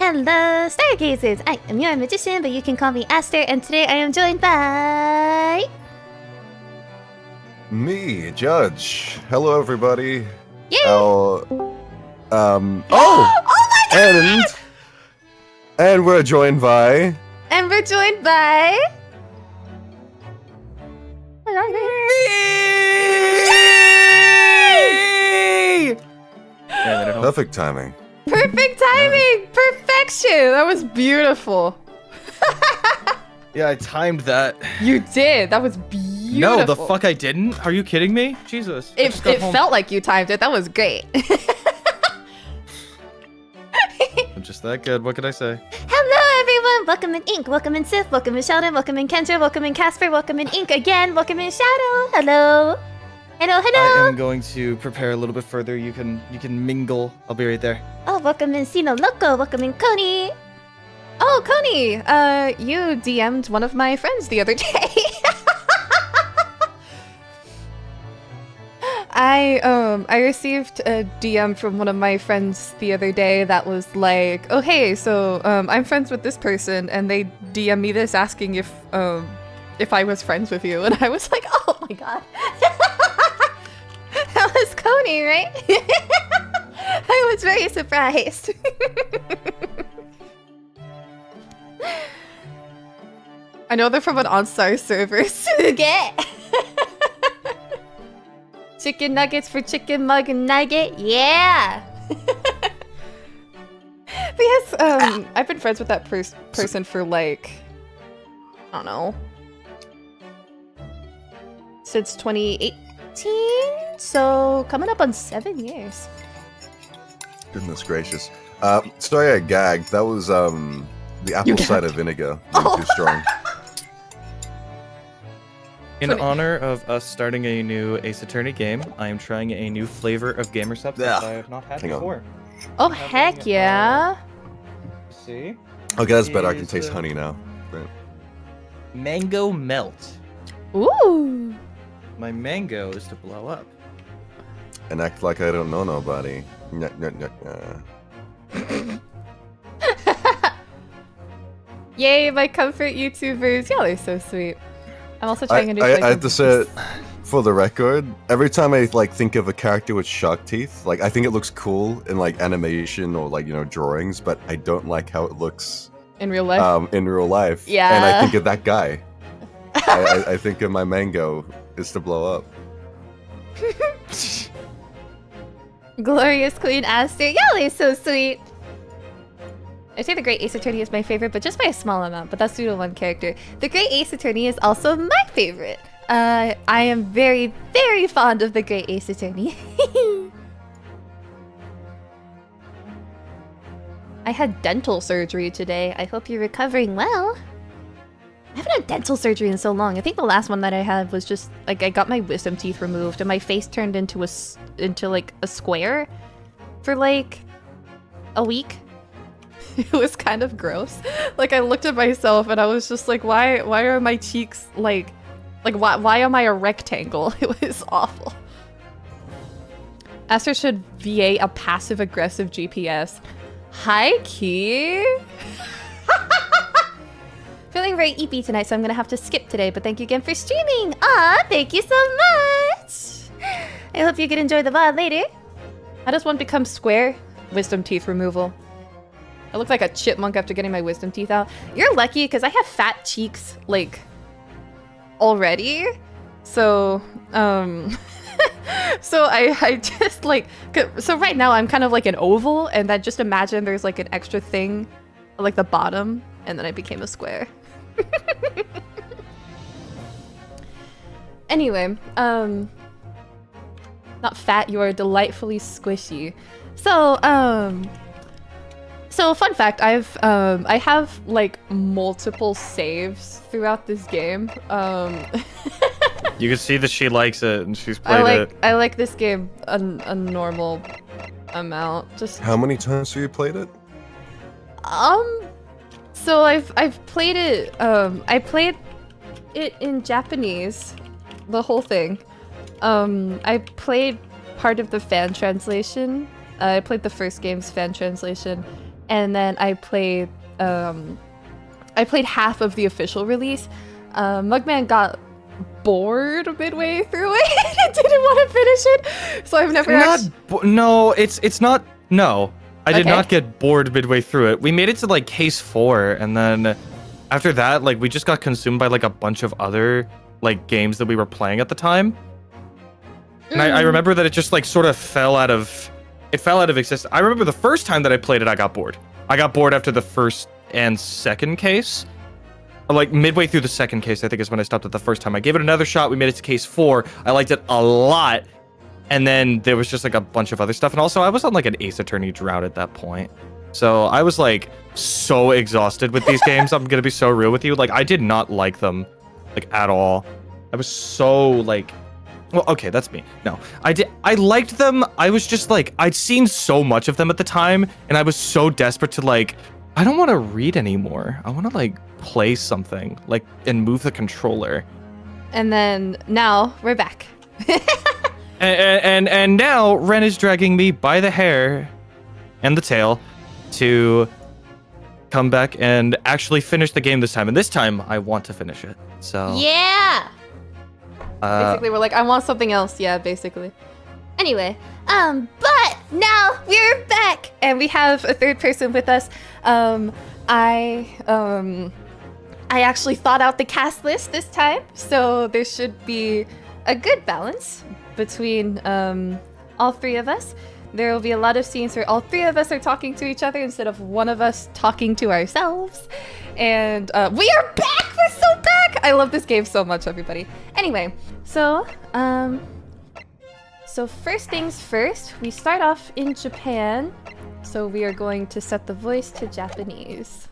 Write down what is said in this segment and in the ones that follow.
Hello, Stargazers! I am your magician, but you can call me Aster, and today I am joined by... Me, Judge. Hello, everybody. Yay! Oh my god! And we're joined by... And we're joined by... Yay! Perfect timing. Perfect timing! Perfection! That was beautiful. Yeah, I timed that. You did. That was beautiful. No, the fuck I didn't? Are you kidding me? Jesus. It felt like you timed it. That was great. I'm just that good. What could I say? Hello, everyone. Welcome in Ink. Welcome in Sith. Welcome in Sheldon. Welcome in Kendra. Welcome in Casper. Welcome in Ink again. Welcome in Shadow. Hello. Hello, hello. I am going to prepare a little bit further. You can mingle. I'll be right there. Oh, welcome in Sino Loco. Welcome in Coney. Oh, Coney. You DM'd one of my friends the other day. I received a DM from one of my friends the other day that was like, oh hey, so I'm friends with this person, and they DM me this asking if I was friends with you, and I was like, oh my god. That was Coney, right? I was very surprised. I know they're from an OnStar server. Suge! Chicken nuggets for chicken mug and nugget, yeah! Because, I've been friends with that person for like, I don't know, since 2018? So, coming up on 7 years. Goodness gracious. Sorry I gagged. That was, the apple cider vinegar. Too strong. In honor of us starting a new Ace Attorney game, I am trying a new flavor of gamer substance I have not had before. Oh, heck yeah! See? Okay, that's better. I can taste honey now. Right. Mango melt. Ooh! My mango is to blow up. And act like I don't know nobody. Yay, my comfort YouTubers. Y'all are so sweet. I'm also trying a new I have to say it for the record. Every time I like think of a character with shark teeth, like I think it looks cool in like animation or like drawings, but I don't like how it looks in real life. In real life, yeah. And I think of that guy. I think of my mango is to blow up. Glorious Queen Aster. Y'all are so sweet. I say the Great Ace Attorney is my favorite, but just by a small amount, but that's due to one character. The Great Ace Attorney is also my favorite. I am very, very fond of the Great Ace Attorney. I had dental surgery today. I hope you're recovering well. I haven't had dental surgery in so long. I think the last one that I had was just, like, I got my wisdom teeth removed and my face turned into like a square for like a week. It was kind of gross. Like, I looked at myself and I was just like, why are my cheeks like why am I a rectangle? It was awful. Aster should VA a passive-aggressive GPS. Hi, Key. Feeling very eepy tonight, so I'm gonna have to skip today, but thank you again for streaming. Ah, thank you so much. I hope you can enjoy the VOD later. How does one become square? Wisdom teeth removal. I look like a chipmunk after getting my wisdom teeth out. You're lucky, because I have fat cheeks, like, already. So, so I just, like, so right now I'm kind of like an oval, and then just imagine there's, like, an extra thing, like the bottom, and then I became a square. Anyway, not fat, you are delightfully squishy. So fun fact, I have like multiple saves throughout this game. You can see that she likes it and she's played it. I like this game a normal amount. Just how many times have you played it? So I've played it. I played it in Japanese, the whole thing. I played part of the fan translation. I played the first game's fan translation. and then I played half of the official release. Mugman got bored midway through it and didn't want to finish it, so I've never No, it's not. No, I did Okay. not get bored midway through it. We made it to like case 4, and then after that, like we just got consumed by like a bunch of other like games that we were playing at the time. And I remember that it just like sort of fell out of existence. I remember the first time that I played it, I got bored. I got bored after the first and second case. Like midway through the second case, I think is when I stopped it the first time. I gave it another shot. We made it to case 4. I liked it a lot. And then there was just like a bunch of other stuff. And also I was on like an Ace Attorney drought at that point. So I was like so exhausted with these games. I'm going to be so real with you. Like I did not like them like at all. I was so like, well, okay, that's me. No, I liked them. I was just like, I'd seen so much of them at the time. And I was so desperate to like, I don't want to read anymore. I want to like play something like and move the controller. And then now we're back. And now Ren is dragging me by the hair and the tail to come back and actually finish the game this time. And this time I want to finish it. So Yeah. Basically, we're like, I want something else. Yeah, basically. Anyway, but now we're back, and we have a third person with us. I actually thought out the cast list this time, so there should be a good balance between all three of us. There will be a lot of scenes where all three of us are talking to each other instead of one of us talking to ourselves. And we are back! We're so back! I love this game so much, everybody. Anyway, so first things first, we start off in Japan. So we are going to set the voice to Japanese.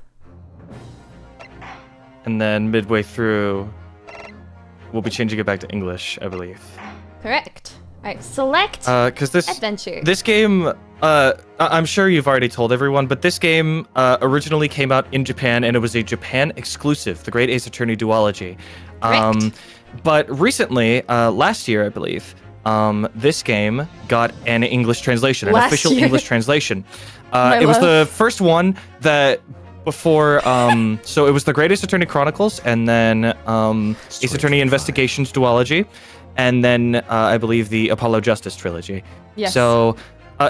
And then midway through, we'll be changing it back to English, I believe. Correct. All right, select Because adventure. this game, I'm sure you've already told everyone, but this game originally came out in Japan, and it was a Japan exclusive, the Great Ace Attorney duology. Correct. But recently, last year, I believe, this game got an English translation, an official English translation. It was the first one that before, so it was the Great Ace Attorney Chronicles, and then Ace Attorney Investigations duology, and then I believe the Apollo Justice trilogy. Yes. So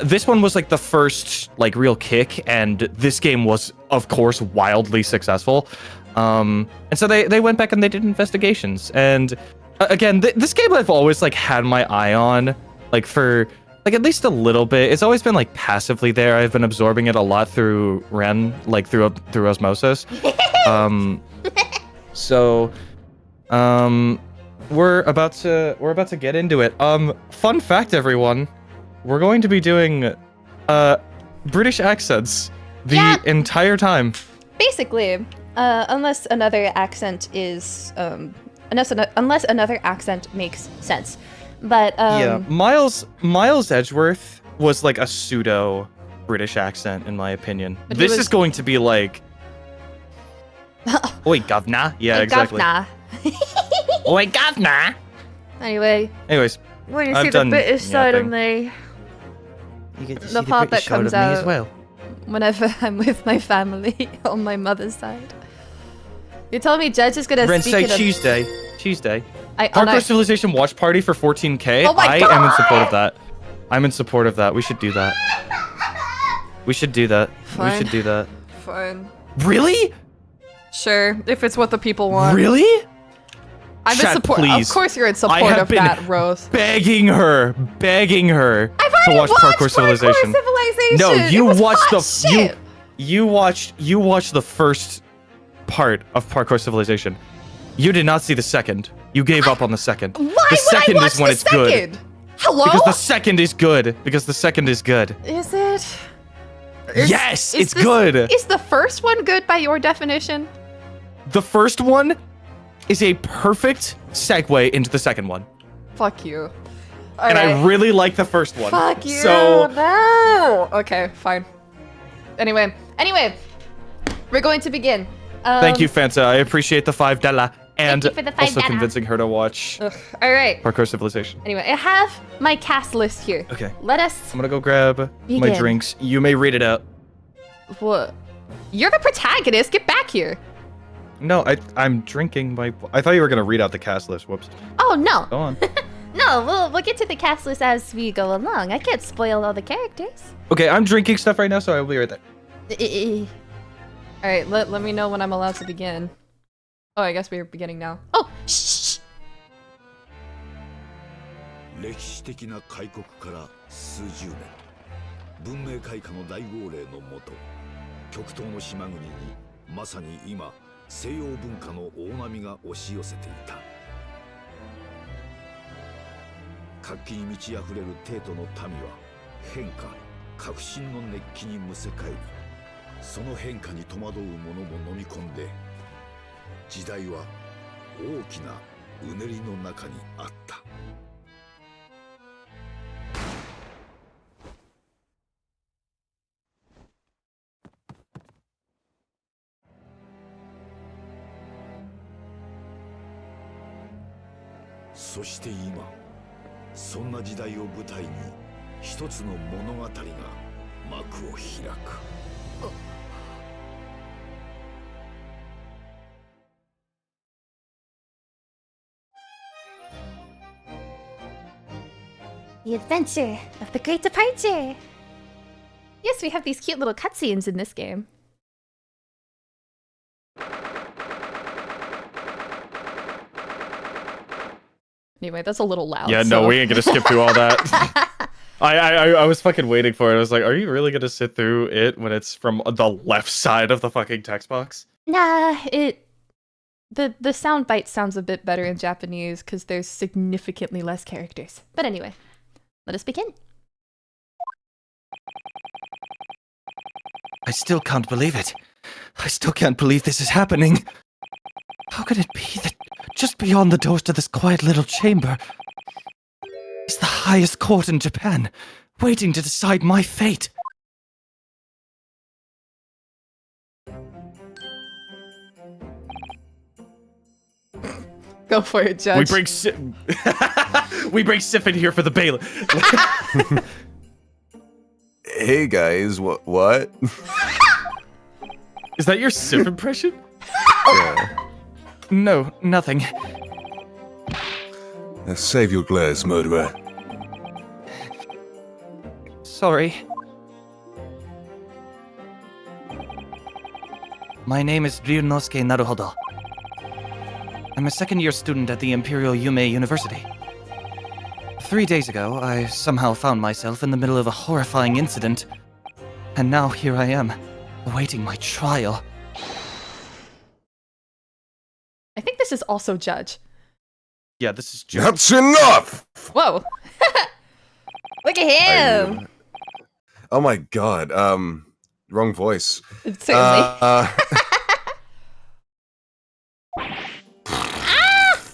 this one was like the first like real kick, and this game was of course wildly successful. And so they went back and they did investigations. And again, this game I've always like had my eye on, like for like at least a little bit. It's always been like passively there. I've been absorbing it a lot through Ren, like through osmosis. So we're about to get into it. Fun fact, everyone, we're going to be doing British accents the entire time. Basically, unless another accent is unless another accent makes sense. But yeah, Miles Edgeworth was like a pseudo British accent in my opinion. This is going to be like, oi governor. Yeah, exactly. Governor. Oi governor. Anyways, when you I've see done the British side of thing. me, You get to The see part British that side comes of me out. as well. whenever I'm with my family on my mother's side. You're telling me Judge is gonna Ren, speak say in a... Tuesday. I Hardcore Civilization watch party for 14K. Oh my I God! am in support of that. I'm in support of that. We should do that. We should do that. Fine. We should do that. Fine. Really? Sure, if it's what the people want. Really? I'm in Chat, support. please. Of course you're in I support have of been that, Rose. begging her I've to already watch watched Parkour Civilization. Civilization. No, you It was watched hot the shit. you watched the first part of Parkour Civilization. You did not see the second. You gave up on the second. Why the would second I watch is when the it's good. second? Hello? Because the second is good. Because the second is good. Is it? Yes, it's good. Is the first one good by your definition? The first one is a perfect segue into the second one. Fuck you. And I really like the first one. Fuck you. So No. Okay, fine. Anyway, we're going to begin. thank you, Fanta. I appreciate the $5 and you for the also $5. convincing her to watch Ugh, all right. Parkour Civilization. Anyway, I have my cast list here. Okay. Let us I'm gonna go grab my Begin. drinks. You may read it out. What? You're the protagonist. Get back here. No, I'm drinking my... I thought you were going to read out the cast list. Whoops. Oh, no. Go on. No, we'll get to the cast list as we go along. I can't spoil all the characters. Okay, I'm drinking stuff right now, so I'll be right there. All right, let me know when I'm allowed to begin. Oh, I guess we're beginning now. Oh, shh. 歴史的な開国から数十年、文明開化の大号令のもと、極東の島国にまさに今西洋文化の大波が押し寄せていた。活気に満ち溢れる帝都の民は変化、革新の熱気にむせ返り、その変化に戸惑う者も飲み込んで、時代は大きなうねりの中にあった。そして今、そんな時代を舞台に一つの物語が幕を開く。The adventure of the great departure. Yes, we have these cute little cutscenes in this game. Anyway, that's a little loud. Yeah, so. no, we ain't gonna skip through all that. I was fucking waiting for it. I was like, are you really gonna sit through it when it's from the left side of the fucking text box? Nah, the sound bite sounds a bit better in Japanese because there's significantly less characters. But anyway, let us begin. I still can't believe it. I still can't believe this is happening. How could it be that just beyond the doors to this quiet little chamber is the highest court in Japan, waiting to decide my fate? Go for it, Judge. We bring Sif in here for the bailiff. Hey guys, what? Is that your Sif impression? Yeah. No, nothing. Save your glares, murderer. Sorry. My name is Ryunosuke Naruhodo. I'm a second-year student at the Imperial Yumei University. 3 days ago, I somehow found myself in the middle of a horrifying incident, and now here I am, awaiting my trial. I think this is also Judge. Yeah, this is Judge. That's enough! Whoa. Look at him. Oh my god, wrong voice. Certainly.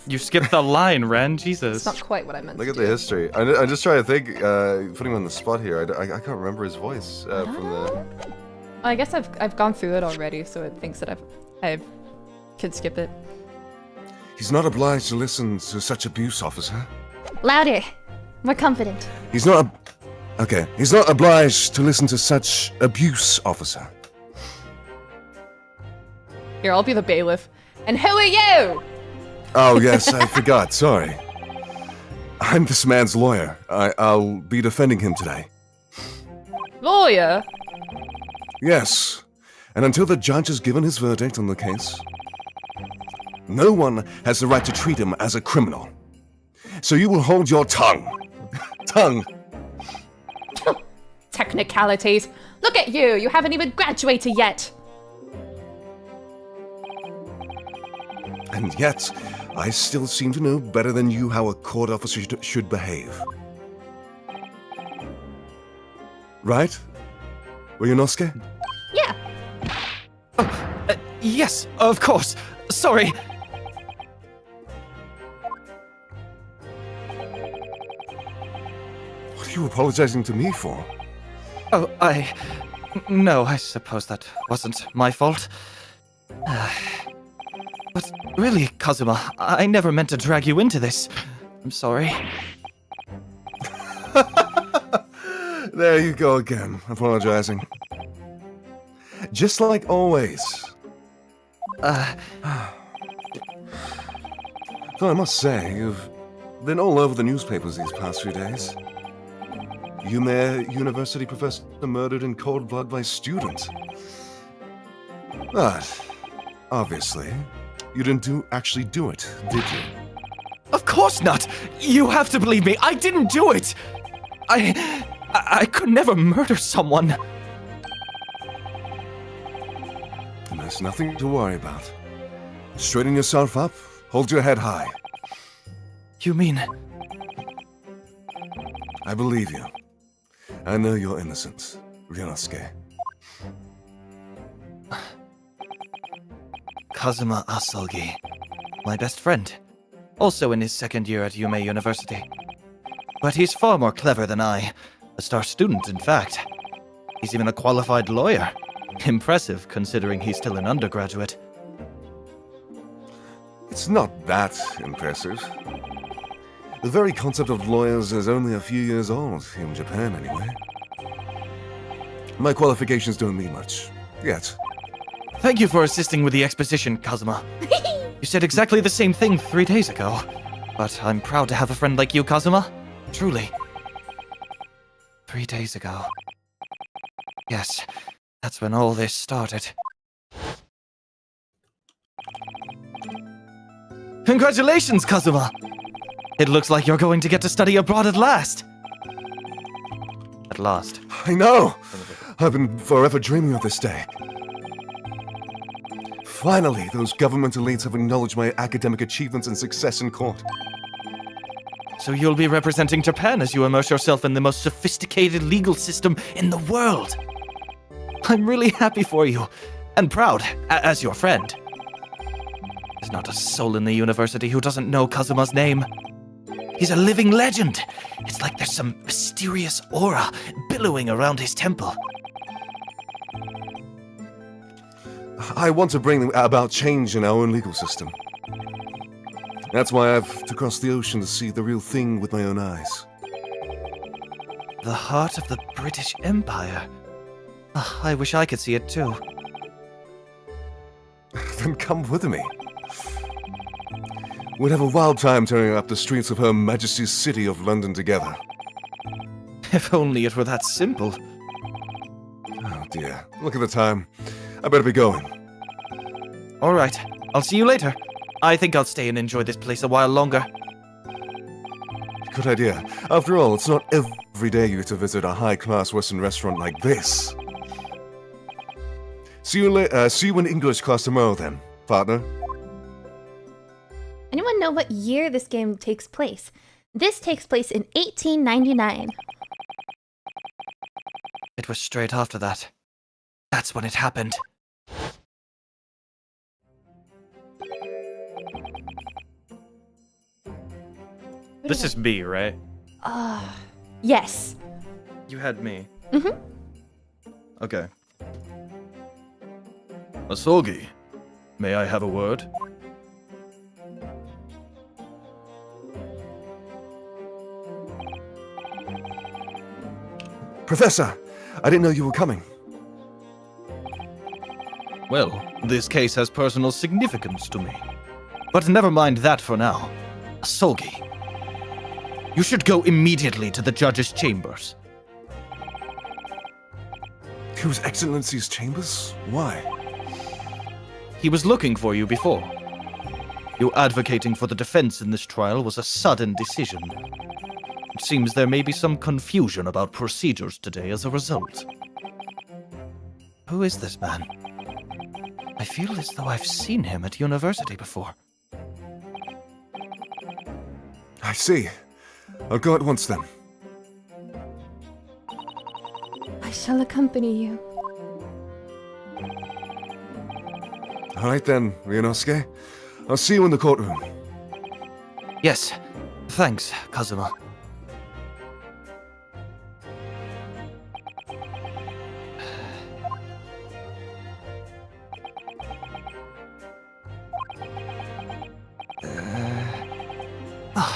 You skipped the line, Ren. Jesus. It's not quite what I meant Look to at do. the history. I'm just trying to think, putting him on the spot here. I can't remember his voice from the... I guess I've gone through it already, so it thinks that I could skip it. He's not obliged to listen to such abuse, officer. Louder. More confident. He's not... Okay, he's not obliged to listen to such abuse, officer. Here, I'll be the bailiff. And who are you? Oh, yes, I forgot, sorry. I'm this man's lawyer. I'll be defending him today. Lawyer? Yes, and until the judge has given his verdict on the case, no one has the right to treat him as a criminal. So you will hold your tongue. Tongue. Technicalities. Look at you. You haven't even graduated yet. And yet, I still seem to know better than you how a court officer should behave. Right? Ryunosuke? Yeah. Yes, of course. Sorry. What are you apologizing to me for? Oh, No, I suppose that wasn't my fault. But really, Kazuma, I never meant to drag you into this. I'm sorry. There you go again, apologizing. just like always. Uh, Though I must say, you've been all over the newspapers these past few days. Yumei University professor murdered in cold blood by student. But, obviously, you didn't actually do it, did you? of course not! You have to believe me, I didn't do it! I could never murder someone. And there's nothing to worry about. Straighten yourself up, hold your head high. You mean... I believe you. I know you're innocent, Ryunosuke. Kazuma Asogi, my best friend, also in his second year at Yumei University. But he's far more clever than I, a star student, in fact. He's even a qualified lawyer. Impressive, considering he's still an undergraduate. It's not that impressive. The very concept of lawyers is only a few years old, in Japan anyway. My qualifications don't mean much, yet. Thank you for assisting with the exposition, Kazuma. You said exactly the same thing 3 days ago. But I'm proud to have a friend like you, Kazuma. Truly. 3 days ago. Yes, that's when all this started. Congratulations, Kazuma! It looks like you're going to get to study abroad at last. At last. I know! I've been forever dreaming of this day. Finally, those government elites have acknowledged my academic achievements and success in court. So you'll be representing Japan as you immerse yourself in the most sophisticated legal system in the world. I'm really happy for you, and proud, as your friend. There's not a soul in the university who doesn't know Kazuma's name. He's a living legend. It's like there's some mysterious aura billowing around his temple. I want to bring about change in our own legal system. That's why I've to cross the ocean to see the real thing with my own eyes. The heart of the British Empire. I wish I could see it too. Then come with me. We'd have a wild time tearing up the streets of Her Majesty's City of London together. If only it were that simple. Oh dear, look at the time. I better be going. All right, I'll see you later. I think I'll stay and enjoy this place a while longer. Good idea. After all, it's not every day you get to visit a high-class Western restaurant like this. See you in English class tomorrow then, partner. Anyone know what year this game takes place? This takes place in 1899. It was straight after that. That's when it happened. This is me, right? Yes. You had me. Mm-hmm. Okay. Asogi, may I have a word? Professor, I didn't know you were coming. Well, this case has personal significance to me. But never mind that for now. Asogi, you should go immediately to the judge's chambers. To His Excellency's chambers? Why? He was looking for you before. You advocating for the defense in this trial was a sudden decision. It seems there may be some confusion about procedures today as a result. Who is this man? I feel as though I've seen him at university before. I see. I'll go at once then. I shall accompany you. All right then, Ryunosuke. I'll see you in the courtroom. Yes, thanks, Kazuma.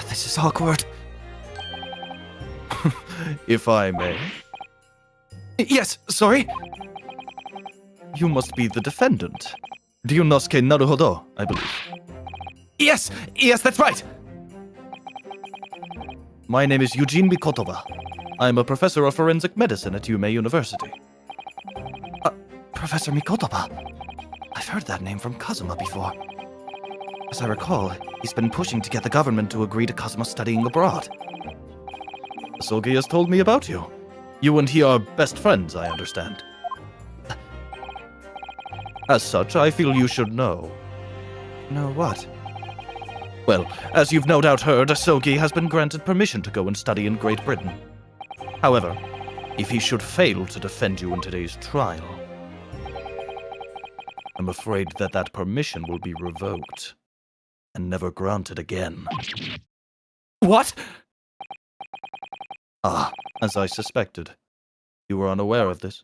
This is awkward. If I may. Yes, sorry. You must be the defendant. Ryunosuke Naruhodo, I believe. Yes, that's right! My name is Eugene Mikotoba. I'm a professor of forensic medicine at Yumei University. Professor Mikotoba? I've heard that name from Kazuma before. As I recall, he's been pushing to get the government to agree to Kazuma studying abroad. Sogi has told me about you. You and he are best friends, I understand. As such, I feel you should know. Know what? Well, as you've no doubt heard, Sogi has been granted permission to go and study in Great Britain. However, if he should fail to defend you in today's trial, I'm afraid that permission will be revoked and never granted again. What? Ah, as I suspected. You were unaware of this.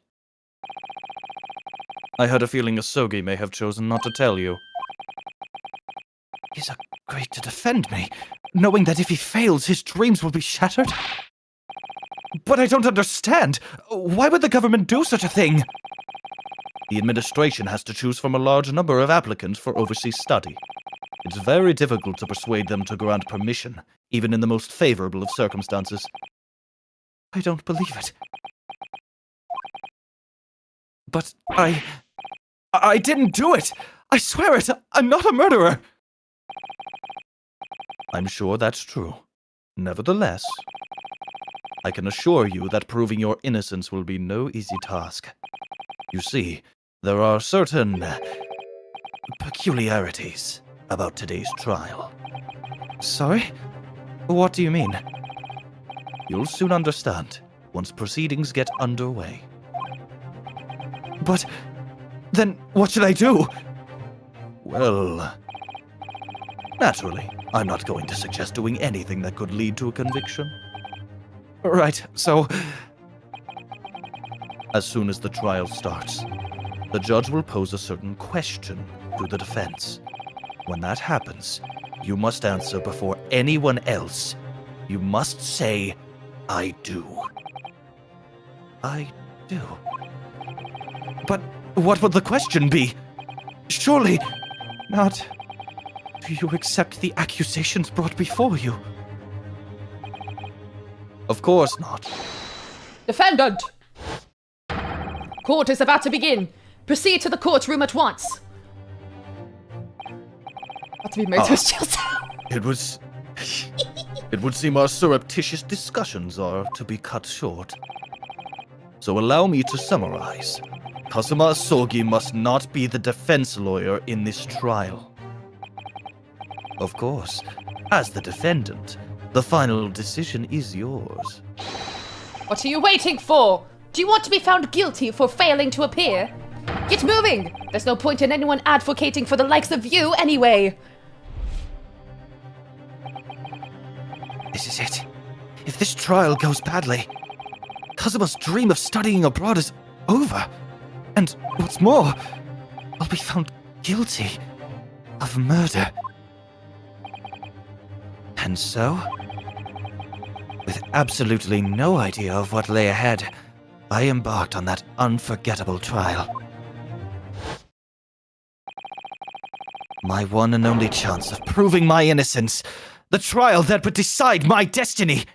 I had a feeling Asogi may have chosen not to tell you. He's agreed to defend me, knowing that if he fails, his dreams will be shattered? But I don't understand. Why would the government do such a thing? The administration has to choose from a large number of applicants for overseas study. It's very difficult to persuade them to grant permission, even in the most favorable of circumstances. I don't believe it. But I didn't do it! I swear it! I'm not a murderer! I'm sure that's true. Nevertheless, I can assure you that proving your innocence will be no easy task. You see, there are certain peculiarities about today's trial. Sorry? What do you mean? You'll soon understand once proceedings get underway. But then what should I do? Well, naturally, I'm not going to suggest doing anything that could lead to a conviction. Right, so as soon as the trial starts, the judge will pose a certain question to the defense. When that happens, you must answer before anyone else. You must say, I do. I do. But what would the question be? Surely not. Do you accept the accusations brought before you? Of course not. Defendant! Court is about to begin. Proceed to the courtroom at once. Not to be murderous, Chelsea. It would seem our surreptitious discussions are to be cut short. So allow me to summarize. Kazuma Asogi must not be the defense lawyer in this trial. Of course, as the defendant, the final decision is yours. What are you waiting for? Do you want to be found guilty for failing to appear? Get moving! There's no point in anyone advocating for the likes of you anyway! This is it. If this trial goes badly, Kazuma's dream of studying abroad is over. And what's more, I'll be found guilty of murder. And so, with absolutely no idea of what lay ahead, I embarked on that unforgettable trial. My one and only chance of proving my innocence. The trial that would decide my destiny.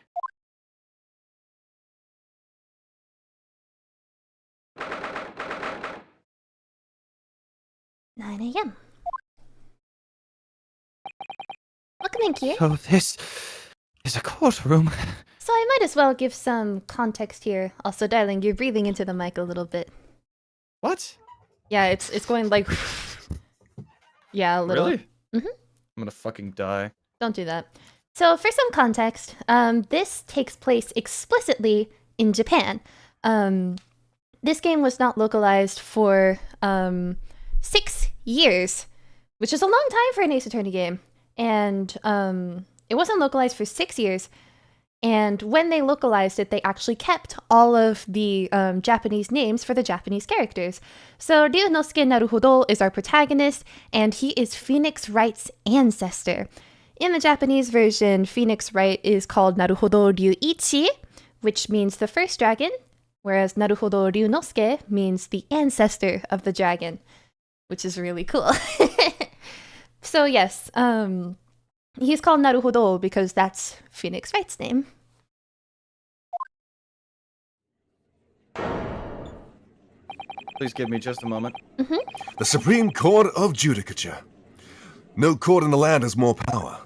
9 a.m. Welcome in, Kier. So this is a courtroom. So I might as well give some context here. Also, darling, you're breathing into the mic a little bit. What? Yeah, it's going like... yeah, a little. Really? Mm-hmm. I'm gonna fucking die. Don't do that. So for some context, this takes place explicitly in Japan. This game was not localized for 6 years, which is a long time for an Ace Attorney game. And it wasn't localized for 6 years. And when they localized it, they actually kept all of the Japanese names for the Japanese characters. So Ryunosuke Naruhodo is our protagonist, and he is Phoenix Wright's ancestor. In the Japanese version, Phoenix Wright is called Naruhodo Ryuichi, which means the first dragon, whereas Naruhodo Ryunosuke means the ancestor of the dragon, which is really cool. So yes, he's called Naruhodo because that's Phoenix Wright's name. Please give me just a moment. The Supreme Court of Judicature. No court in the land has more power.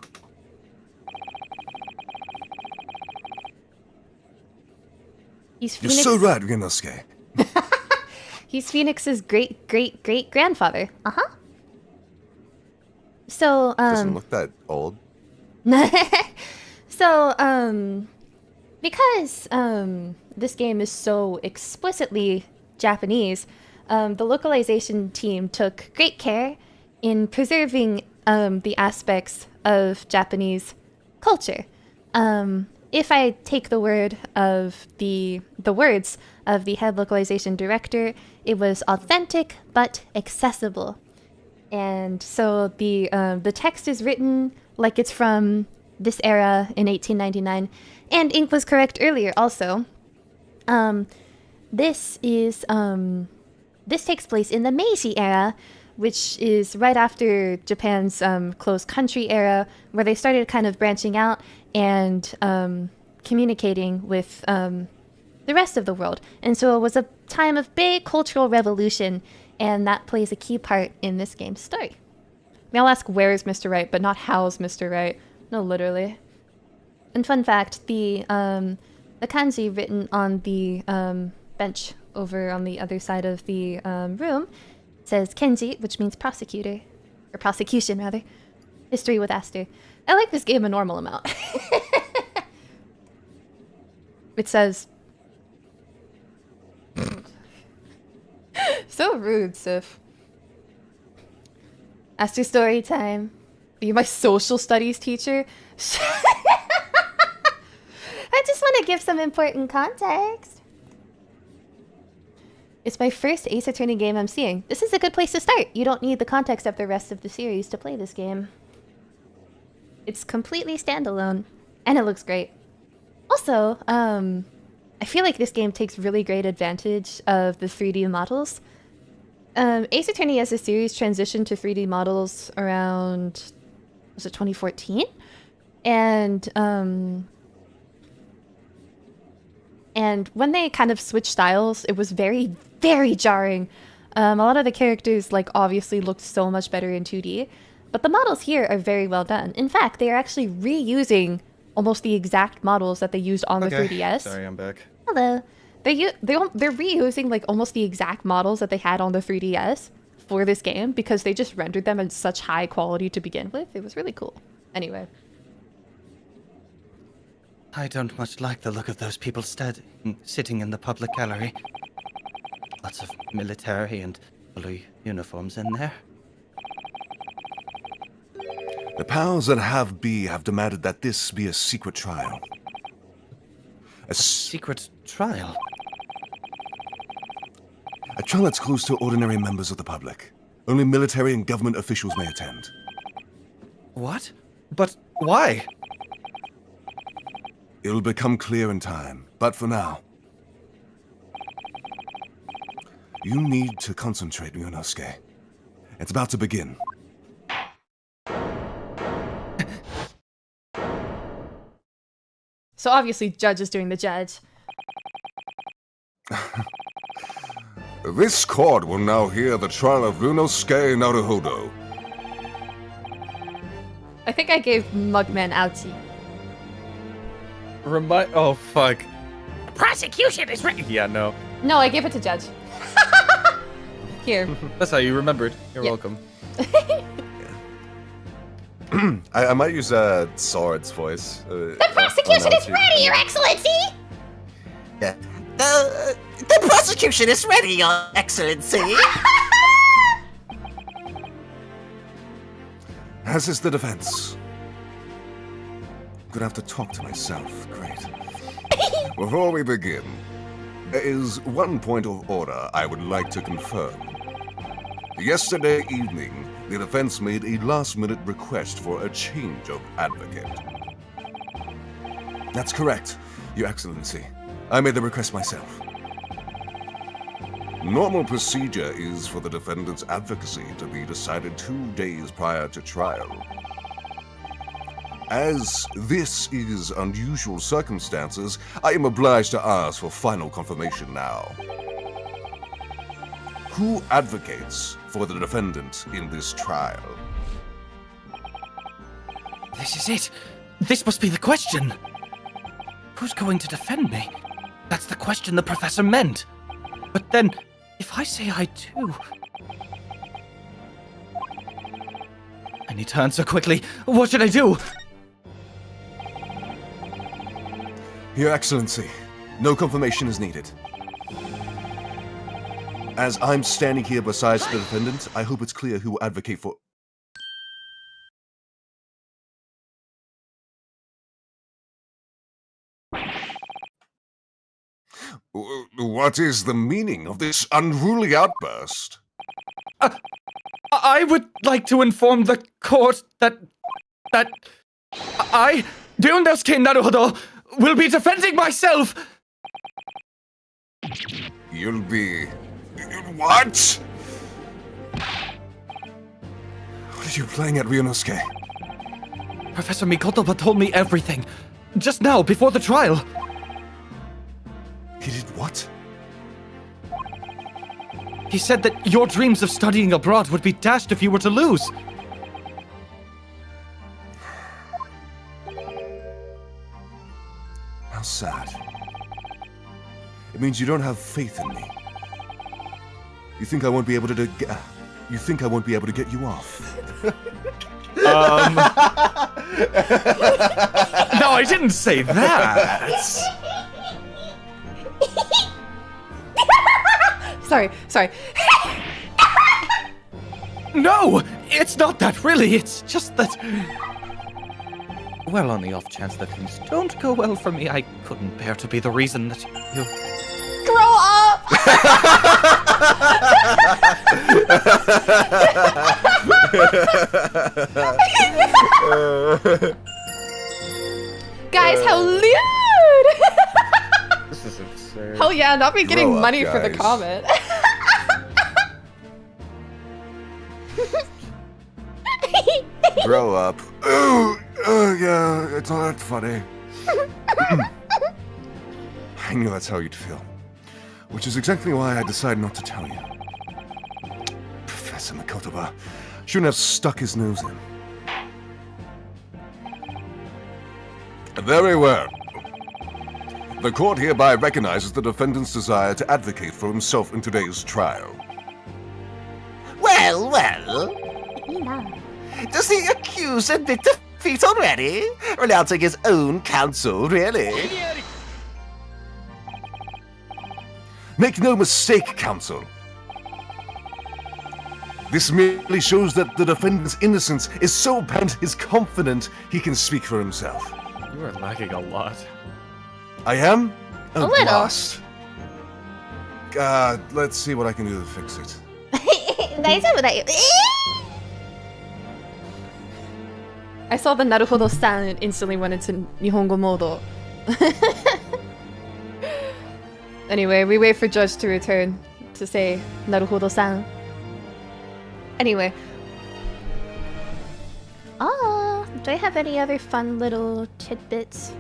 He's You're Phoenix. so right, Ryunosuke. He's Phoenix's great-great-great-grandfather. So, Doesn't look that old. so, because this game is so explicitly Japanese, the localization team took great care in preserving the aspects of Japanese culture. If I take the words of the head localization director, it was authentic but accessible. And so the text is written like it's from this era in 1899, and ink was correct earlier also. This takes place in the Meiji era, which is right after Japan's closed country era, where they started kind of branching out and communicating with the rest of the world. And so it was a time of big cultural revolution, and that plays a key part in this game's story. I'll ask where's Mr. Right, but not how's Mr. Right. No, literally. And fun fact, the kanji written on the bench over on the other side of the room says Kenji, which means prosecutor. Or prosecution, rather. History with Aster. I like this game a normal amount. It says... So rude, Sif. Aster story time. Are you my social studies teacher? I just want to give some important context. It's my first Ace Attorney game I'm seeing. This is a good place to start. You don't need the context of the rest of the series to play this game. It's completely standalone, and it looks great. Also, I feel like this game takes really great advantage of the 3D models. Ace Attorney as a series transitioned to 3D models around, was it 2014? And when they kind of switched styles, it was very, very jarring. A lot of the characters, like, obviously looked so much better in 2D, but the models here are very well done. In fact, they are actually reusing almost the exact models that they used on the 3DS. Sorry, I'm back. Hello. They're reusing like almost the exact models that they had on the 3DS for this game because they just rendered them in such high quality to begin with. It was really cool. Anyway. I don't much like the look of those people sitting in the public gallery. Lots of military and blue uniforms in there. The powers that have demanded that this be a secret trial. A Secret trial? A trial that's closed to ordinary members of the public. Only military and government officials may attend. What? But why? It'll become clear in time, but for now, you need to concentrate, Ryunosuke. It's about to begin. So obviously Judge is doing the judge. This court will now hear the trial of Ryunosuke Naruhodo. I think I gave Mugman ouchie. Oh, fuck. Prosecution is ready! Yeah, no. No, I gave it to Judge. Here. That's how you remembered. You're Yeah. welcome. I might use Sword's voice. The prosecution is ready, Your Excellency! Yeah. The prosecution is ready, Your Excellency. As is the defense. I'm gonna have to talk to myself. Great. Before we begin, there is one point of order I would like to confirm. Yesterday evening, the defense made a last-minute request for a change of advocate. That's correct, Your Excellency. I made the request myself. Normal procedure is for the defendant's advocacy to be decided 2 days prior to trial. As this is unusual circumstances, I am obliged to ask for final confirmation now. Who advocates for the defendant in this trial? This is it. This must be the question. Who's going to defend me? That's the question the professor meant. But then, if I say I do... I need to answer quickly. What should I do? Your Excellency, no confirmation is needed. As I'm standing here beside the defendant, I hope it's clear who will advocate for... What is the meaning of this unruly outburst? I would like to inform the court that I, Ryunosuke Naruhodo, will be defending myself! You'll be... What? What are you playing at, Ryunosuke? Professor Mikotoba told me everything. Just now, before the trial. He did what? He said that your dreams of studying abroad would be dashed if you were to lose. How sad. It means you don't have faith in me. You think I won't be able to you think I won't be able to get you off? No, I didn't say that. Sorry. No! It's not that, really. It's just that... Well, on the off chance that things don't go well for me, I couldn't bear to be the reason that you... Grow up! Guys, how lewd! This is absurd. Hell yeah, not me getting Grow up, money for the guys. comment. Grow up. Oh, yeah, it's not that funny. I knew that's how you'd feel. Which is exactly why I decided not to tell you. Professor Mikotoba shouldn't have stuck his nose in. Very well. The court hereby recognizes the defendant's desire to advocate for himself in today's trial. Well. Does the accused admit defeat already? Renouncing his own counsel, really? Make no mistake, counsel. This merely shows that the defendant's innocence is so apparent he's confident he can speak for himself. You are lagging a lot. I am? A little. Blast. Let's see what I can do to fix it. 大丈夫だよ。I saw the Naruhodo stand and instantly went into Nihongo mode. Anyway, we wait for Judge to return to say Naruhodo-san. Anyway. Do I have any other fun little tidbits?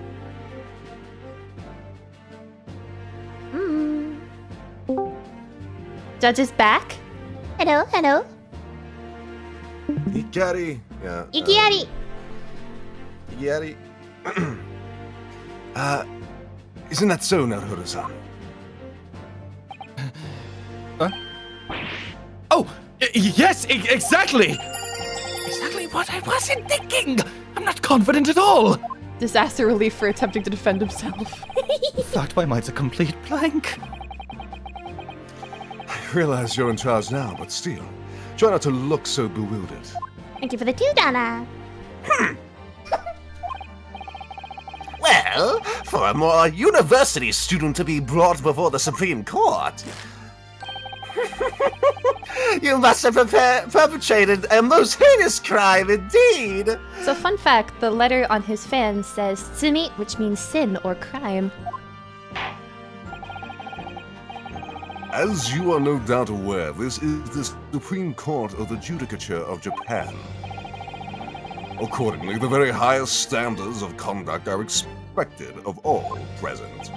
Judge is back. Hello. Ikari. Yeah. Ikiari. Ikari. Isn't that so, Naruhodo-san? Oh! Yes, exactly! Exactly what I wasn't thinking! I'm not confident at all! Disaster relief for attempting to defend himself. In fact, my mind's a complete blank. I realize you're in charge now, but still, try not to look so bewildered. Thank you for the $2. Well, for a more university student to be brought before the Supreme Court, you must have perpetrated a most heinous crime indeed. So fun fact, the letter on his fan says tsumi, which means sin or crime. As you are no doubt aware, this is the Supreme Court of the Judicature of Japan. Accordingly, the very highest standards of conduct are expected of all present.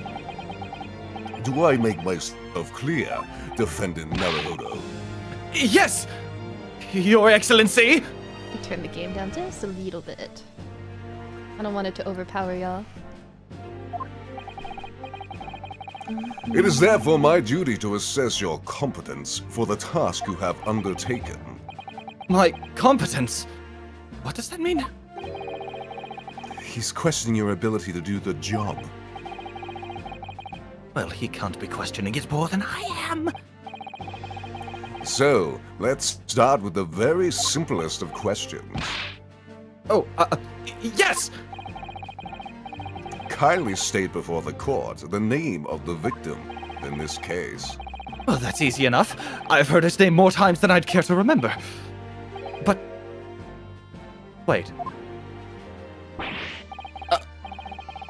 Do I make myself clear, Defendant Naruhodo? Yes, Your Excellency. Turn the game down just a little bit. I don't want it to overpower y'all. It is therefore my duty to assess your competence for the task you have undertaken. My competence? What does that mean? He's questioning your ability to do the job. Well, he can't be questioning it more than I am. So, let's start with the very simplest of questions. Oh, yes! Kindly state before the court the name of the victim in this case. Well, that's easy enough. I've heard his name more times than I'd care to remember. But... wait.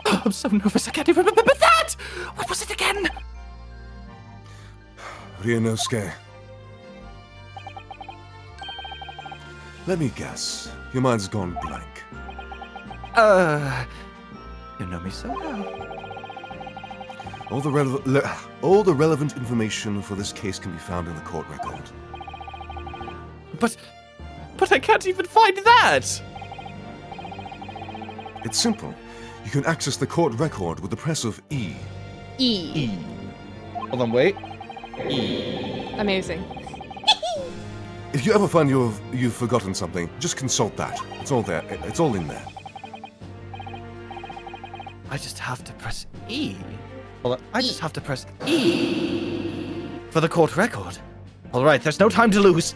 I'm so nervous I can't even remember that! What was it again? Ryunosuke. Let me guess. Your mind's gone blank. You know me so well. All the relevant information for this case can be found in the court record. But I can't even find that! It's simple. You can access the court record with the press of E. E. Hold on, wait. Amazing. If you ever find you've forgotten something, just consult that. It's all there. It's all in there. I just have to press E. Hold on. I just have to press E. For the court record. Alright, there's no time to lose.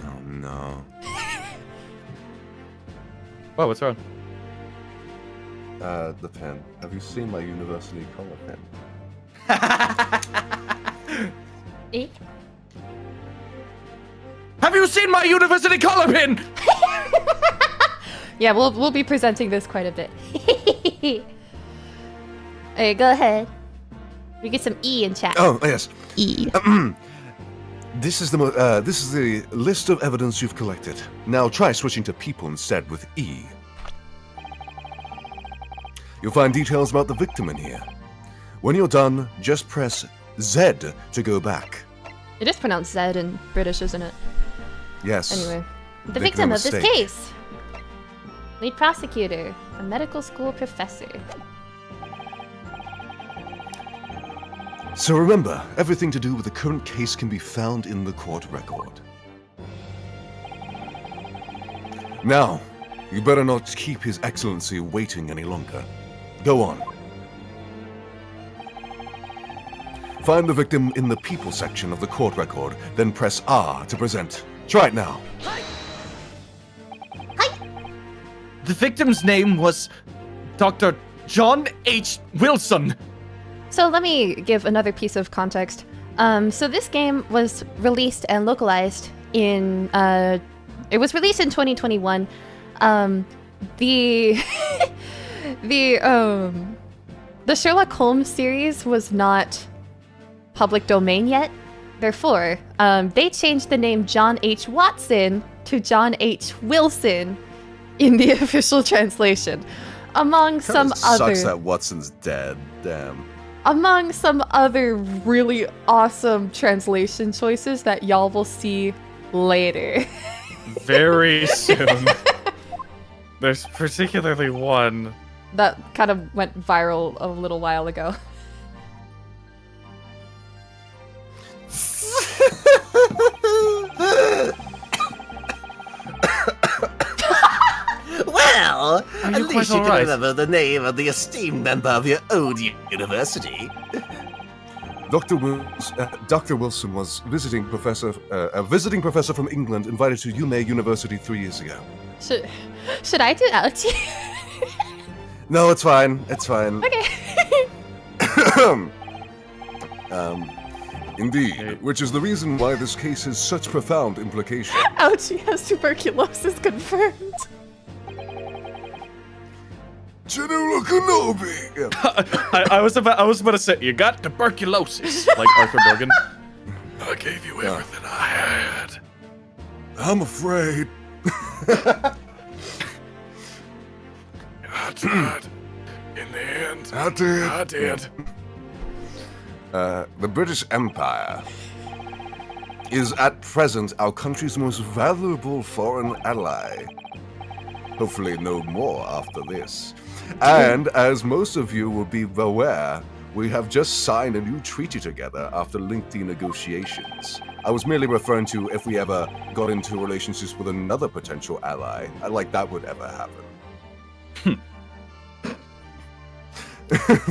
Oh no. Whoa, what's wrong? The pen. Have you seen my university color pen? E. Have you seen my university collar pin? Yeah, we'll be presenting this quite a bit. Hey, go ahead. We get some E in chat. Oh yes. E. This is the list of evidence you've collected. Now try switching to people instead with E. You'll find details about the victim in here. When you're done, just press Z to go back. It is pronounced Zed in British, isn't it? Yes. Anyway, the Making victim a of this mistake. case. Lead prosecutor, a medical school professor. So remember, everything to do with the current case can be found in the court record. Now, you better not keep His Excellency waiting any longer. Go on. Find the victim in the people section of the court record, then press R to present. Try it now. The victim's name was Dr. John H. Wilson. So let me give another piece of context. So this game was released and localized in, it was released in 2021. The Sherlock Holmes series was not public domain yet. Therefore, they changed the name John H. Watson to John H. Wilson in the official translation, among some other. Sucks that Watson's dead. Damn. Among some other really awesome translation choices that y'all will see later. Very soon. There's particularly one. That kind of went viral a little while ago. Well, Are you at quite least you all can right? remember the name of the esteemed member of your old university. Dr. Wilson was a visiting professor from England invited to Yumei University 3 years ago. Should I do ouchie? No, it's fine. It's fine. Okay. Indeed, which is the reason why this case has such profound implications. Ouchie has tuberculosis confirmed. General Kenobi. Yeah. I was about to say, you got tuberculosis, like Arthur Morgan. I gave you everything I had. I'm afraid. I tried. In the end, I did. I did. The British Empire is at present our country's most valuable foreign ally. Hopefully no more after this. And as most of you will be aware, we have just signed a new treaty together after lengthy negotiations. I was merely referring to if we ever got into relationships with another potential ally, like that would ever happen.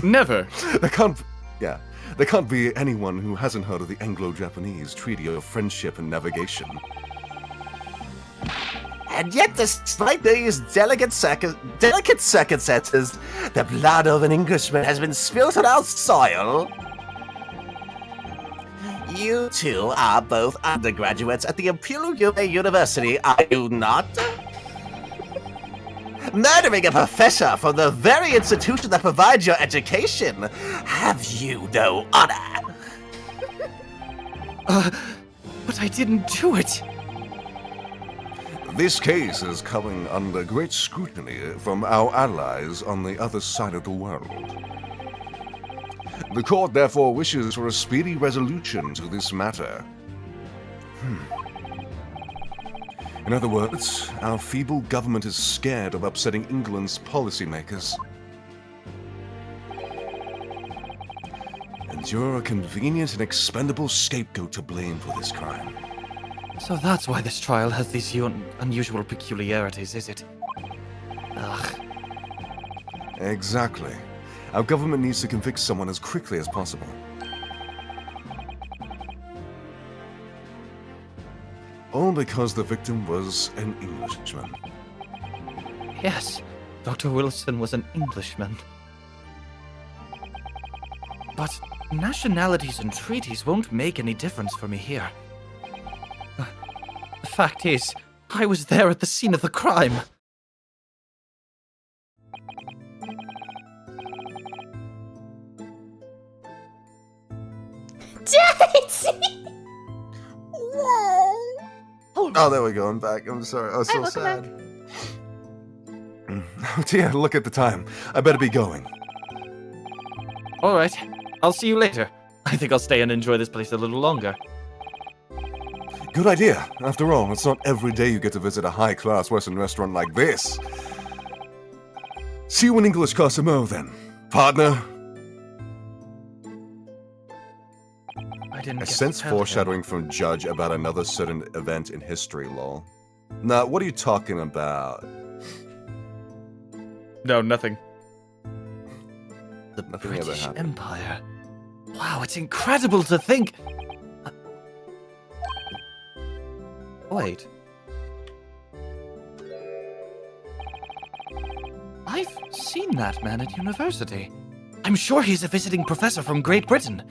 Never. There can't be anyone who hasn't heard of the Anglo-Japanese Treaty of Friendship and Navigation. And yet, despite these delicate circumstances, the blood of an Englishman has been spilt on our soil. You two are both undergraduates at the Imperial University, are you not? Murdering a professor from the very institution that provides your education. Have you no honor? But I didn't do it. This case is coming under great scrutiny from our allies on the other side of the world. The court therefore wishes for a speedy resolution to this matter. In other words, our feeble government is scared of upsetting England's policymakers. And you're a convenient and expendable scapegoat to blame for this crime. So that's why this trial has these unusual peculiarities, is it? Ugh. Exactly. Our government needs to convict someone as quickly as possible. All because the victim was an Englishman. Yes, Dr. Wilson was an Englishman. But nationalities and treaties won't make any difference for me here. The fact is, I was there at the scene of the crime. Oh, there we go. I'm back. I'm sorry. I was so sad. Oh dear, look at the time. I better be going. All right, I'll see you later. I think I'll stay and enjoy this place a little longer. Good idea. After all, it's not every day you get to visit a high-class Western restaurant like this. See you in English Cosimo, then, partner. I sense foreshadowing from Judge about another certain event in history, lol. Nah, what are you talking about? No, nothing. The Nothing ever British happened. Empire. Wow, it's incredible to think. Wait. I've seen that man at university. I'm sure he's a visiting professor from Great Britain.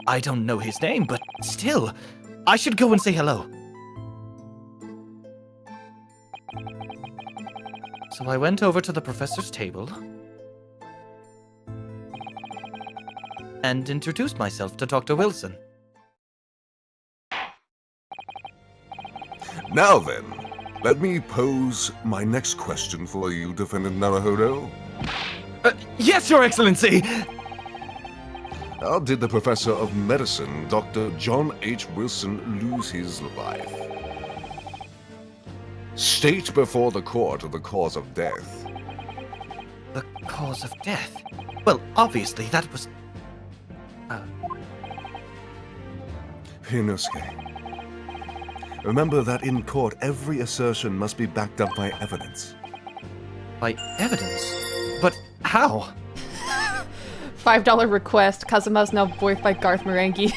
I don't know his name, but still, I should go and say hello. So I went over to the professor's table and introduced myself to Dr. Wilson. Now then, let me pose my next question for you, Defendant Naruhodo. Yes, Your Excellency! How did the Professor of Medicine, Dr. John H. Wilson, lose his life? State before the court the cause of death. The cause of death? Well, obviously, that was... Hinosuke. Remember that in court, every assertion must be backed up by evidence. By evidence? But how? $5 request. Kazuma's now voiced by Garth Marenghi.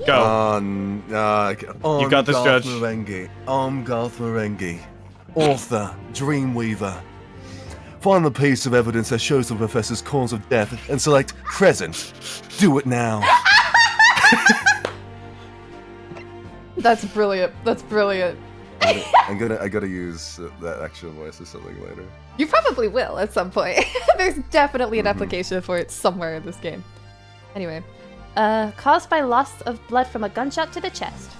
Go. You got this, Garth Judge. Marenghi. I'm Garth Marenghi, author, Dreamweaver. Find the piece of evidence that shows the professor's cause of death and select present. Do it now. That's brilliant. That's brilliant. I gotta use that actual voice or something later. You probably will at some point. There's definitely an application for it somewhere in this game. Anyway. Caused by loss of blood from a gunshot to the chest.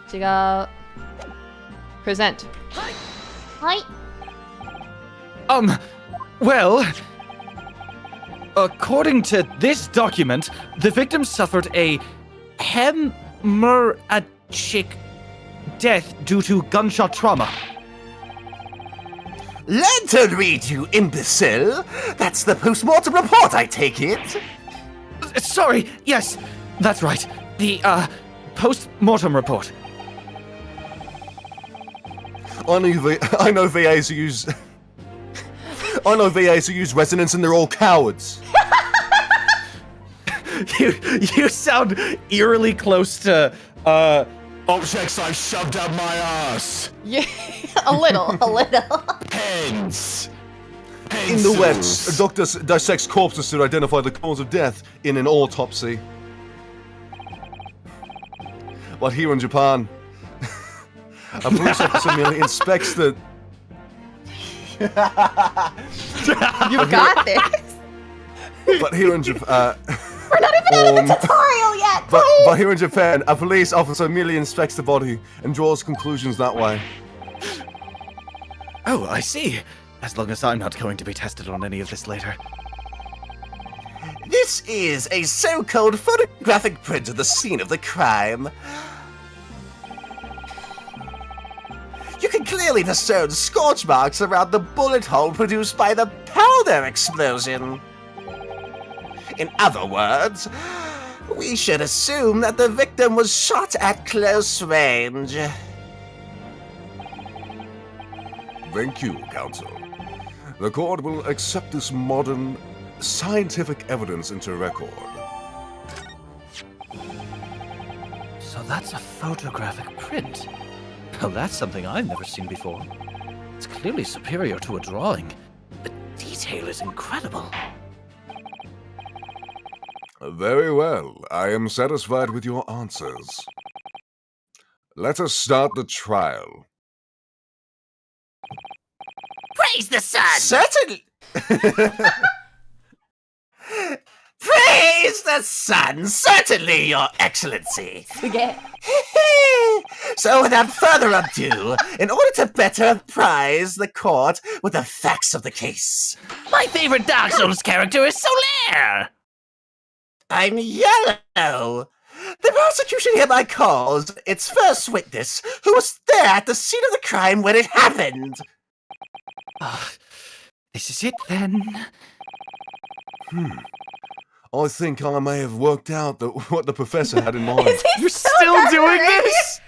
지가 present. Hi. Well, according to this document, the victim suffered a hemorrhagic death due to gunshot trauma. Lantern read, you imbecile! That's the post-mortem report, I take it! Sorry, yes, that's right. The, post-mortem report. I know VAs who use. I know VAs who use resonance, and they're all cowards. You sound eerily close to, Objects I shoved up my ass. Yeah, a little. Pens. In the West, a doctor dissects corpses to identify the cause of death in an autopsy. But here in Japan, a police officer merely inspects the. You've got this. But here in Japan, We're not even out of the tutorial yet. but here in Japan, a police officer merely inspects the body and draws conclusions that way. Oh, I see. As long as I'm not going to be tested on any of this later. This is a so-called photographic print of the scene of the crime. You can clearly discern scorch marks around the bullet hole produced by the powder explosion. In other words, we should assume that the victim was shot at close range. Thank you, counsel. The court will accept this modern scientific evidence into record. So that's a photographic print. Well, that's something I've never seen before. It's clearly superior to a drawing. The detail is incredible. Very well. I am satisfied with your answers. Let us start the trial. Praise the sun! Certainly! Praise the sun! Certainly, Your Excellency! Okay. So, without further ado, in order to better apprise the court with the facts of the case, My favorite Dark Souls character is Solaire! I'm Yellow. The prosecution hereby calls its first witness, who was there at the scene of the crime when it happened. This is it then. I think I may have worked out what the professor had in mind. You're still doing this?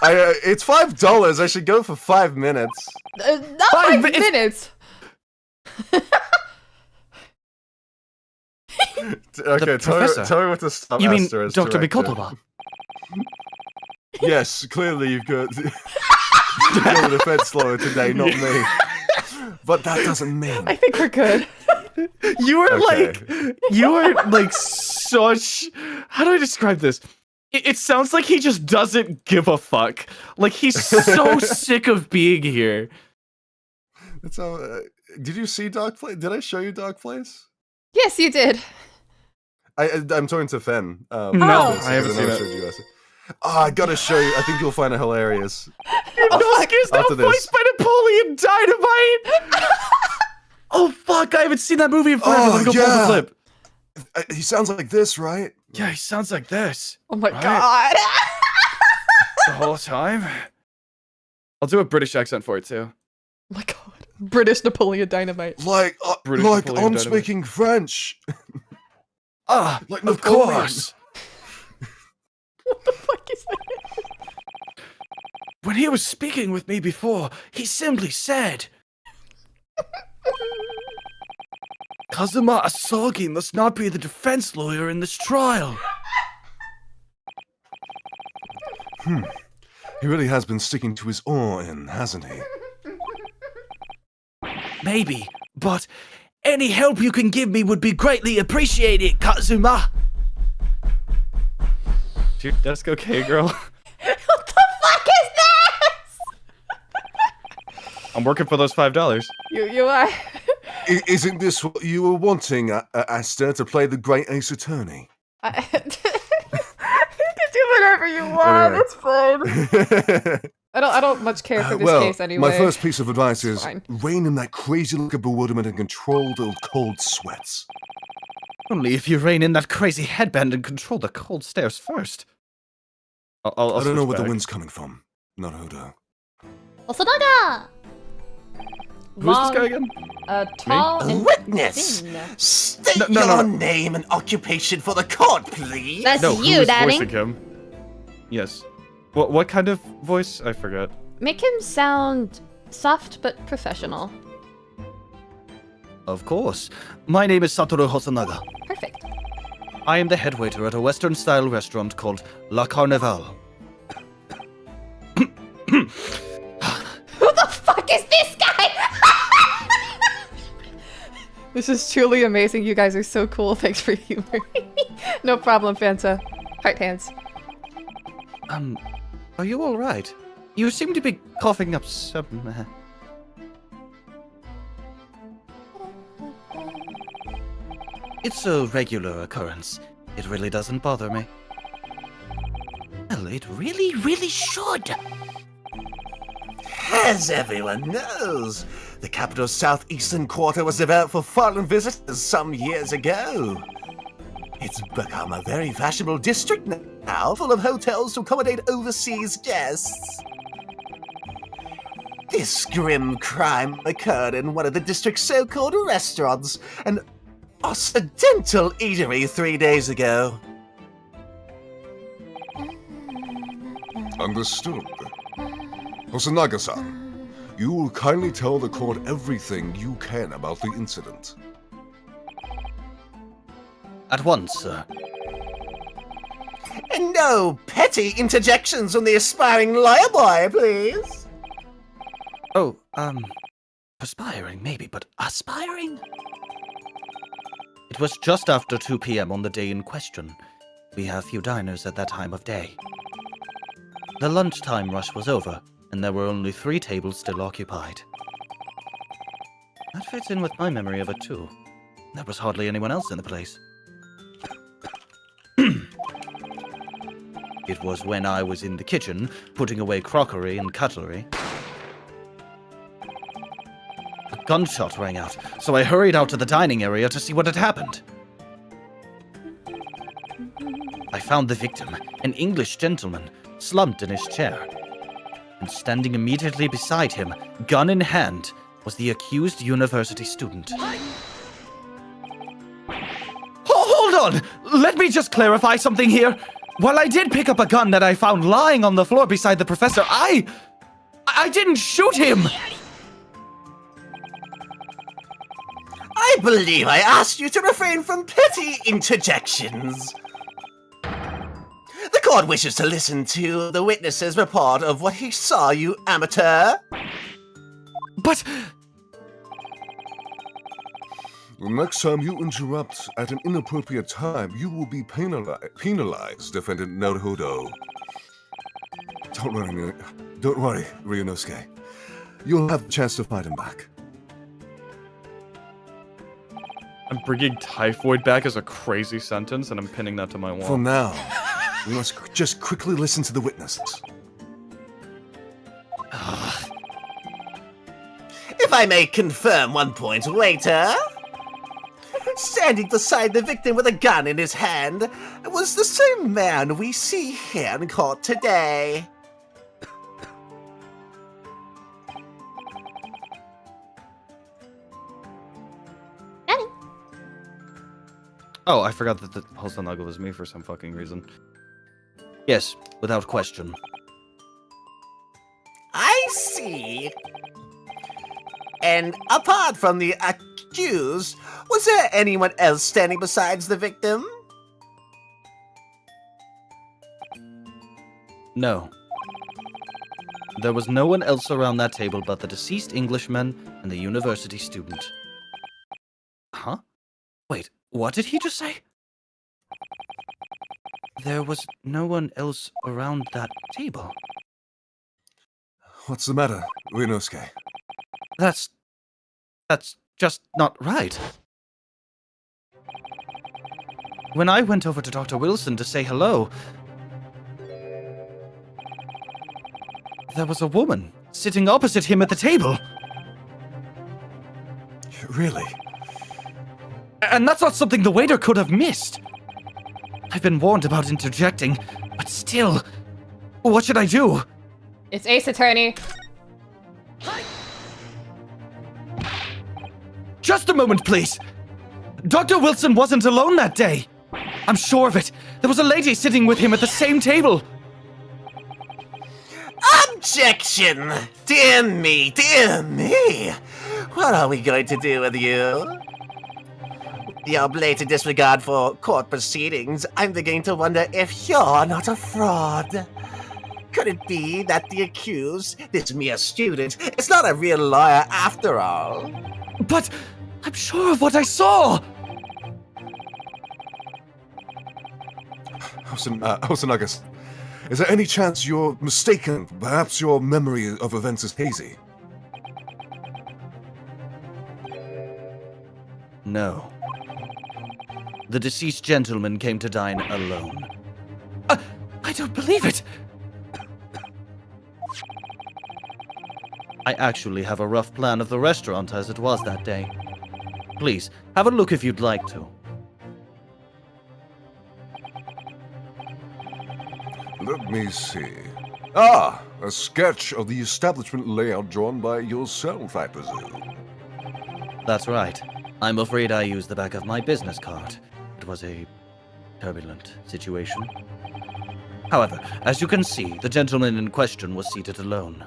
It's $5. I should go for 5 minutes. Not 5 minutes. Okay, professor. tell me what the stop You mean aster is. Dr. directed. Mikotoba? Yes, clearly you've got the defense lawyer today, not me. But that doesn't mean. I think we're good. You are Okay. like such. How do I describe this? It sounds like he just doesn't give a fuck. Like he's so sick of being here. That's how. Did you see Dark Place? Did I show you Dark Place? Yes, you did. I'm talking to Fen. No, I I haven't seen it. showed you guys. Oh, I gotta show you. I think you'll find it hilarious. Your dog is now after this. voiced by Napoleon Dynamite. Oh fuck! I haven't seen that movie in forever. Let me go pull up the clip. He sounds like this, right? Yeah, he sounds like this Oh my Right. god. the whole time. I'll do a British accent for it too. Oh my god. British Napoleon Dynamite. Like British I'm Napoleon Dynamite. speaking French. Ah, Like of Napoleon. course. What the fuck is that? When he was speaking with me before, he simply said, Kazuma Asagi must not be the defense lawyer in this trial. He really has been sticking to his oar in, hasn't he? Maybe, but any help you can give me would be greatly appreciated, Kazuma. Is your desk okay, girl? What the fuck is that? I'm working for those $5. You are. Isn't this what you were wanting, Aster, to play the great ace attorney? You can do whatever you want. Anyway. It's fine. I don't much care for this well, case anyway. my first piece of advice is fine. rein in that crazy look of bewilderment and control those cold sweats. Only if you rein in that crazy headband and control the cold stares first. I'll I don't know switch where the back. wind's coming from. Naruto. Osanaga! Who's this guy again? Tall A and witness! thin. State No, your no. name and occupation for the court, please! That's No, who you, was darling. voicing him? Yes. What kind of voice? I forgot. Make him sound soft but professional. Of course. My name is Satoru Hosonaga. Perfect. I am the head waiter at a Western-style restaurant called La Carnival. Who the fuck is this guy? This is truly amazing. You guys are so cool. Thanks for humoring me. No problem, Fanta. Heart hands. Are you alright? You seem to be coughing up some... It's a regular occurrence. It really doesn't bother me. Well, it really should. As everyone knows, the capital's southeastern quarter was developed for foreign visitors some years ago. It's become a very fashionable district now, full of hotels to accommodate overseas guests. This grim crime occurred in one of the district's so-called restaurants, an occidental eatery 3 days ago. Understood. Hosonaga-san, you will kindly tell the court everything you can about the incident. At once, sir. And no petty interjections from the aspiring lawyer boy, please. Oh, perspiring maybe, but aspiring? It was just after 2 p.m. on the day in question. We have few diners at that time of day. The lunchtime rush was over, and there were only 3 tables still occupied. That fits in with my memory of it too. There was hardly anyone else in the place. It was when I was in the kitchen, putting away crockery and cutlery. A gunshot rang out, so I hurried out to the dining area to see what had happened. I found the victim, an English gentleman, slumped in his chair. And standing immediately beside him, gun in hand, was the accused university student. Hold on! Let me just clarify something here. While I did pick up a gun that I found lying on the floor beside the professor, I didn't shoot him! I believe I asked you to refrain from petty interjections. The court wishes to listen to the witness's report of what he saw, you amateur. But... The next time you interrupt at an inappropriate time, you will be penalized, Defendant Naruto. Don't worry, Ryunosuke. You'll have the chance to fight him back. I'm bringing typhoid back as a crazy sentence, and I'm pinning that to my wall. For now, we must just quickly listen to the witnesses. If I may confirm one point, waiter. Standing beside the victim with a gun in his hand was the same man we see here in court today. Oh, I forgot that the Hosonaga was me for some fucking reason. Yes, without question. I see. And apart from the accused, was there anyone else standing besides the victim? No. There was no one else around that table but the deceased Englishman and the university student. Huh? Wait, what did he just say? There was no one else around that table. What's the matter, Ryunosuke? That's just not right. When I went over to Dr. Wilson to say hello, there was a woman sitting opposite him at the table. Really? And that's not something the waiter could have missed. I've been warned about interjecting, but still, what should I do? It's Ace Attorney. Just a moment, please. Dr. Wilson wasn't alone that day. I'm sure of it. There was a lady sitting with him at the same table. Objection! Dear me, dear me! What are we going to do with you? Your blatant disregard for court proceedings, I'm beginning to wonder if you're not a fraud. Could it be that the accused, this mere student, is not a real lawyer after all? But I'm sure of what I saw. Hosonagas, is there any chance you're mistaken? Perhaps your memory of events is hazy? No. The deceased gentleman came to dine alone. I don't believe it! I actually have a rough plan of the restaurant as it was that day. Please, have a look if you'd like to. Let me see. Ah, a sketch of the establishment layout drawn by yourself, I presume. That's right. I'm afraid I used the back of my business card. It was a turbulent situation. However, as you can see, the gentleman in question was seated alone.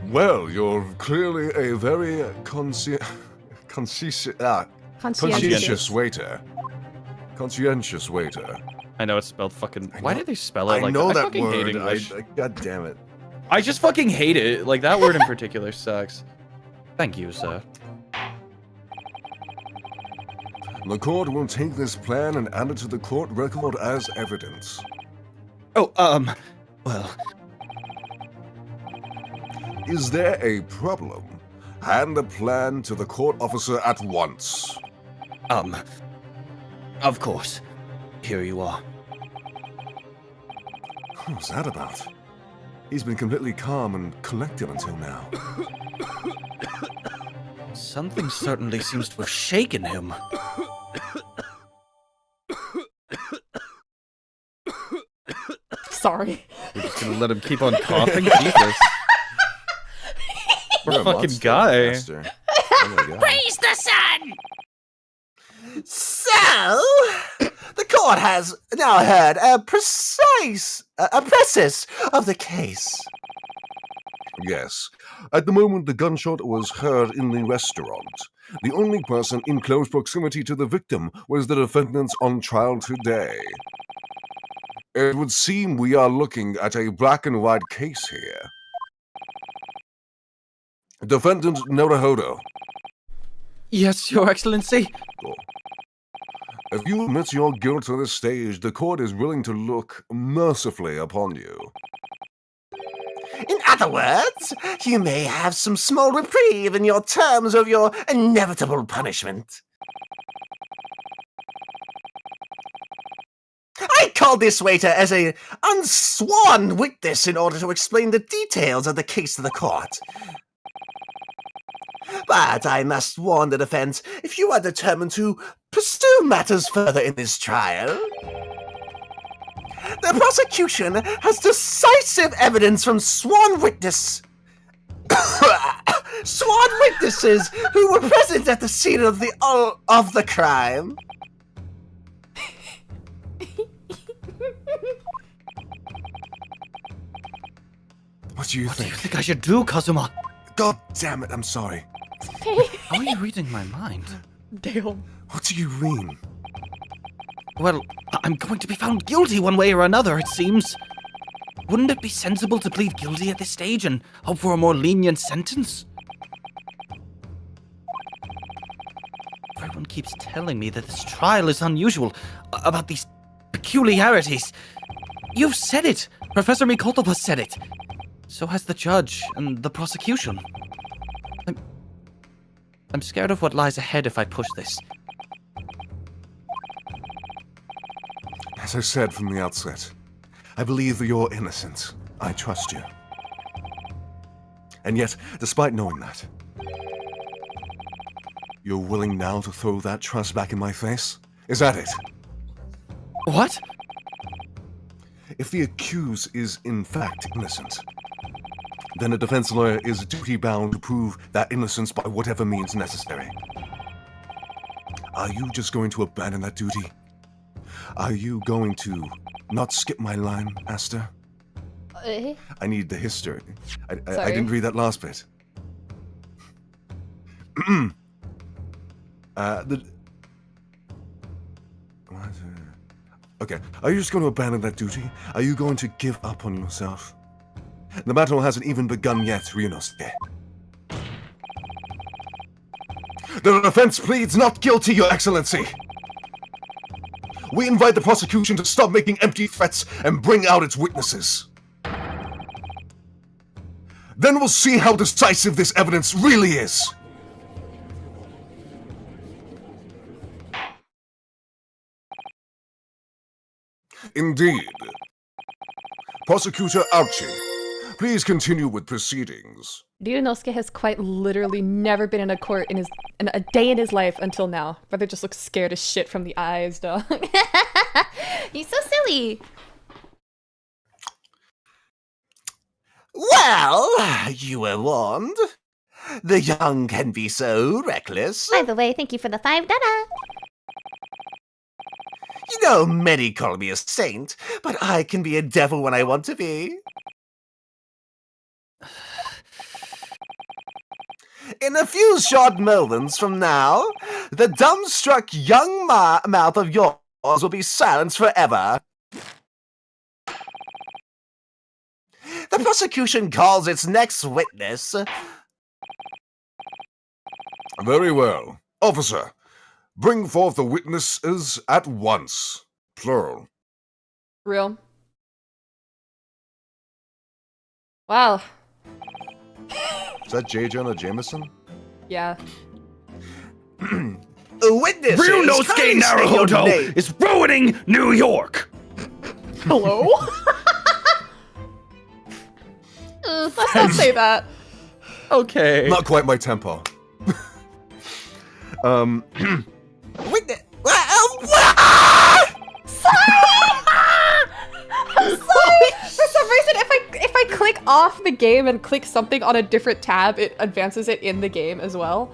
Well, you're clearly a very conscientious waiter. Conscientious waiter. I know it's spelled fucking. I Why know- did they spell it I like know that? I that fucking hate word. English. God damn it. I just fucking hate it. Like that word in particular sucks. Thank you, sir. The court will take this plan and add it to the court record as evidence. Oh, well, Is there a problem? Hand the plan to the court officer at once. of course. Here you are. What's that about? He's been completely calm and collected until now. Something certainly seems to have shaken him. Sorry. We're just gonna let him keep on coughing? Jesus. Poor You're a fucking monster, guy. Aster. Oh my God. Praise the sun! So, the court has now heard a precis of the case. Yes. At the moment the gunshot was heard in the restaurant. The only person in close proximity to the victim was the defendants on trial today. It would seem we are looking at a black and white case here. Defendant Norahodo, Yes, Your Excellency. if you admit your guilt to this stage, the court is willing to look mercifully upon you. In other words, you may have some small reprieve in your terms of your inevitable punishment. I called this waiter as a unsworn witness in order to explain the details of the case to the court. But I must warn the defense, if you are determined to pursue matters further in this trial, the prosecution has decisive evidence from sworn witnesses who were present at the scene of the crime. What do you What do you think? think I should do, Kazuma? God damn it, I'm sorry. How are you reading my mind? Damn. What do you mean? Well, I'm going to be found guilty one way or another, it seems. Wouldn't it be sensible to plead guilty at this stage and hope for a more lenient sentence? Everyone keeps telling me that this trial is unusual, about these peculiarities. You've said it! Professor Mikoltova said it. So has the judge and the prosecution. I'm scared of what lies ahead if I push this. As I said from the outset, I believe that you're innocent. I trust you. And yet, despite knowing that, you're willing now to throw that trust back in my face? Is that it? What? If the accused is in fact innocent, then a defense lawyer is duty-bound to prove that innocence by whatever means necessary. Are you just going to abandon that duty? Are you going to not skip my line, Aster? I need the history. I didn't read that last bit. Okay, are you just going to abandon that duty? Are you going to give up on yourself? The battle hasn't even begun yet, Ryunosuke. The defense pleads not guilty, Your Excellency. We invite the prosecution to stop making empty threats and bring out its witnesses. Then we'll see how decisive this evidence really is. Indeed. Prosecutor Archie, please continue with proceedings. Ryunosuke has quite literally never been in a court in a day in his life until now. Brother just looks scared as shit from the eyes, dog. He's so silly. Well, you were warned. The young can be so reckless. By the way, thank you for the $5. You know, many call me a saint, but I can be a devil when I want to be. In a few short moments from now, the dumbstruck young mouth of yours will be silenced forever. The prosecution calls its next witness. Very well. Officer, bring forth the witnesses at once. Plural. Real. Wow. Is that J. Jonah Jameson? Yeah. Witnesses. Ryunosuke Naruhodo is ruining New York. Hello? Let's not say that. Okay. Not quite my tempo. Witness. I'm sorry. For some reason, if I click off the game and click something on a different tab, it advances it in the game as well.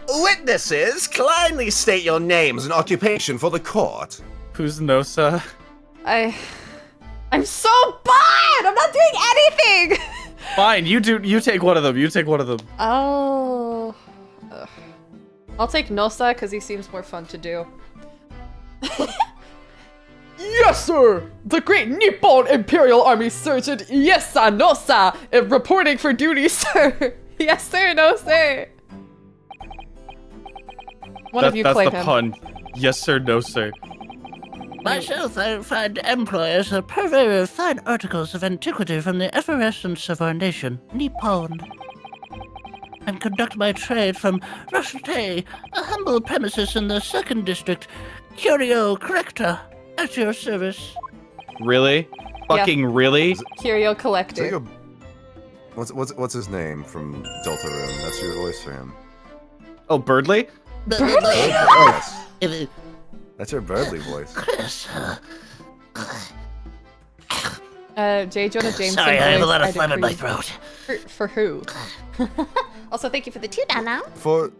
Witnesses, kindly state your names and occupation for the court. Who's Nosa? I'm so bored! I'm not doing anything! Fine, you take one of them. You take one of them. Oh. Ugh. I'll take Nosa because he seems more fun to do. Yes, sir! The great Nippon Imperial Army Sergeant Yesa Nosa reporting for duty, sir! Yes, sir, no, sir! One of you claim That's him. the pun. Yes, sir, no, sir. Myself, I find employers a purveyor of fine articles of antiquity from the effervescence of our nation, Nippon, and conduct my trade from Rochete, a humble premises in the 2nd District, Curio Correcta, at your service. Really? Fucking really? Curio Is that Collector. your... What's his name from Delta Room? That's your voice for him. Oh, Birdley? Yes. If That's your Birdley voice. Chris, J. Jonah Jameson. sorry, I have a lot of voice, phlegm in my I'd throat. agree. For who? Also, thank you for the $2 now. For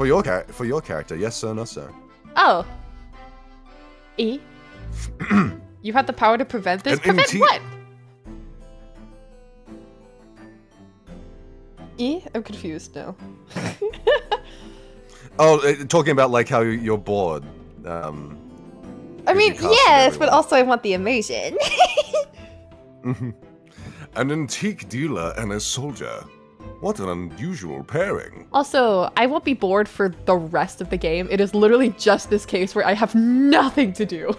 your character, yes sir, no sir. Oh. E? You have the power to prevent this? And Prevent NT what? E? I'm confused now. Talking about like how you're bored. I mean, casting yes, but everyone. also I want the emotion. An antique dealer and a soldier. What an unusual pairing. Also, I won't be bored for the rest of the game. It is literally just this case where I have nothing to do.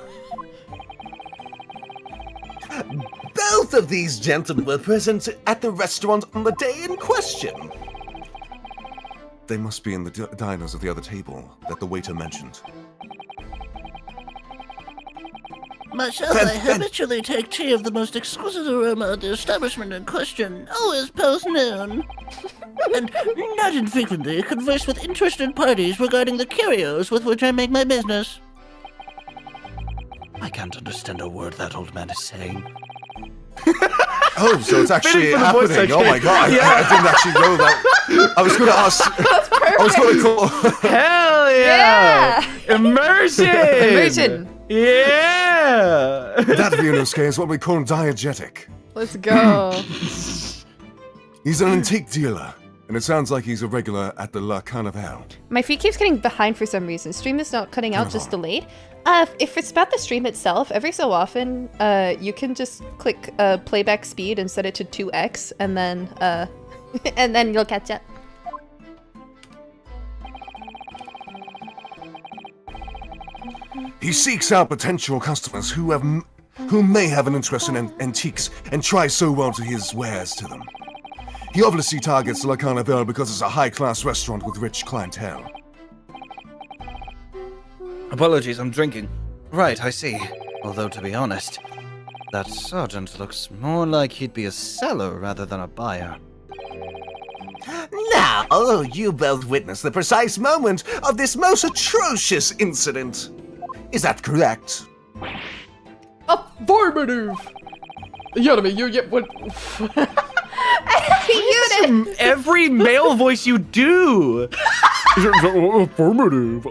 Both of these gentlemen were present at the restaurant on the day in question. They must be in the diners at the other table that the waiter mentioned. Myself, I habitually take tea of the most exquisite aroma at the establishment in question, always post-noon. And not infrequently converse with interested parties regarding the curios with which I make my business. I can't understand a word that old man is saying. Oh, so it's actually Fitting for the voice happening. Oh section. my god, I didn't actually know that. I was going to ask. I was going to call. Hell yeah! Immersion! Immersion. Yeah! That Ryunosuke is what we call diegetic. Let's go. He's an antique dealer, and it sounds like he's a regular at the La Carnival. My feed keeps getting behind for some reason. Stream is not cutting out, just delayed. If it's about the stream itself, every so often, you can just click playback speed and set it to 2x, and then and then you'll catch up. He seeks out potential customers who may have an interest in antiques and tries so well to his wares to them. He obviously targets La Carnival because it's a high-class restaurant with rich clientele. Apologies, I'm drinking. Right, I see. Although, to be honest, that sergeant looks more like he'd be a seller rather than a buyer. Now, you both witnessed the precise moment of this most atrocious incident. Is that correct? Affirmative! Yumemi, you get what? Every male voice you do! Affirmative.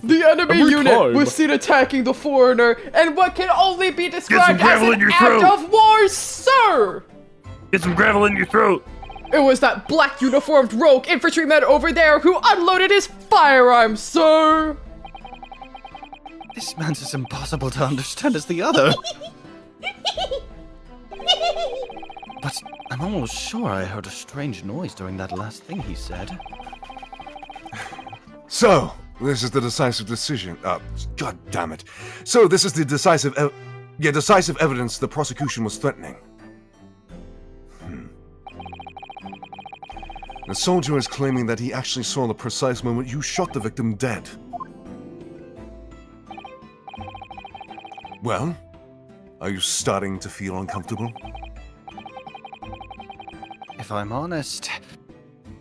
The enemy unit was seen attacking the foreigner, and what can only be described as an act of war, sir! Get some gravel in your throat! It was that black uniformed rogue infantryman over there who unloaded his firearm, sir! This man's as impossible to understand as the other. But I'm almost sure I heard a strange noise during that last thing he said. So, this is the decisive decision. God damn it. So, this is the decisive evidence the prosecution was threatening. The soldier is claiming that he actually saw the precise moment you shot the victim dead. Well, are you starting to feel uncomfortable? If I'm honest,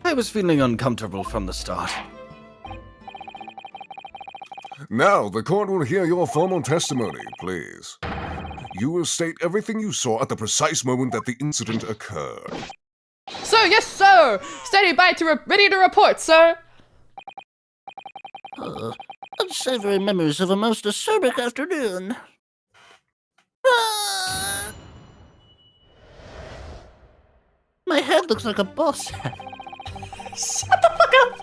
I was feeling uncomfortable from the start. Now, the court will hear your formal testimony, please. You will state everything you saw at the precise moment that the incident occurred. Sir, yes, sir! Standing by ready to report, sir! Unsavory memories of a most acerbic afternoon. My head looks like a boss head. Shut the fuck up!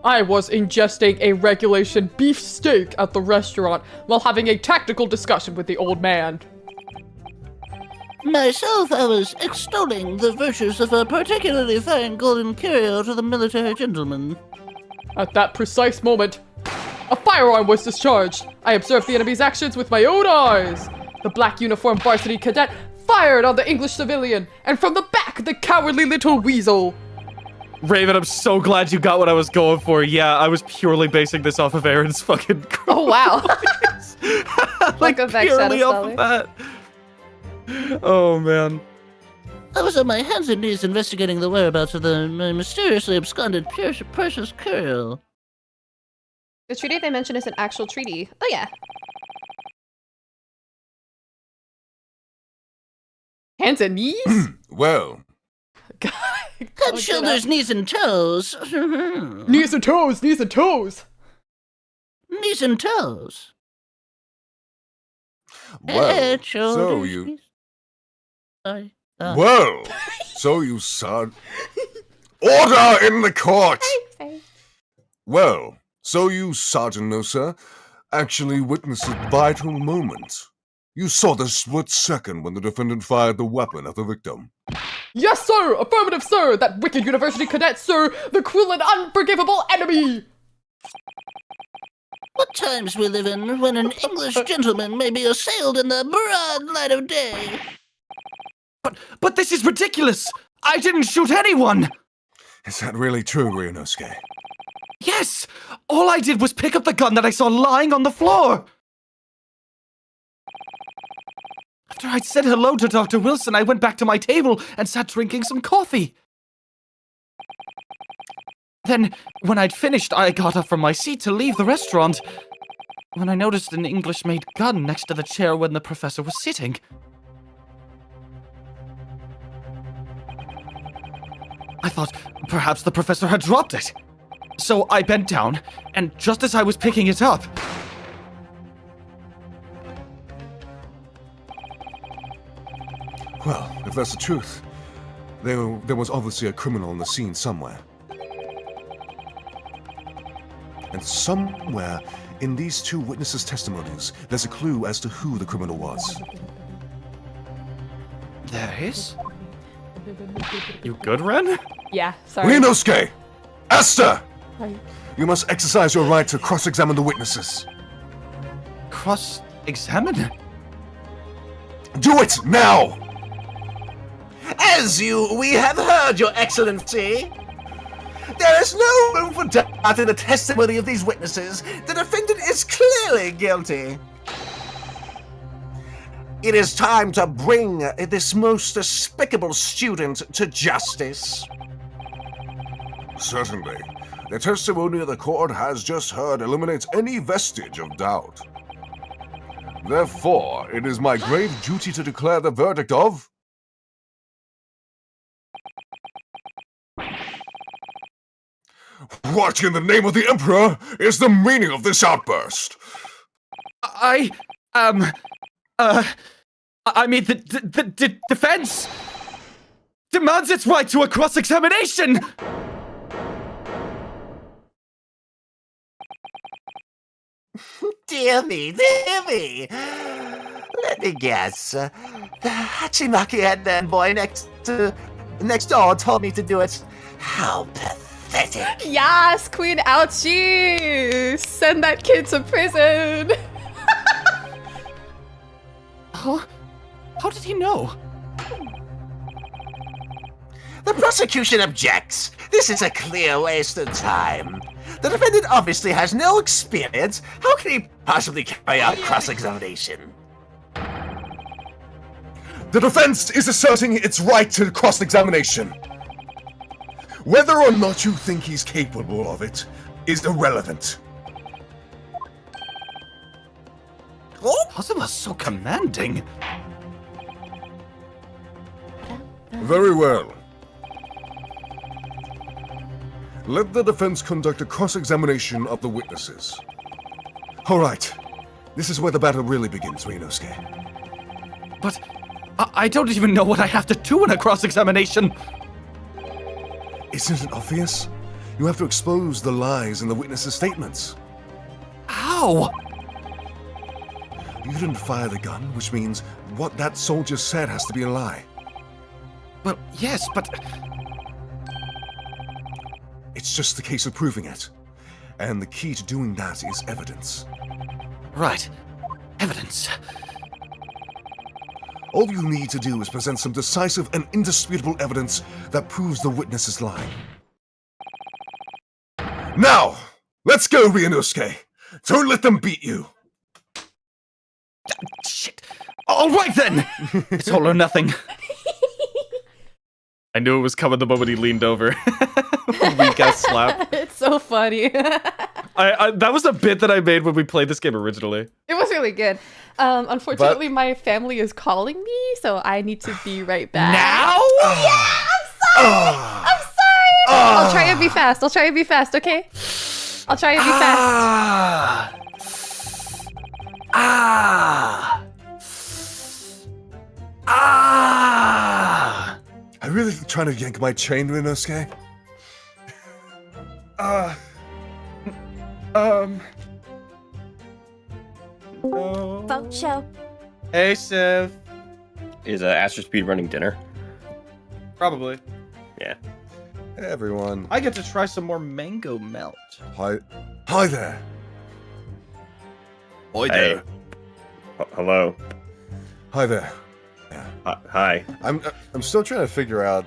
I was ingesting a regulation beef steak at the restaurant while having a tactical discussion with the old man. Myself, I was extolling the virtues of a particularly fine golden curio to the military gentleman. At that precise moment, a firearm was discharged. I observed the enemy's actions with my own eyes. The black uniformed varsity cadet fired on the English civilian, and from the back, the cowardly little weasel. Raven, I'm so glad you got what I was going for. Yeah, I was purely basing this off of Aaron's fucking Oh wow. like effect purely shadow off of that. Oh man. I was on my hands and knees investigating the whereabouts of the mysteriously absconded precious curio. The treaty they mentioned is an actual treaty. Oh yeah. Hands and knees? Well, Head, shoulders, knees, and toes. Knees and toes, knees and toes. Knees and toes. well, Head, so shoulders, you... knees. Sorry. Well, so you saw... Order in the court! Well, so you, Sergeant No Sir, actually witnessed a vital moment. You saw the split second when the defendant fired the weapon at the victim. Yes, sir! Affirmative, sir! That wicked university cadet, sir! The cruel and unforgivable enemy! What what times we live in when an English gentleman may be assailed in the broad light of day. But this is ridiculous! I didn't shoot anyone! Is that really true, Ryunosuke? Yes! All I did was pick up the gun that I saw lying on the floor! After I'd said hello to Dr. Wilson, I went back to my table and sat drinking some coffee. Then, when I'd finished, I got up from my seat to leave the restaurant, when I noticed an English-made gun next to the chair when the professor was sitting. I thought perhaps the professor had dropped it. So I bent down, and just as I was picking it up... Well, if that's the truth, there was obviously a criminal on the scene somewhere. And somewhere in these two witnesses' testimonies, there's a clue as to who the criminal was. There is? You good, Ren? Yeah, sorry. Ryunosuke! Aster! Sorry. You must exercise your right to cross-examine the witnesses. Cross-examine? Do it now! As we have heard, Your Excellency, there is no room for doubt in the testimony of these witnesses. The defendant is clearly guilty. It is time to bring this most despicable student to justice. Certainly. The testimony the court has just heard eliminates any vestige of doubt. Therefore, it is my grave duty to declare the verdict of... What in the name of the Emperor is the meaning of this outburst? I mean, the defense demands its right to a cross-examination! Dear me, dear me. Let me guess. The Hachimaki headband boy next door told me to do it. How pathetic. Yes, Queen Ouchie! Send that kid to prison! How did he know? The prosecution objects. This is a clear waste of time. The defendant obviously has no experience. How can he possibly carry out cross-examination? The defense is asserting its right to cross-examination. Whether or not you think he's capable of it is irrelevant. Kazuma's so commanding. Very well. Let the defense conduct a cross-examination of the witnesses. All right. This is where the battle really begins, Ryunosuke. But I don't even know what I have to do in a cross-examination. Isn't it obvious? You have to expose the lies in the witnesses' statements. How? You didn't fire the gun, which means what that soldier said has to be a lie. Well, yes, but... It's just the case of proving it. And the key to doing that is evidence. Right. Evidence. All you need to do is present some decisive and indisputable evidence that proves the witness is lying. Now, let's go, Ryunosuke. Don't let them beat you. Shit. All right then. It's all or nothing. I knew it was coming the moment he leaned over. Weak ass slap. It's so funny. That was a bit that I made when we played this game originally. It was really good. Unfortunately, my family is calling me, so I need to be right back. Now? Yeah, I'm sorry. I'm sorry. I'll try and be fast. Okay? I'll try and be fast. Are you really trying to yank my chain, Ryunosuke? Vote show. Hey, Civ. Is Aster Speed running dinner? Probably. Yeah. Hey, everyone. I get to try some more mango melt. Hi there. Oi Hey. there. Hello. Hi there. Hi. I'm still trying to figure out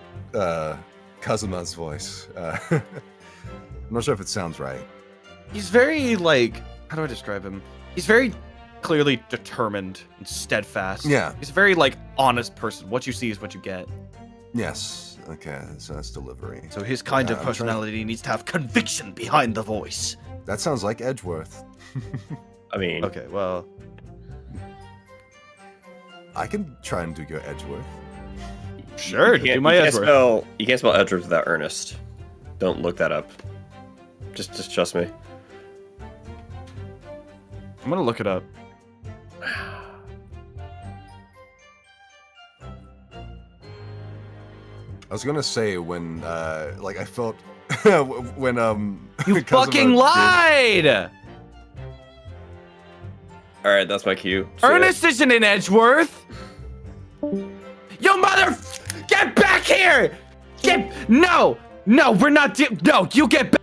Kazuma's voice. I'm not sure if it sounds right. He's very, like, how do I describe him? He's very clearly determined and steadfast. Yeah. He's a very, like, honest person. What you see is what you get. Yes. Okay, so that's delivery. So his kind of I'm trying- personality needs to have conviction behind the voice. That sounds like Edgeworth. I mean, Okay, well, I can try and do your Edgeworth. sure, do my Edgeworth. You can't spell Edgeworth without Ernest. Don't look that up. Just trust me. I'm gonna look it up. I was gonna say when, like, I felt when You Kazuma fucking did- lied! All right, that's my cue. See ya. Ernest isn't in Edgeworth. Yo, mother! Get back here! No, we're not. No, you get back.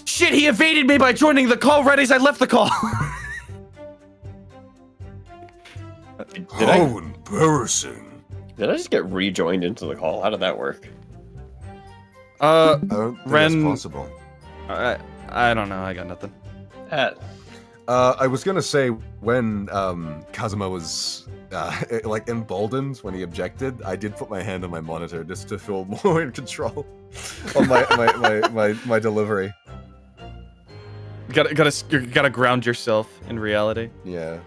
Shit, he evaded me by joining the call right as I left the call. Did How embarrassing! I just get rejoined into the call? How did that work? I don't think Ren- that's possible. I don't know. I got nothing. I was gonna say when Kazuma was like emboldened when he objected, I did put my hand on my monitor just to feel more in control on my delivery. You gotta ground yourself in reality. Yeah.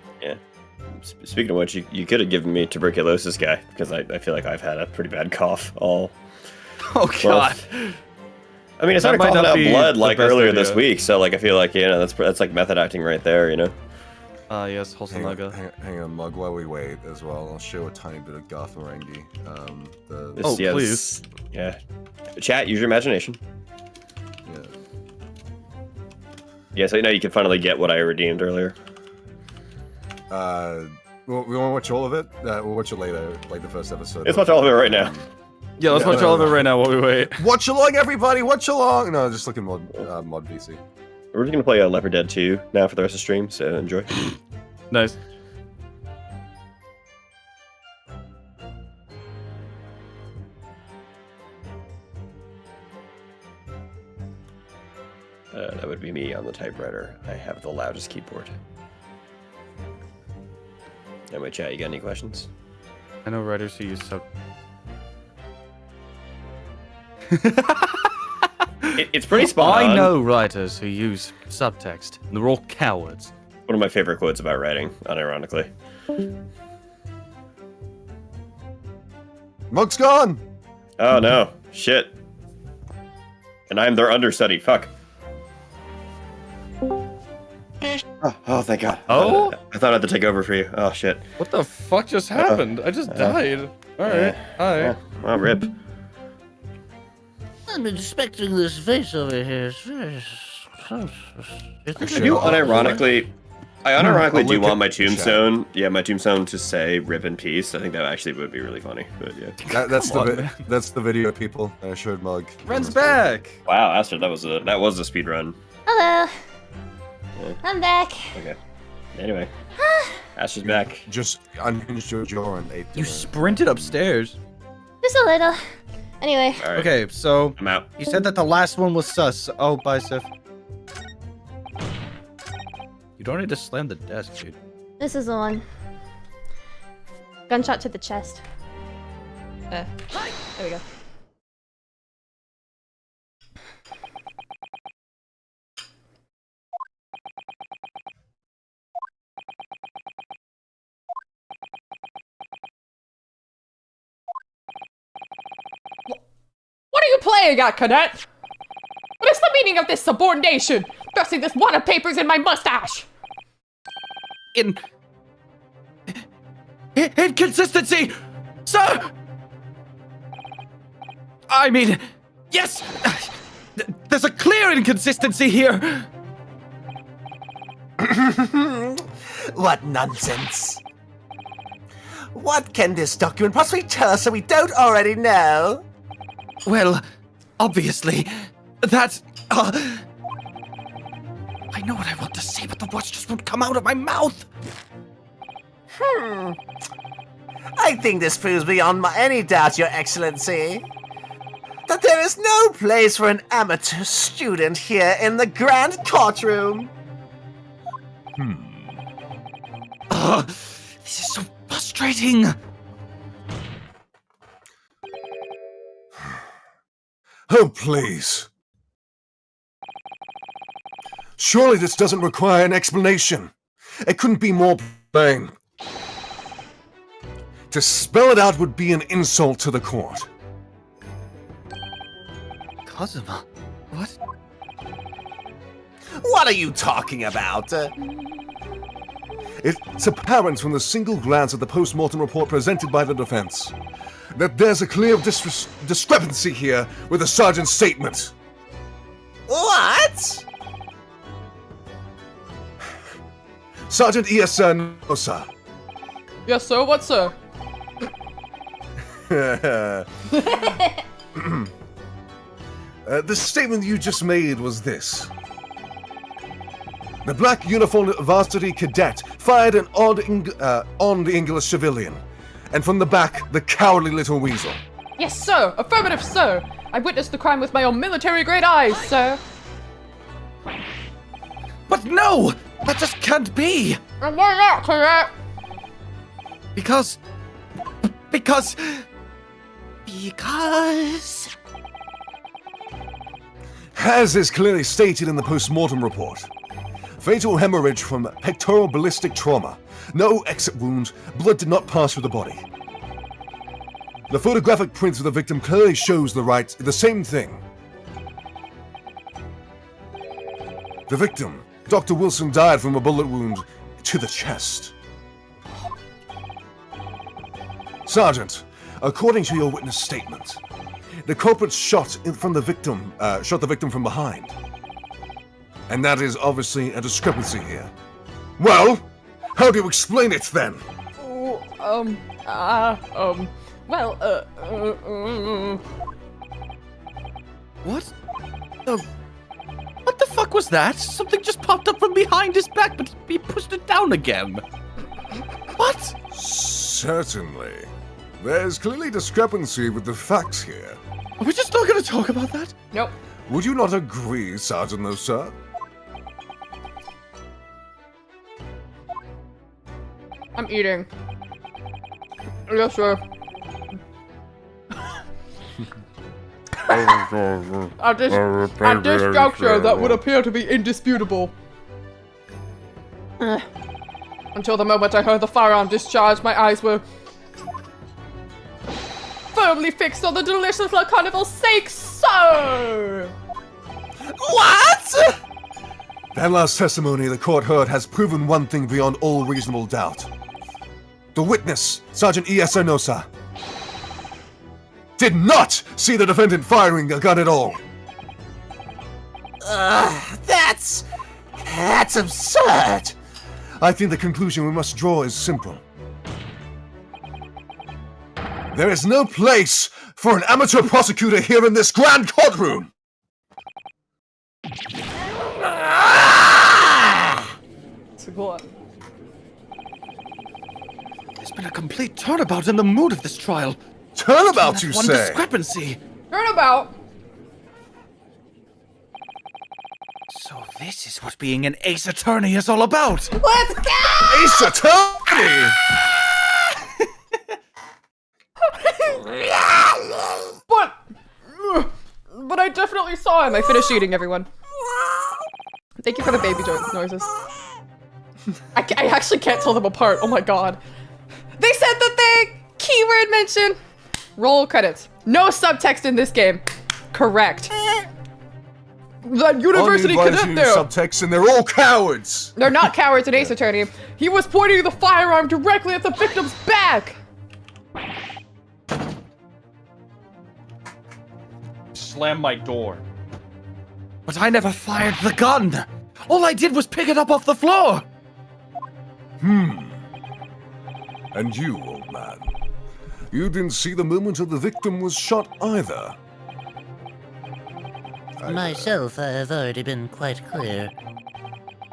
Speaking of which, you could have given me tuberculosis guy because I feel like I've had a pretty bad cough all. Oh God. I mean, I That started might coughing not out be blood the like best earlier idea. this week, so like I feel like that's like method acting right there, you know. Yes, wholesome Hang on, naga. hang on, Mug, while we wait as well, I'll show a tiny bit of Gotharangi. Oh, please. Yeah. Chat, use your imagination. Yeah. Yeah, so now you can finally get what I redeemed earlier. Well, we want to watch all of it? We'll watch it later, like the first episode. Let's watch all of it right now. Yeah, let's watch all of it right now while we wait. Watch along, everybody! Watch along! No, just look at mod VC. We're just gonna play Leopard Dead 2 now for the rest of the stream, so enjoy. Nice. That would be me on the typewriter. I have the loudest keyboard. Anyway, chat, you got any questions? I know writers who use sub. It's pretty spot on. I know writers who use subtext. And they're all cowards. One of my favorite quotes about writing, unironically. Mug's gone! Oh no, shit. And I'm their understudy, fuck. Oh, thank God. Oh? I thought I had to take over for you. Oh, shit. What the fuck just happened? I just died. Alright, hi. Well, rip. I'm inspecting this vase over here. It's very... I do unironically... I unironically do look want at my the chat. tombstone. Yeah, my tombstone to say "rip in peace." I think that actually would be really funny. But yeah. That's the video, people. I showed Mug. Ren's back! Wow, Aster, that was a speed run. Hello. Yeah. I'm back. Okay. Anyway, Aster's back. Just unhinged your jaw and ate You dinner. sprinted upstairs. Just a little. Anyway. All right. Okay, so I'm out. you said that the last one was sus. Oh, bye, Sif. You don't need to slam the desk, dude. This is the one. Gunshot to the chest. There we go. What are you playing at, cadet? What is the meaning of this subordination? Thrusting this wad of papers in my mustache! Inconsistency! Sir! I mean, yes! There's a clear inconsistency here! What nonsense! What can this document possibly tell us that we don't already know? Well, obviously, that's... I know what I want to say, but the words just won't come out of my mouth. I think this proves beyond any doubt, Your Excellency, that there is no place for an amateur student here in the Grand Courtroom. This is so frustrating. Oh, please. Surely this doesn't require an explanation. It couldn't be more plain. To spell it out would be an insult to the court. Kazuma, what? What are you talking about? It's apparent from the single glance at the post-mortem report presented by the defense that there's a clear discrepancy here with the sergeant's statement. What? Sergeant Iesen Osa. Yes, sir. What, sir? The statement you just made was this. The black uniformed varsity cadet fired on the English civilian, and from the back, the cowardly little weasel. Yes, sir. Affirmative, sir. I witnessed the crime with my own military-grade eyes, sir. But no! That just can't be! And why not, correct? Because... As is clearly stated in the post-mortem report, fatal hemorrhage from pectoral ballistic trauma. No exit wound, blood did not pass through the body. The photographic print of the victim clearly shows the same thing. The victim, Dr. Wilson, died from a bullet wound to the chest. Sergeant, according to your witness statement, the culprit shot the victim from behind. And that is obviously a discrepancy here. Well, how do you explain it then? What? What the fuck was that? Something just popped up from behind his back, but he pushed it down again. What? Certainly. There's clearly discrepancy with the facts here. Are we just not gonna talk about that? Nope. Would you not agree, Sergeant Osa? I'm eating. Yes, sir. At this juncture, that would appear to be indisputable. Until the moment I heard the firearm discharge, my eyes were firmly fixed on the delicious La Carnival steak, sir! What? That last testimony the court heard has proven one thing beyond all reasonable doubt. The witness, Sergeant Iesen Osa, did not see the defendant firing a gun at all. That's absurd. I think the conclusion we must draw is simple. There is no place for an amateur prosecutor here in this grand courtroom! There's been a complete turnabout in the mood of this trial. Turnabout, you One say? discrepancy. Turnabout! So this is what being an ace attorney is all about. Let's go! Ace attorney! But I definitely saw him. I finished eating, everyone. Thank you for the baby noises. I actually can't tell them apart. Oh my god. They said that the keyword mention. Roll credits. No subtext in this game. Correct. That university cadet there. Subtext, and they're all cowards. They're not cowards in Ace Attorney. He was pointing the firearm directly at the victim's back. Slam my door. But I never fired the gun. All I did was pick it up off the floor. And you, old man, you didn't see the moment that the victim was shot either. Myself, I have already been quite clear.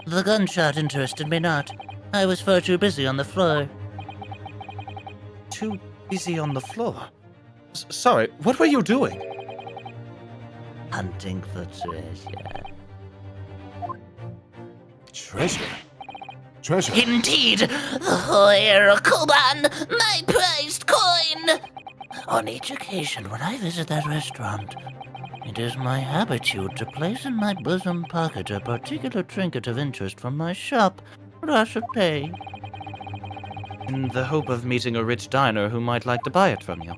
The gunshot interested me not. I was far too busy on the floor. Too busy on the floor? Sorry, what were you doing? Hunting for treasure. Treasure? Treasure? Indeed! Here, Koban, my prized coin! On each occasion when I visit that restaurant, it is my habitude to place in my bosom pocket a particular trinket of interest from my shop, Rashapay. In the hope of meeting a rich diner who might like to buy it from you.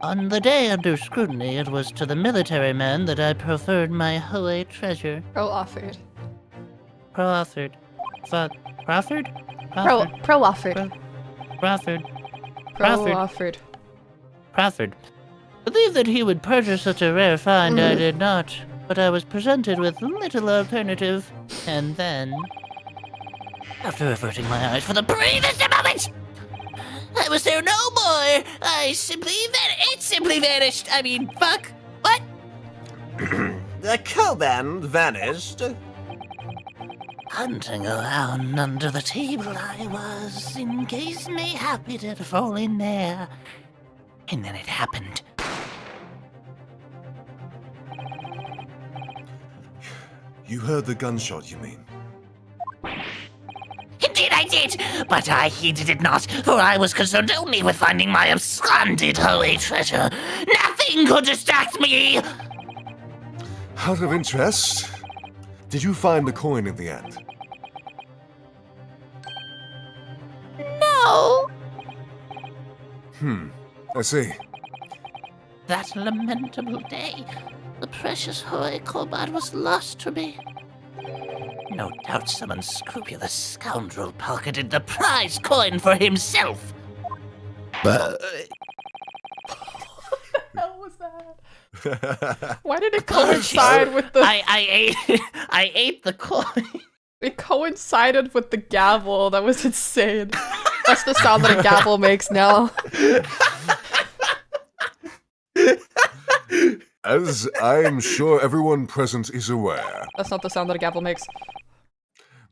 On the day under scrutiny, it was to the military man that I proffered my Hoey treasure. Pro-offered. Proffered. Proffered? Pro-offered. Proffered. Pro-offered. Proffered. Believe that he would purchase such a rare find, I did not. But I was presented with little alternative. And then, after averting my eyes for the briefest of moments, I was there no more. It simply vanished. I mean, fuck. What? The Koban vanished. Hunting around under the table I was, in case mayhap it had fallen there. And then it happened. You heard the gunshot, you mean? Indeed I did, but I heeded it not, for I was concerned only with finding my absconded holy treasure. Nothing could distract me! Out of interest, did you find the coin in the end? No! I see. That lamentable day, the precious Hoy Kobad was lost to me. No doubt some unscrupulous scoundrel pocketed the prize coin for himself. What the hell was that? Why did it coincide with the... I ate the coin. It coincided with the gavel. That was insane. That's the sound that a gavel makes now. As I am sure everyone present is aware, That's not the sound that a gavel makes.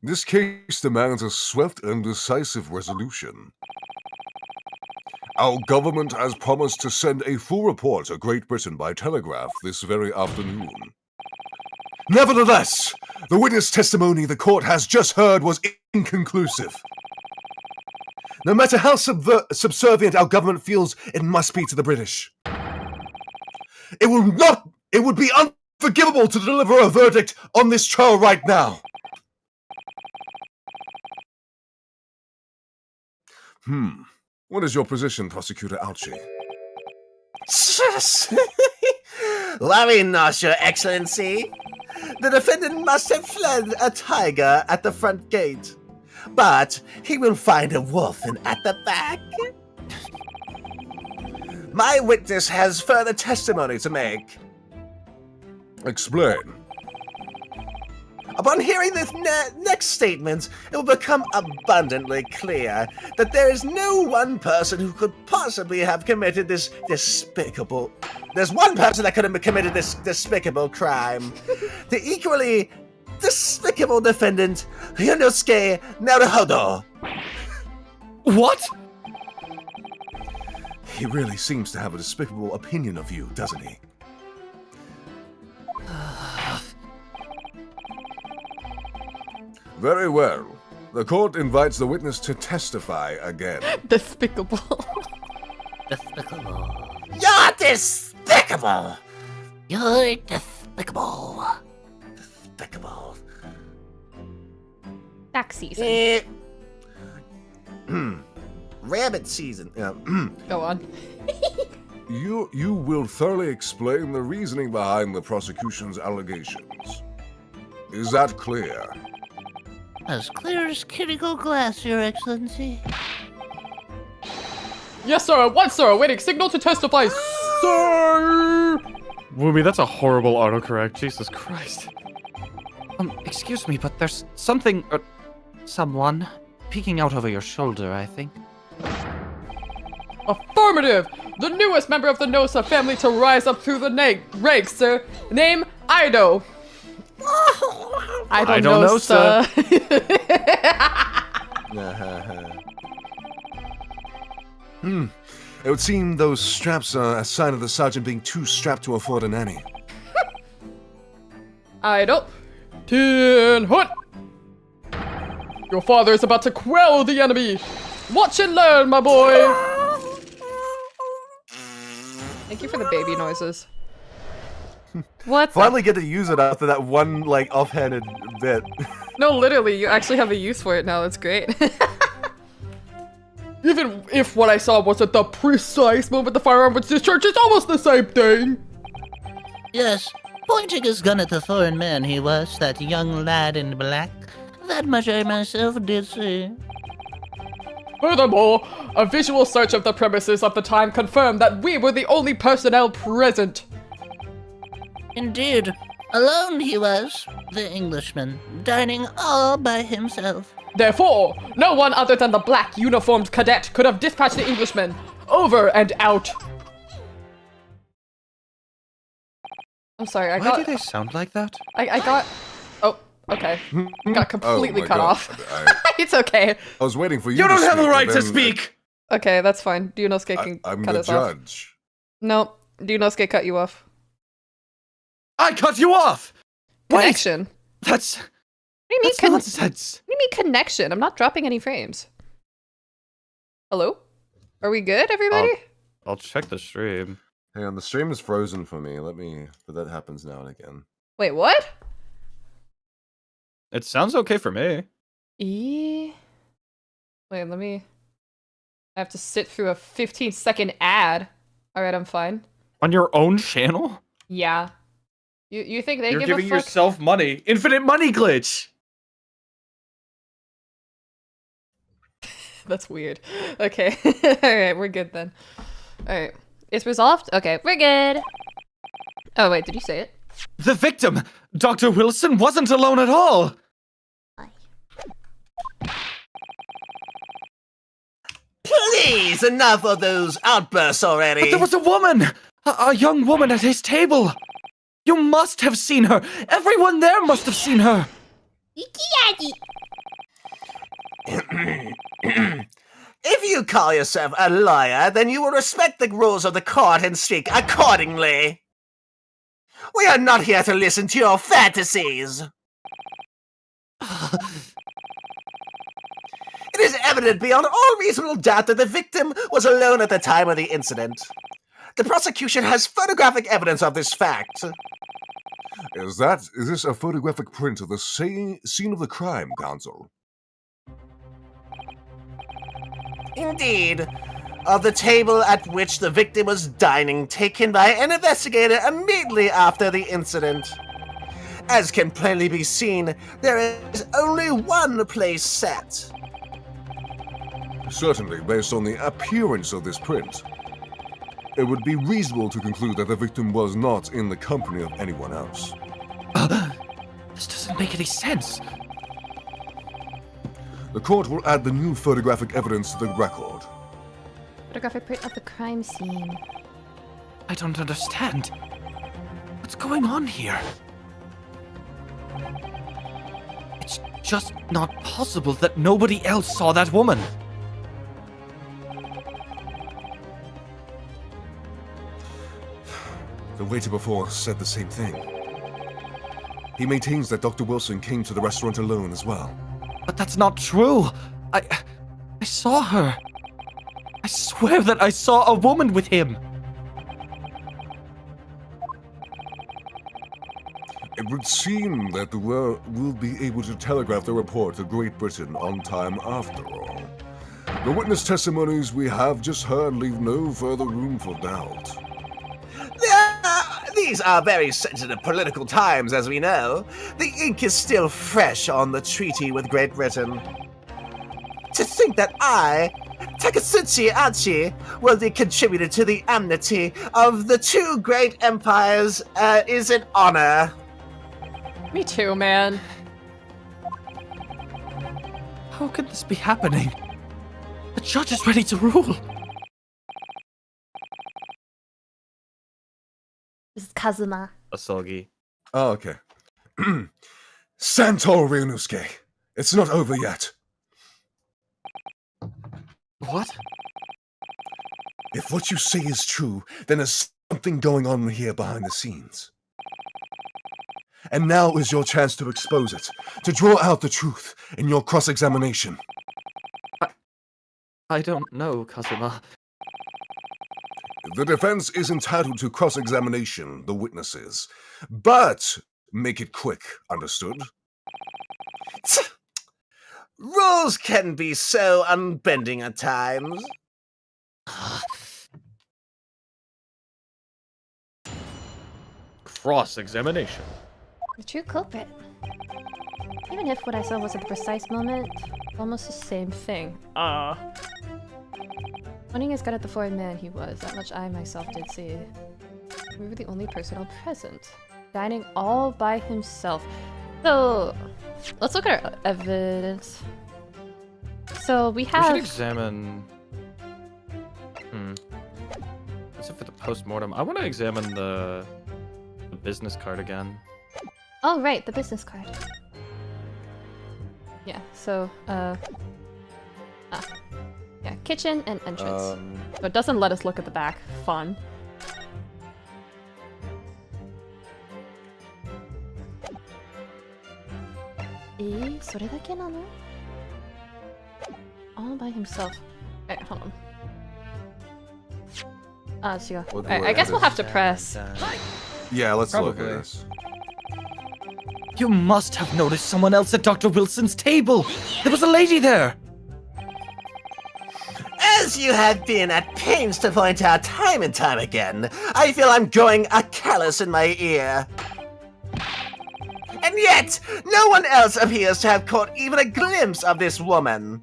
this case demands a swift and decisive resolution. Our government has promised to send a full report to Great Britain by telegraph this very afternoon. Nevertheless, the witness testimony the court has just heard was inconclusive. No matter how subservient our government feels it must be to the British, it would be unforgivable to deliver a verdict on this trial right now. What is your position, Prosecutor Alchi? Worry not, Your Excellency. The defendant must have fled a tiger at the front gate, but he will find a wolf at the back. My witness has further testimony to make. Explain. Upon hearing the next statement, it will become abundantly clear that there is no one person who could possibly have committed this despicable... There's one person that could have committed this despicable crime. The equally despicable defendant, Yonosuke Naruhodo. What? He really seems to have a despicable opinion of you, doesn't he? Very well. The court invites the witness to testify again. Despicable. Despicable. You're despicable! You're despicable. Despicable. Back season. Rabbit season. Go on. You will thoroughly explain the reasoning behind the prosecution's allegations. Is that clear? As clear as Kiriko glass, Your Excellency. Yes, sir. What, sir? Awaiting signal to testify, sir. Woomy, that's a horrible autocorrect. Jesus Christ. Excuse me, but there's something, someone peeking out over your shoulder, I think. Affirmative. Affirmative! The newest member of the Nosa family to rise up through the ranks, sir. Name, Ido. I don't know, sir. It would seem those straps are a sign of the sergeant being too strapped to afford a nanny. Ido. 10 hut. Your father is about to quell the enemy. Watch and learn, my boy. Thank you for the baby noises. What's Finally get to use it after that one, like, offhanded bit. No, literally, you actually have a use for it now. It's great. Even if what I saw was at the precise moment the firearm was discharged, it's almost the same thing. Yes, pointing his gun at the foreign man he was, that young lad in black. That much I myself did see. Furthermore, a visual search of the premises of the time confirmed that we were the only personnel present. Indeed, alone he was, the Englishman, dining all by himself. Therefore, no one other than the black uniformed cadet could have dispatched the Englishman. Over and out. I'm sorry, Why do they sound like that? I got... Oh, okay. Got completely my cut God. off. It's okay. I was waiting for you. You to don't have the speak, right but to then- speak! Okay, that's fine. Dunosuke can I'm cut the us off. judge. No, Dunosuke cut you off. I cut you off! Wait, Connection. that's... What do you mean That's nonsense. What do you mean connection? I'm not dropping any frames. Hello? Are we good, everybody? I'll check the stream. Hang on, the stream is frozen for me. But that happens now and again. Wait, what? It sounds okay for me. Wait, I have to sit through a 15-second ad. Alright, I'm fine. On your own channel? Yeah. You think they You're give giving a fuck? yourself money. Infinite money glitch! That's weird. Okay. Alright, we're good then. Alright. It's resolved? Okay, we're good. Oh, wait, did you say it? The victim, Dr. Wilson, wasn't alone at all! Please, enough of those outbursts already. But there was a woman! A young woman at his table! You must have seen her! Everyone there must have seen her! If you call yourself a lawyer, then you will respect the rules of the court and speak accordingly. We are not here to listen to your fantasies. It is evident beyond all reasonable doubt that the victim was alone at the time of the incident. The prosecution has photographic evidence of this fact. Is this a photographic print of the scene of the crime, counsel? Indeed, of the table at which the victim was dining, taken by an investigator immediately after the incident. As can plainly be seen, there is only one place set. Certainly, based on the appearance of this print, it would be reasonable to conclude that the victim was not in the company of anyone else. This doesn't make any sense. The court will add the new photographic evidence to the record. Photographic print of the crime scene. I don't understand. What's going on here? It's just not possible that nobody else saw that woman. The waiter before said the same thing. He maintains that Dr. Wilson came to the restaurant alone as well. But that's not true. I saw her. I swear that I saw a woman with him. It would seem that we'll be able to telegraph the report to Great Britain on time after all. The witness testimonies we have just heard leave no further room for doubt. These are very sensitive political times, as we know. The ink is still fresh on the treaty with Great Britain. To think that I, Takatsuchi Achi, will be contributed to the amity of the two great empires is an honor. Me too, man. How could this be happening? The judge is ready to rule. Kazuma. Asogi. Oh, okay. Santor Ryunosuke, it's not over yet. What? If what you say is true, then there's something going on here behind the scenes. And now is your chance to expose it, to draw out the truth in your cross-examination. I don't know, Kazuma. The defense is entitled to cross-examination, the witnesses. But make it quick, understood? Rules can be so unbending at times. Cross-examination. The true culprit. Even if what I saw was at the precise moment, almost the same thing. Owning his gun at the foreign man he was, that much I myself did see. We were the only personnel present, dining all by himself. So, let's look at our evidence. So we We have... should examine... What's it for the post-mortem? I want to examine the business card again. Oh, right, the business card. Yeah, so, yeah, kitchen and entrance. So it doesn't let us look at the back. Fun. All by himself. Alright, hold on. I guess we'll have to press. Yeah, let's look Probably. at this. You must have noticed someone else at Dr. Wilson's table. There was a lady there. As you have been at pains to point out time and time again, I feel I'm growing a callus in my ear. And yet, no one else appears to have caught even a glimpse of this woman.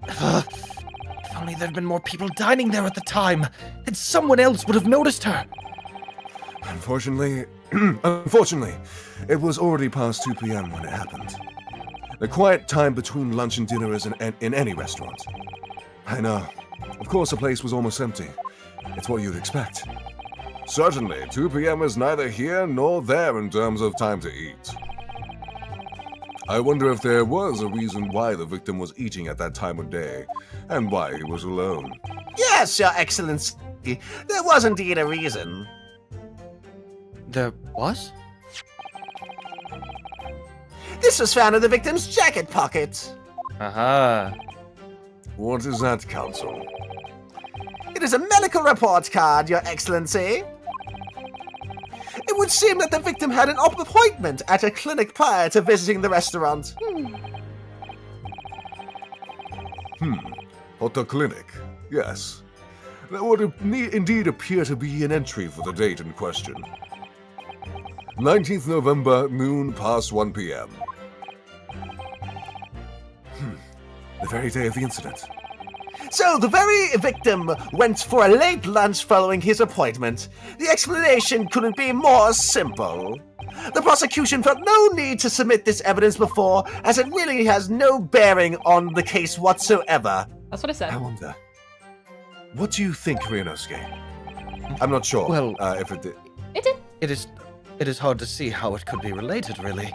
If only there'd been more people dining there at the time, then someone else would have noticed her. Unfortunately, it was already past 2 p.m. when it happened. The quiet time between lunch and dinner is in any restaurant. I know. Of course, the place was almost empty. It's what you'd expect. Certainly, 2 p.m. is neither here nor there in terms of time to eat. I wonder if there was a reason why the victim was eating at that time of day, and why he was alone. Yes, Your Excellency. There was indeed a reason. There was? This was found in the victim's jacket pocket. Aha. What is that, Counsel? It is a medical report card, Your Excellency. It would seem that the victim had an appointment at a clinic prior to visiting the restaurant. At the clinic, yes. There would indeed appear to be an entry for the date in question. 19th November, noon past 1 p.m. The very day of the incident. So the very victim went for a late lunch following his appointment. The explanation couldn't be more simple. The prosecution felt no need to submit this evidence before, as it really has no bearing on the case whatsoever. That's what I said. I wonder, what do you think, Ryunosuke? I'm not sure. Well, if it did. It did. It is hard to see how it could be related, really.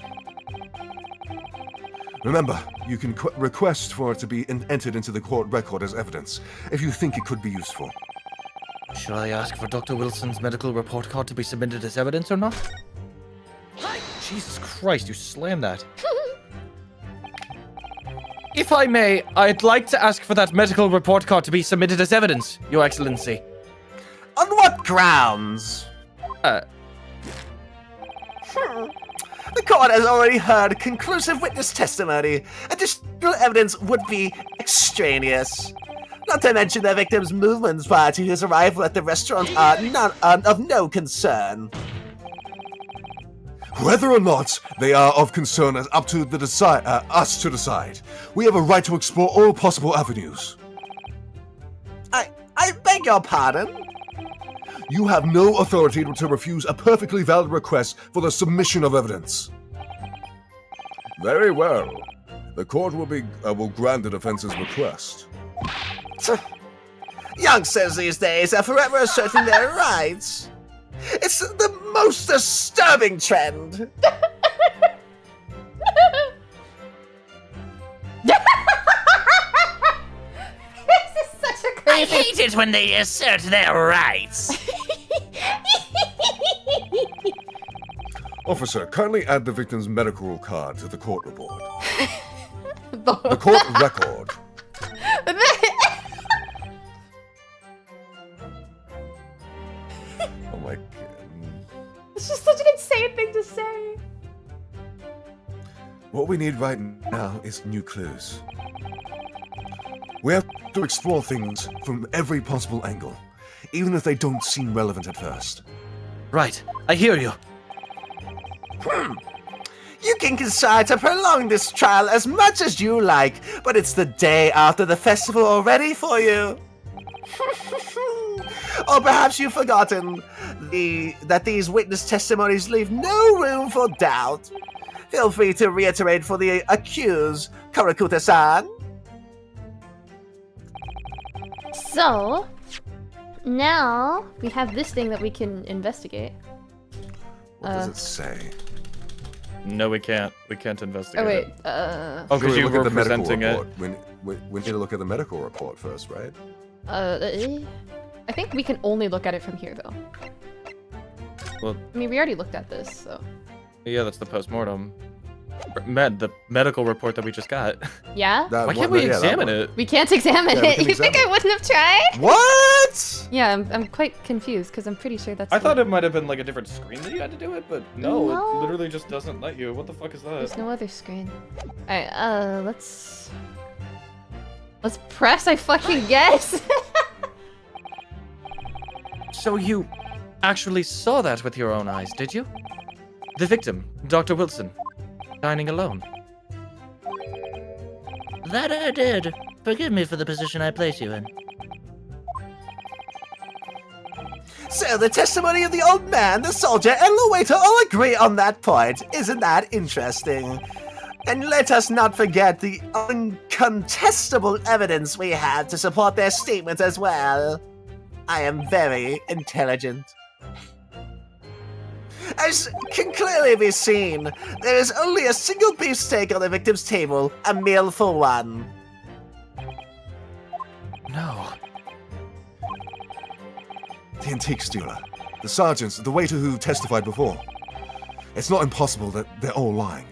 Remember, you can request for it to be entered into the court record as evidence, if you think it could be useful. Should I ask for Dr. Wilson's medical report card to be submitted as evidence or not? Jesus Christ, you slammed that. If I may, I'd like to ask for that medical report card to be submitted as evidence, Your Excellency. On what grounds? The court has already heard conclusive witness testimony. Additional evidence would be extraneous. Not to mention the victim's movements prior to his arrival at the restaurant are of no concern. Whether or not they are of concern is up to us to decide. We have a right to explore all possible avenues. I beg your pardon? You have no authority to refuse a perfectly valid request for the submission of evidence. Very well. The court will grant the defense's request. Youngsters these days are forever asserting their rights. It's the most disturbing trend. This is such a I crazy. hate it when they assert their rights. Officer, kindly add the victim's medical card to the court report. The court record. Oh my god. It's just such an insane thing to say. What we need right now is new clues. We have to explore things from every possible angle, even if they don't seem relevant at first. Right, I hear you. You can decide to prolong this trial as much as you like, but it's the day after the festival already for you. Or perhaps you've forgotten that these witness testimonies leave no room for doubt. Feel free to reiterate for the accused, Karakuta-san. So, now we have this thing that we can investigate. What does it say? No, we can't. We can't investigate. Oh wait, it. Oh, because Should we you look at were the medical presenting it. report? We need to look at the medical report first, right? I think we can only look at it from here though. Well, I mean, we already looked at this, so. yeah, that's the postmortem. The medical report that we just got. Yeah? Why can't we examine it? We can't examine Yeah, we it. can You think I examine wouldn't have tried? What? Yeah, I'm quite confused because I'm pretty sure that's. I thought it might have been like a different screen that you had to do it, but no, No. it literally just doesn't let you. What the fuck is that? There's no other screen. Alright, let's press, I fucking guess. So you actually saw that with your own eyes, did you? The victim, Dr. Wilson, dining alone. That I did. Forgive me for the position I place you in. So the testimony of the old man, the soldier, and the waiter all agree on that point. Isn't that interesting? And let us not forget the uncontestable evidence we have to support their statements as well. I am very intelligent. As can clearly be seen, there is only a single beef steak on the victim's table, a meal for one. No. The antique stealer, the sergeants, the waiter who testified before. It's not impossible that they're all lying.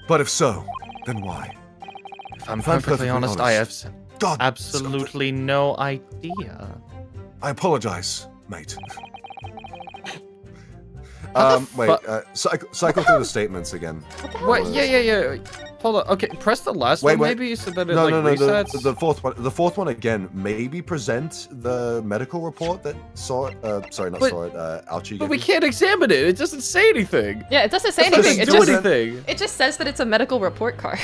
But if so, then why? If I'm If I'm perfectly perfectly honest, I have honest, God, absolutely no idea. I apologize, mate. What the Wait, cycle through the statements again. What? Yeah. Hold on. Okay, press the last Wait, one wait. maybe so that it No, like no, resets. the fourth one. The fourth one again. Maybe present the medical report that saw it. Sorry, not But- saw it. Alchi. But gave we you. can't examine it. It doesn't say anything. Yeah, it doesn't say It doesn't anything. It do just anything. it just says that it's a medical report card.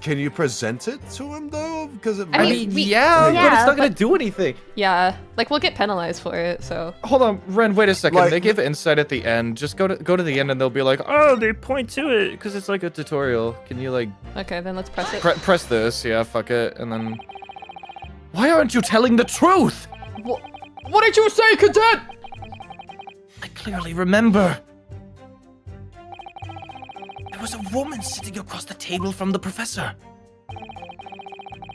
Can you present it to him though? Because it I might. mean, yeah, but yeah, it's not gonna but- do anything. Yeah, like we'll get penalized for it. So Hold on, Ren. Wait a second. Like- They give insight at the end. Just go to the end, and they'll be like, "Oh, they point to it because it's like a tutorial." Can you like okay, then let's press it. press this? Yeah, fuck it, and then. Why aren't you telling the truth? What did you say, cadet? I clearly remember. There was a woman sitting across the table from the professor.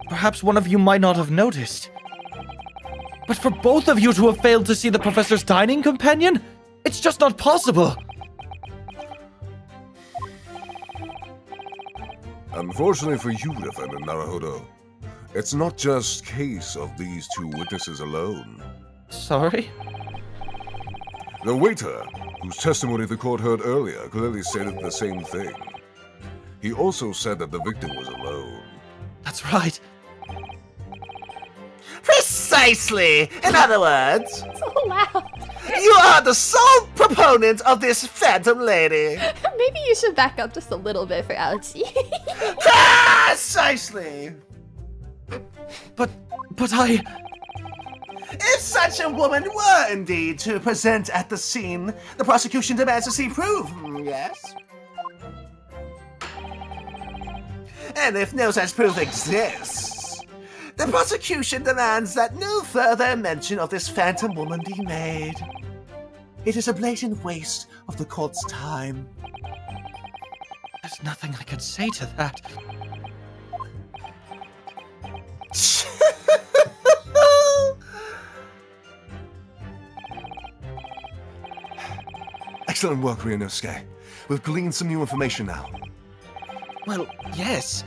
Perhaps one of you might not have noticed. But for both of you to have failed to see the professor's dining companion, it's just not possible. Unfortunately for you, Defendant Naruhodo, it's not just case of these two witnesses alone. Sorry. The waiter, whose testimony the court heard earlier, clearly stated the same thing. He also said that the victim was alone. That's right. Precisely! In other words, So loud. you are the sole proponent of this phantom lady. Maybe you should back up just a little bit for Alchi. Precisely! But I... If such a woman were indeed to present at the scene, the prosecution demands to see proof, yes? And if no such proof exists, The prosecution demands that no further mention of this phantom woman be made. It is a blatant waste of the court's time. There's nothing I could say to that. Excellent work, Ryunosuke. We've gleaned some new information now. Well, yes,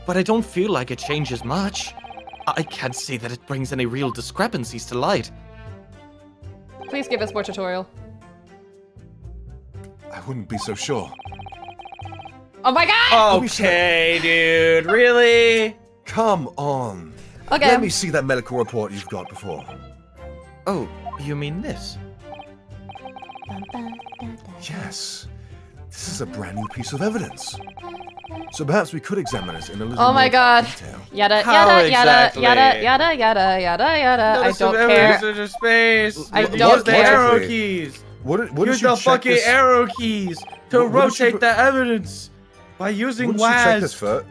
but I don't feel like it changes much. I can't see that it brings any real discrepancies to light. Please give us more tutorial. I wouldn't be so sure. Oh my god! Okay, dude. Really? Come on. Okay. Let me see that medical report you've got before. Oh, you mean this? Yes. This is a brand new piece of evidence. So perhaps we could examine it in a little Oh my more god. detail. Yada How yada exactly? yada yada yada yada yada. I don't care. Space. I What don't Use the care. arrow keys. What Use did you the check fucking this? arrow keys to What did you rotate put- the evidence by using Wouldn't you check this WAS.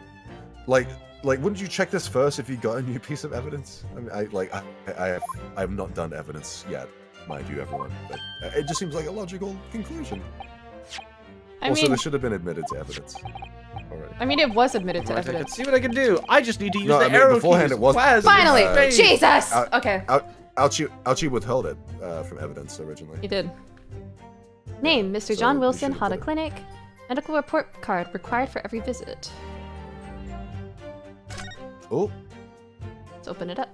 first? Like, wouldn't you check this first if you got a new piece of evidence? I mean, I have not done evidence yet, mind you, everyone. But it just seems like a logical conclusion. I Also, mean, this should have been admitted to evidence already. it was admitted to Right, I can evidence. see what I can do. I just need to use No, the I mean, arrow beforehand keys. it wasn't. WAS. Finally! Uh, Jesus! out- Okay, Ouchie withheld it from evidence originally. you did. Name, Mr. So John we Wilson, should've Hada put it. Clinic. Medical report card required for every visit. Oh, Let's open it up.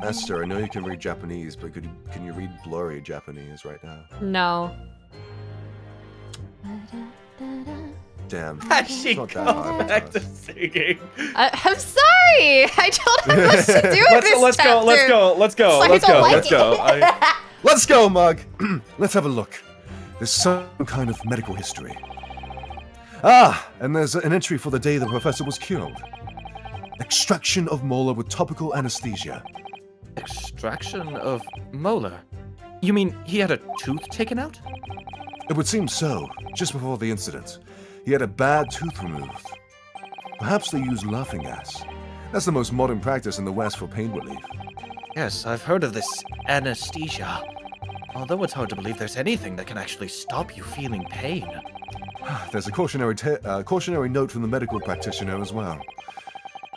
Aster, I know you can read Japanese, but can you read blurry Japanese right now? No. Damn. She It's not that hard go for back us. to singing. I'm sorry! I don't know what to do with this Let's go. It's like I don't like it. Let's go, Mug! Let's have a look. There's some kind of medical history. Ah, and there's an entry for the day the professor was killed. Extraction of molar with topical anesthesia. Extraction of molar? You mean he had a tooth taken out? It would seem so, just before the incident. He had a bad tooth removed. Perhaps they use laughing gas. That's the most modern practice in the West for pain relief. Yes, I've heard of this anesthesia. Although it's hard to believe there's anything that can actually stop you feeling pain. There's a cautionary note from the medical practitioner as well.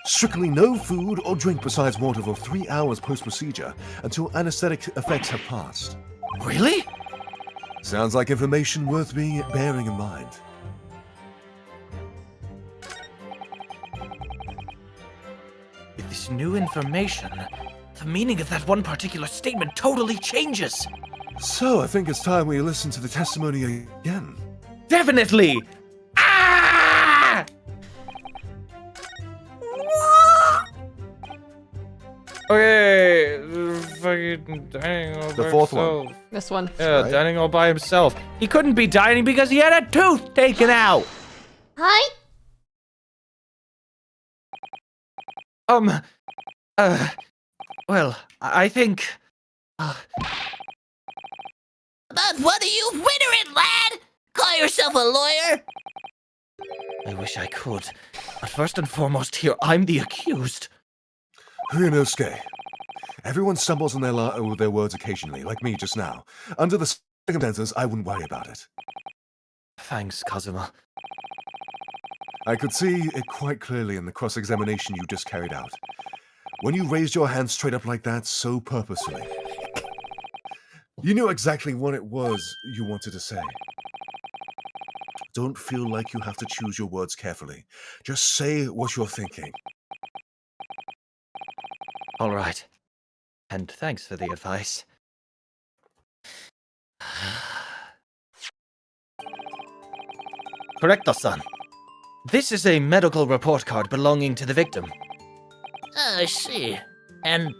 Strictly no food or drink besides water for 3 hours post-procedure until anesthetic effects have passed. Really? Sounds like information worth bearing in mind. With this new information, the meaning of that one particular statement totally changes. So I think it's time we listen to the testimony again. Definitely. Ah! Okay, fucking dining all The by fourth one. himself. This one. Yeah, Right. dining all by himself. He couldn't be dining because he had a tooth taken out. Hi. Well, I think... About what are you whittering, lad? Call yourself a lawyer? I wish I could. But first and foremost here, I'm the accused. Ryunosuke. Everyone stumbles on their words occasionally, like me just now. Under the circumstances, I wouldn't worry about it. Thanks, Kazuma. I could see it quite clearly in the cross-examination you just carried out. When you raised your hand straight up like that so purposefully. You knew exactly what it was you wanted to say. Don't feel like you have to choose your words carefully. Just say what you're thinking. All right. And thanks for the advice. Correcto-san. This is a medical report card belonging to the victim. Oh, I see. And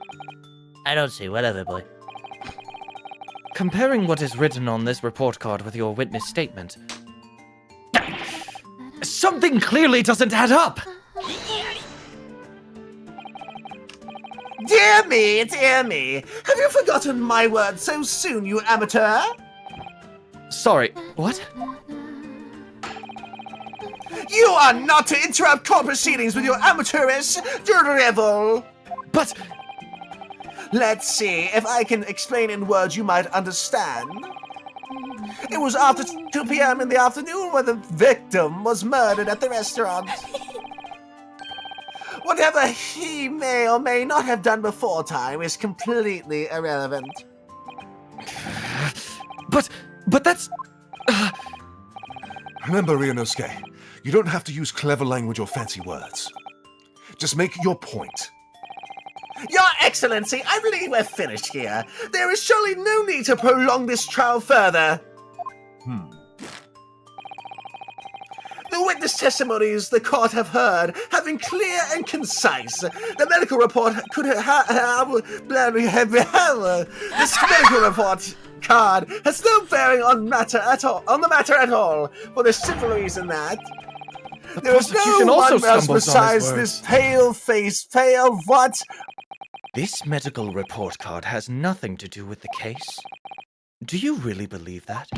I don't see. Whatever, boy. Comparing what is written on this report card with your witness statement, something clearly doesn't add up! Dear me, dear me. Have you forgotten my word so soon, you amateur? Sorry, what? You are not to interrupt court proceedings with your amateurish drivel. But Let's see if I can explain in words you might understand. It was after 2 p.m. in the afternoon when the victim was murdered at the restaurant. Whatever he may or may not have done before time is completely irrelevant. But that's... Remember, Ryunosuke, you don't have to use clever language or fancy words. Just make your point. Your Excellency, I believe we're finished here. There is surely no need to prolong this trial further. The witness testimonies the court have heard have been clear and concise. The medical report could have... This medical report card has no bearing on the matter at all, for the simple reason that there is no one else besides this pale what? This medical report card has nothing to do with the case. Do you really believe that?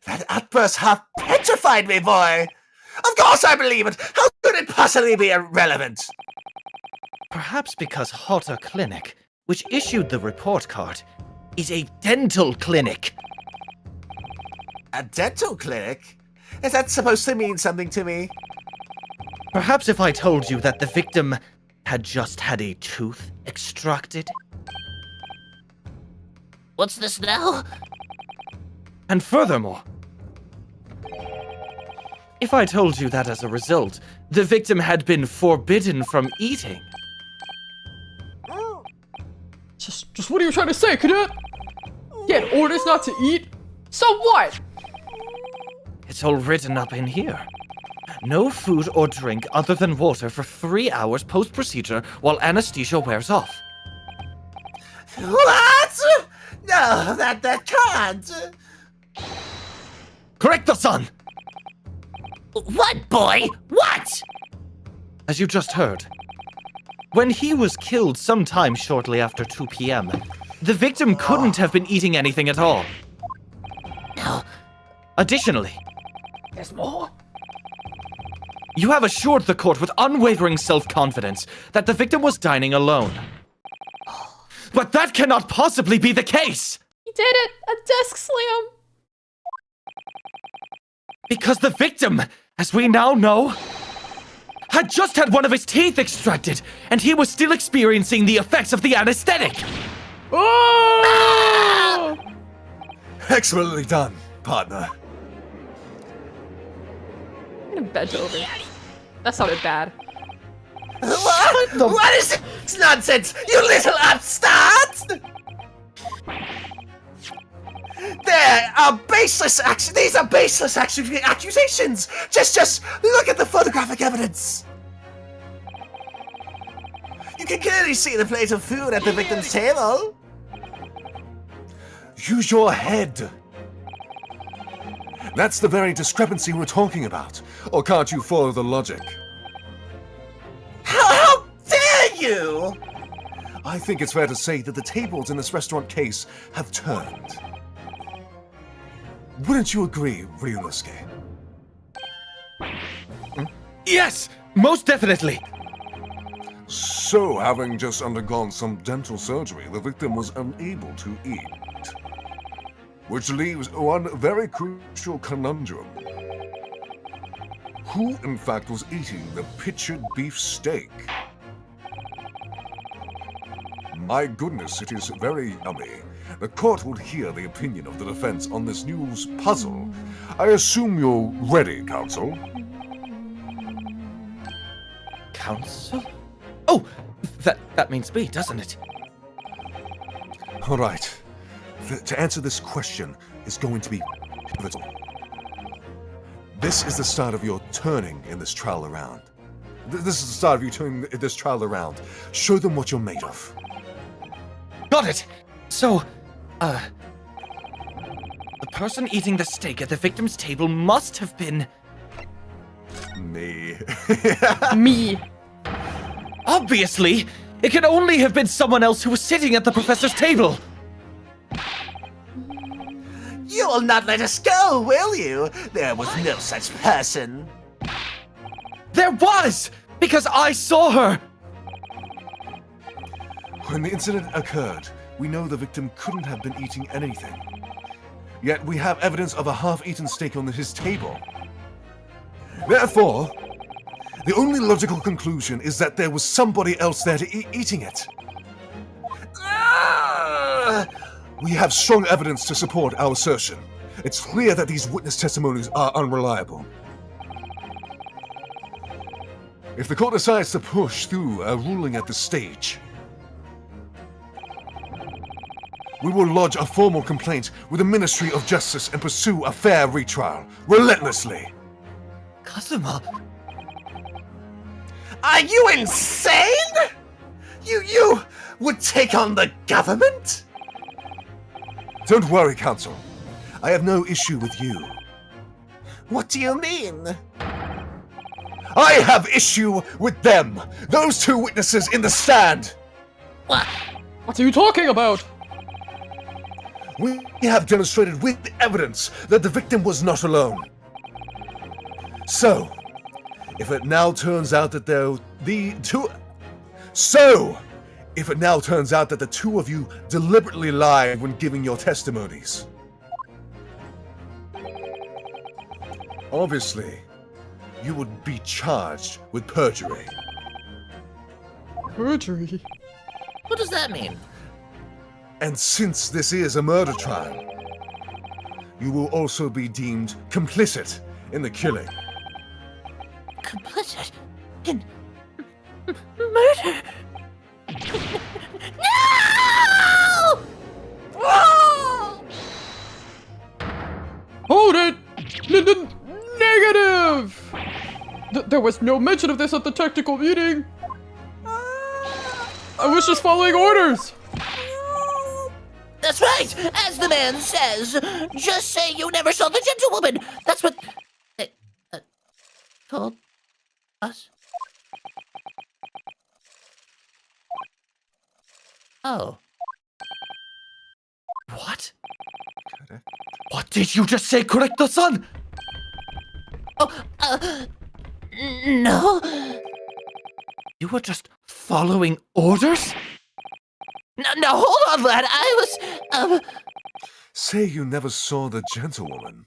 That outburst half petrified me, boy! Of course I believe it! How could it possibly be irrelevant? Perhaps because Hotta Clinic, which issued the report card, is a dental clinic. A dental clinic? Is that supposed to mean something to me? Perhaps if I told you that the victim had just had a tooth extracted? What's this now? And furthermore, if I told you that as a result, the victim had been forbidden from eating. Just what are you trying to say, cadet? He had orders not to eat? So what? It's all written up in here. No food or drink other than water for 3 hours post-procedure while anesthesia wears off. What? No, that can't. Correct the son! What, boy? What? As you just heard, when he was killed sometime shortly after 2 p.m., the victim couldn't have been eating anything at all. No. Additionally, There's more? you have assured the court with unwavering self-confidence that the victim was dining alone. But that cannot possibly be the case! He did it! A desk slam! Because the victim, as we now know, had just had one of his teeth extracted, and he was still experiencing the effects of the anesthetic! Oh! Excellently done, partner. I'm gonna bend over. That sounded bad. What is this nonsense, you little upstart? These are baseless accusations! Just look at the photographic evidence! You can clearly see the plate of food at the victim's table. Use your head. That's the very discrepancy we're talking about. Or can't you follow the logic? How dare you! I think it's fair to say that the tables in this restaurant case have turned. Wouldn't you agree, Ryunosuke? Yes! Most definitely! So, having just undergone some dental surgery, the victim was unable to eat. Which leaves one very crucial conundrum. Who, in fact, was eating the pictured beef steak? My goodness, it is very yummy. The court will hear the opinion of the defense on this news puzzle. I assume you're ready, counsel? Counsel? Oh! That means me, doesn't it? All right. To answer this question is going to be pivotal. This is the start of your turning in this trial around. This is the start of you turning this trial around. Show them what you're made of. Got it! So, the person eating the steak at the victim's table must have been... Me. Me. Obviously! It can only have been someone else who was sitting at the professor's table! You will not let us go, will you? There was no such person. There was! Because I saw her! When the incident occurred, we know the victim couldn't have been eating anything. Yet we have evidence of a half-eaten steak on his table. Therefore, the only logical conclusion is that there was somebody else there eating it. We have strong evidence to support our assertion. It's clear that these witness testimonies are unreliable. If the court decides to push through a ruling at this stage, we will lodge a formal complaint with the Ministry of Justice and pursue a fair retrial, relentlessly. Kazuma, Are you insane? You would take on the government? Don't worry, Counsel. I have no issue with you. What do you mean? I have issue with them! Those two witnesses in the stand! What are you talking about? We have demonstrated with evidence that the victim was not alone. So, if it now turns out that if it now turns out that the two of you deliberately lied when giving your testimonies, obviously, you would be charged with perjury. Perjury? What does that mean? And since this is a murder trial, you will also be deemed complicit in the killing. Complicit in murder? No! Hold it! Negative! There was no mention of this at the technical meeting. I was just following orders. That's right! As the man says, just say you never saw the gentlewoman! That's what they told us. Oh. what? What did you just say, correcto-san? Oh, no. You were just following orders? No, hold on, lad. I was, Say you never saw the gentlewoman.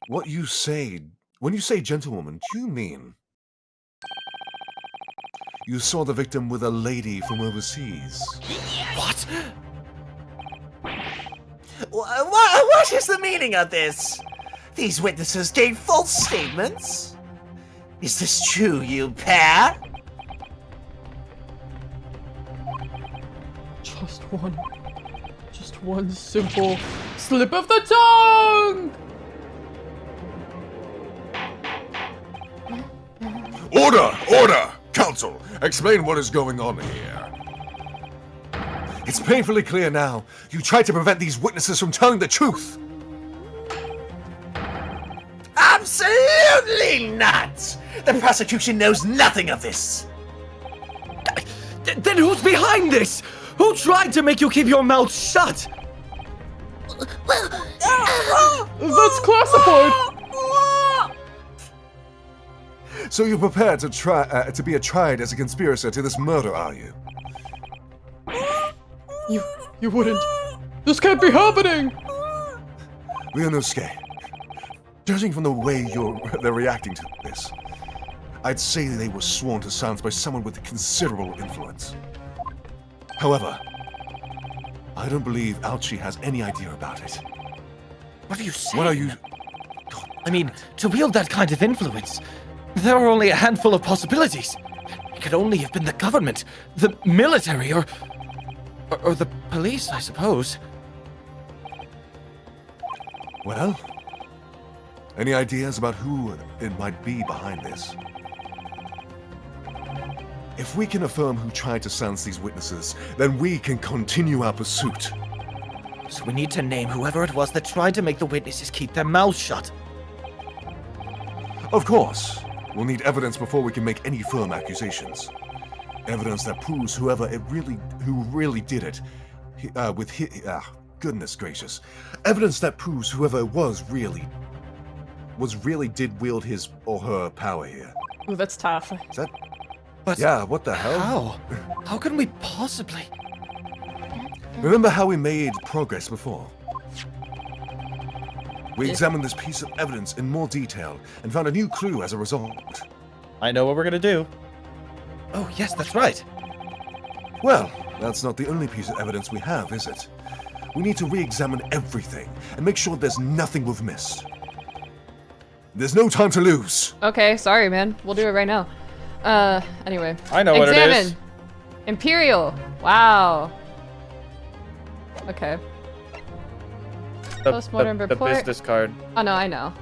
What you say, when you say gentlewoman, do you mean you saw the victim with a lady from overseas? What? What is the meaning of this? These witnesses gave false statements? Is this true, you pair? Just one simple slip of the tongue! Order! Order! Counsel, explain what is going on here. It's painfully clear now. You tried to prevent these witnesses from telling the truth. Absolutely not! The prosecution knows nothing of this. Then who's behind this? Who tried to make you keep your mouth shut? That's classified! So you're prepared to be tried as a conspirator to this murder, are you? You wouldn't. This can't be happening! Ryunosuke, judging from the way they're reacting to this, I'd say they were sworn to silence by someone with considerable influence. However, I don't believe Alchi has any idea about it. What are you saying? What are you... I mean, to wield that kind of influence, there are only a handful of possibilities. It could only have been the government, the military, or the police, I suppose. Well, any ideas about who it might be behind this? If we can affirm who tried to silence these witnesses, then we can continue our pursuit. So we need to name whoever it was that tried to make the witnesses keep their mouths shut. Of course, we'll need evidence before we can make any firm accusations. Evidence that proves who really did it, goodness gracious. Evidence that proves whoever really did wield his or her power here. Ooh, that's tough. Is that? But Yeah, what the hell? how? How can we possibly? Remember how we made progress before? We examined this piece of evidence in more detail and found a new clue as a result. I know what we're gonna do. Oh, yes, that's right. Well, that's not the only piece of evidence we have, is it? We need to re-examine everything and make sure there's nothing we've missed. There's no time to lose. Okay, sorry, man. We'll do it right now. Anyway. I know what it is. Imperial. Wow. Okay. Postmortem the report. business card. Oh no, I know.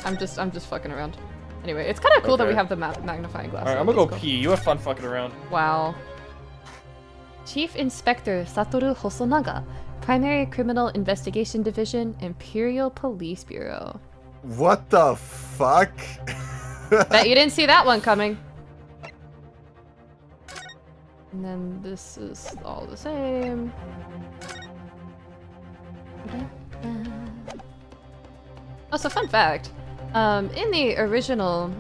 I'm just fucking around. Anyway, it's kind of cool that we Okay. have the magnifying glass. Alright, I'm gonna go pee. You have fun fucking around. Wow. Chief Inspector Satoru Hosonaga, Primary Criminal Investigation Division, Imperial Police Bureau. What the fuck? Bet you didn't see that one coming. And then this is all the same. Oh, so fun fact. In the original,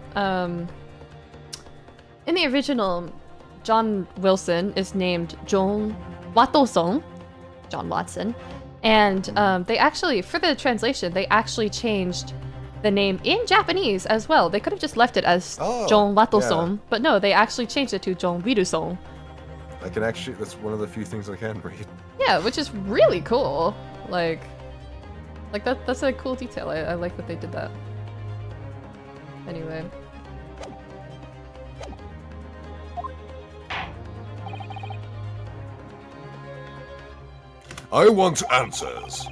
John Wilson is named John Watson, and they actually, for the translation, they actually changed the name in Japanese as well. They could have just left it as John Watson, but no, they actually changed it to John Wiruson. I can actually, that's one of the few things I can read. Yeah, which is really cool. Like that's a cool detail. I like that they did that. Anyway. I want answers.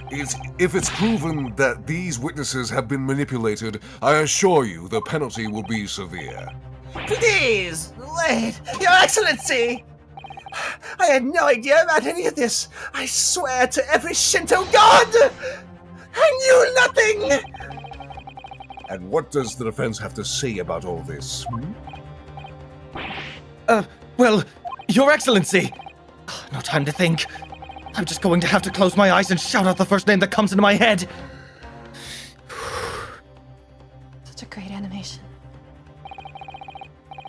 If it's proven that these witnesses have been manipulated, I assure you the penalty will be severe. Please, wait, Your Excellency! I had no idea about any of this. I swear to every Shinto god! I knew nothing! And what does the defense have to say about all this? Well, Your Excellency! No time to think. I'm just going to have to close my eyes and shout out the first name that comes into my head. Such a great animation.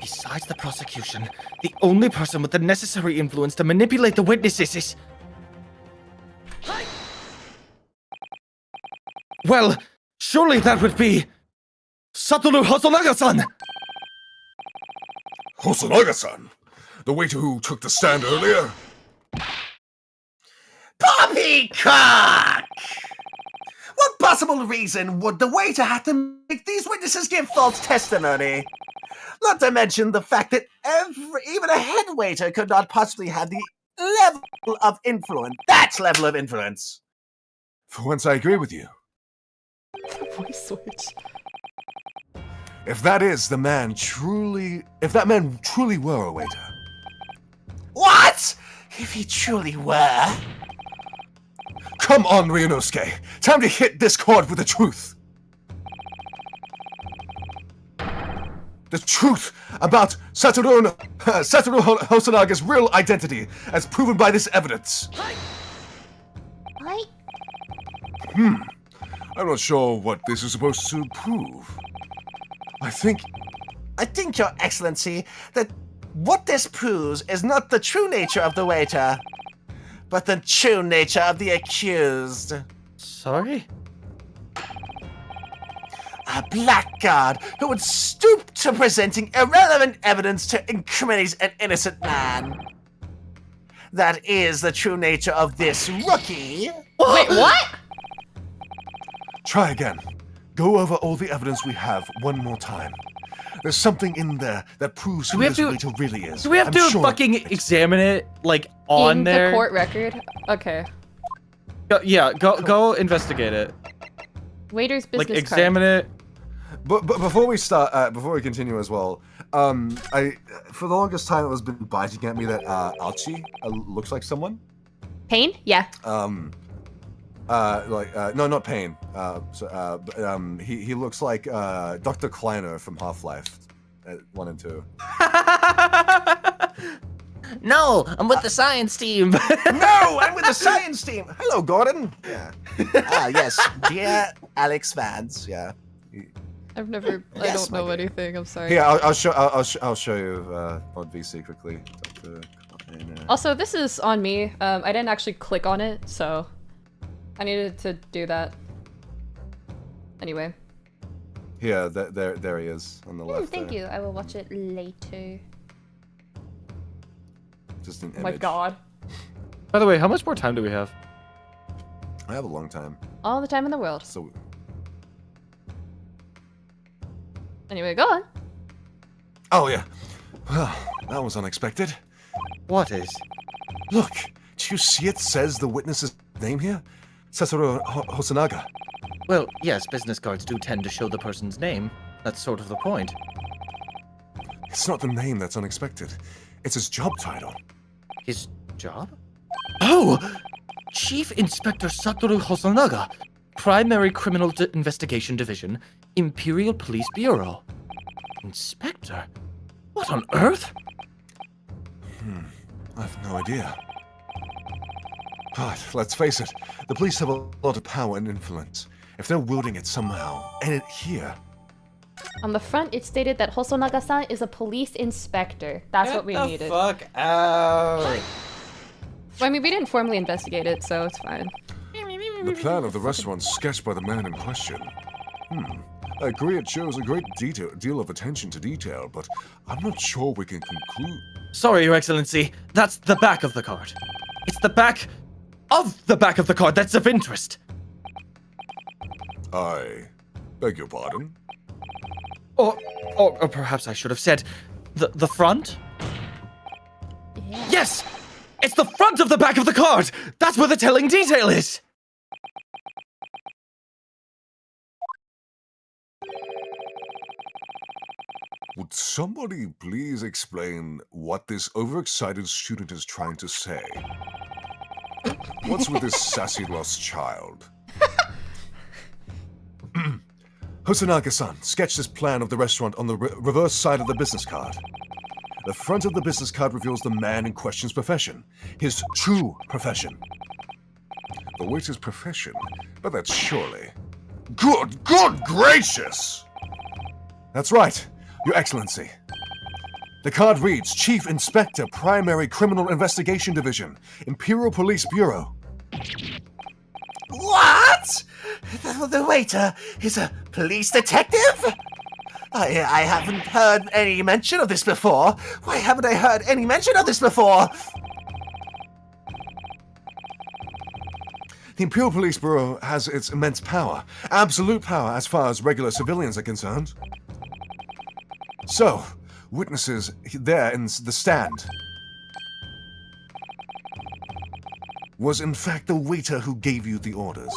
Besides the prosecution, the only person with the necessary influence to manipulate the witnesses is... Well, surely that would be... Satoru Hosonaga-san! Hosonaga-san? The waiter who took the stand earlier? Poppycock! What possible reason would the waiter have to make these witnesses give false testimony? Not to mention the fact that even a head waiter could not possibly have the level of influence. That level of influence. For once, I agree with you. Voice switch. If that man truly were a waiter. What? If he truly were? Come on, Ryunosuke. Time to hit this chord with the truth. The truth about Satoru Hosonaga's real identity, as proven by this evidence. What? I'm not sure what this is supposed to prove. I think, Your Excellency, that what this proves is not the true nature of the waiter, but the true nature of the accused. Sorry? A blackguard who would stoop to presenting irrelevant evidence to incriminate an innocent man. That is the true nature of this rookie. Wait, what? Try again. Go over all the evidence we have one more time. There's something in there that proves who this waiter really is. Do we have I'm to sure fucking examine it, like, on In there? the court record? Okay. Go investigate it. Waiter's business Like, examine it. But before we start, before we continue as well, for the longest time it was been biting at me that Alchi looks like someone. Pain? Yeah. No, not Pain. He looks like Dr. Kleiner from Half-Life 1 and 2. No, I'm with the science team. No, I'm with the science team. Hello, Gordon. Yeah. Yes, dear Alex Vance. Yeah. I've never. I Yes, don't know my dear. anything. I'm sorry. Here, I'll show you on VC quickly. Also, this is on me. I didn't actually click on it, so I needed to do that. Anyway. Here, there he is on the left. Thank there. you. I will watch it later. Just an Oh image. my god. By the way, how much more time do we have? I have a long time. All the time in the world. So Anyway, go on. Oh, yeah. Well, that was unexpected. What is? Look, do you see it says the witness's name here? Sasaro Hosonaga. Well, yes, business cards do tend to show the person's name. That's sort of the point. It's not the name that's unexpected. It's his job title. His job? Oh! Chief Inspector Satoru Hosonaga, Primary Criminal Investigation Division, Imperial Police Bureau. Inspector? What on earth? I have no idea. But let's face it, the police have a lot of power and influence. If they're wielding it somehow, and it here. On the front, it stated that Hosonaga-san is a police inspector. That's what we needed. Fuck out. Well, I mean, we didn't formally investigate it, so it's fine. The plan of the restaurant sketched by the man in question. I agree it shows a great deal of attention to detail, but I'm not sure we can conclude. Sorry, Your Excellency. That's the back of the card. It's the back of the back of the card that's of interest. I beg your pardon? Or perhaps I should have said the front? Yeah. Yes! It's the front of the back of the card! That's where the telling detail is! Would somebody please explain what this overexcited student is trying to say? What's with this sassy lost child? Hosonaga-san, sketch this plan of the restaurant on the reverse side of the business card. The front of the business card reveals the man in question's profession, his true profession. The waiter's profession, but that's surely... Good gracious! That's right, Your Excellency. The card reads, Chief Inspector, Primary Criminal Investigation Division, Imperial Police Bureau. What? The waiter is a police detective? I haven't heard any mention of this before. Why haven't I heard any mention of this before? The Imperial Police Bureau has its immense power, absolute power as far as regular civilians are concerned. So, witnesses there in the stand was in fact the waiter who gave you the orders.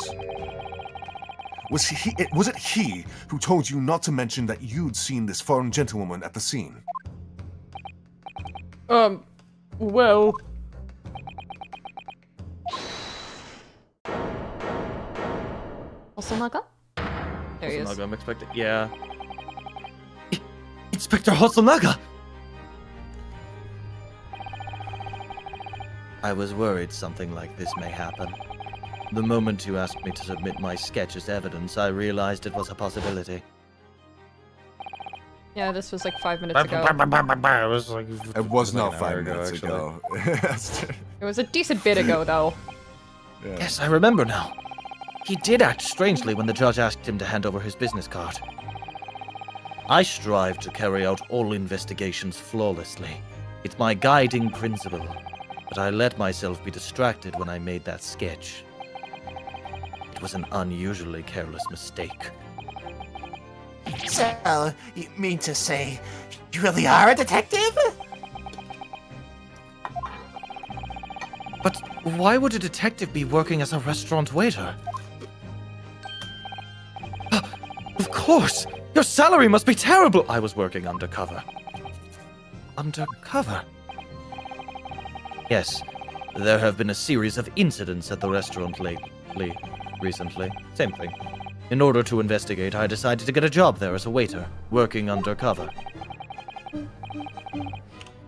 Was it he who told you not to mention that you'd seen this foreign gentlewoman at the scene? Well... Hosonaga? There he is. Hosonaga, I'm expecting. Yeah. Inspector Hosonaga! I was worried something like this may happen. The moment you asked me to submit my sketch as evidence, I realized it was a possibility. Yeah, this was like 5 minutes ago. It was like. It was not an 5 hour minutes actually. ago. It was a decent bit ago, though. Yeah. Yes, I remember now. He did act strangely when the judge asked him to hand over his business card. I strive to carry out all investigations flawlessly. It's my guiding principle. But I let myself be distracted when I made that sketch. It was an unusually careless mistake. So, you mean to say you really are a detective? But why would a detective be working as a restaurant waiter? Of course! Your salary must be terrible! I was working undercover. Undercover? Yes, there have been a series of incidents at the restaurant recently. Same thing. In order to investigate, I decided to get a job there as a waiter, working undercover.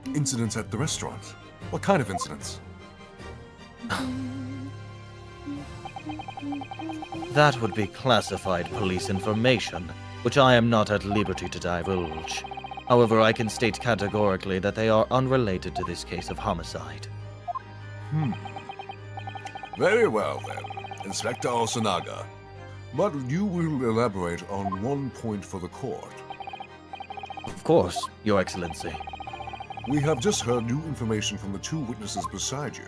Incidents at the restaurant? What kind of incidents? That would be classified police information, which I am not at liberty to divulge. However, I can state categorically that they are unrelated to this case of homicide. Very well, then, Inspector Osanaga. But you will elaborate on one point for the court. Of course, Your Excellency. We have just heard new information from the two witnesses beside you.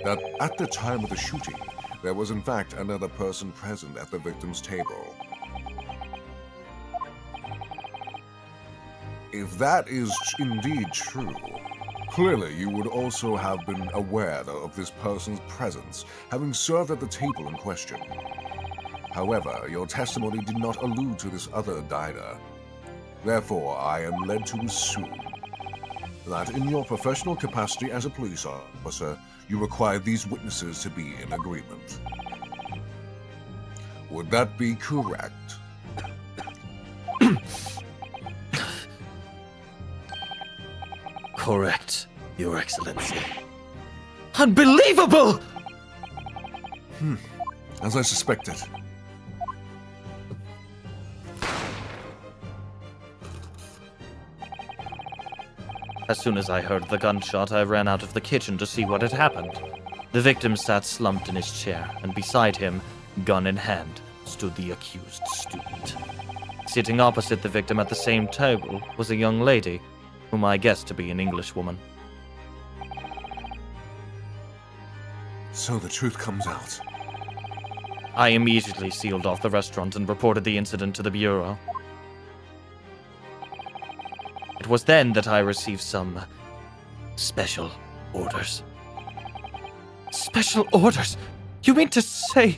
That at the time of the shooting, there was in fact another person present at the victim's table. If that is indeed true, clearly you would also have been aware of this person's presence, having served at the table in question. However, your testimony did not allude to this other diner. Therefore, I am led to assume that in your professional capacity as a police officer, you require these witnesses to be in agreement. Would that be correct? Correct, Your Excellency. Unbelievable! As I suspected. As soon as I heard the gunshot, I ran out of the kitchen to see what had happened. The victim sat slumped in his chair, and beside him, gun in hand, stood the accused student. Sitting opposite the victim at the same table was a young lady, whom I guessed to be an Englishwoman. So the truth comes out. I immediately sealed off the restaurant and reported the incident to the Bureau. It was then that I received some special orders. Special orders? You mean to say...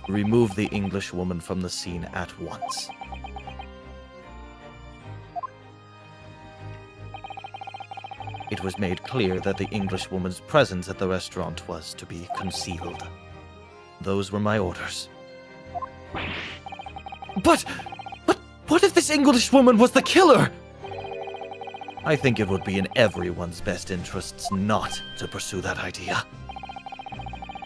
Remove the Englishwoman from the scene at once. It was made clear that the Englishwoman's presence at the restaurant was to be concealed. Those were my orders. But what if this Englishwoman was the killer? I think it would be in everyone's best interests not to pursue that idea.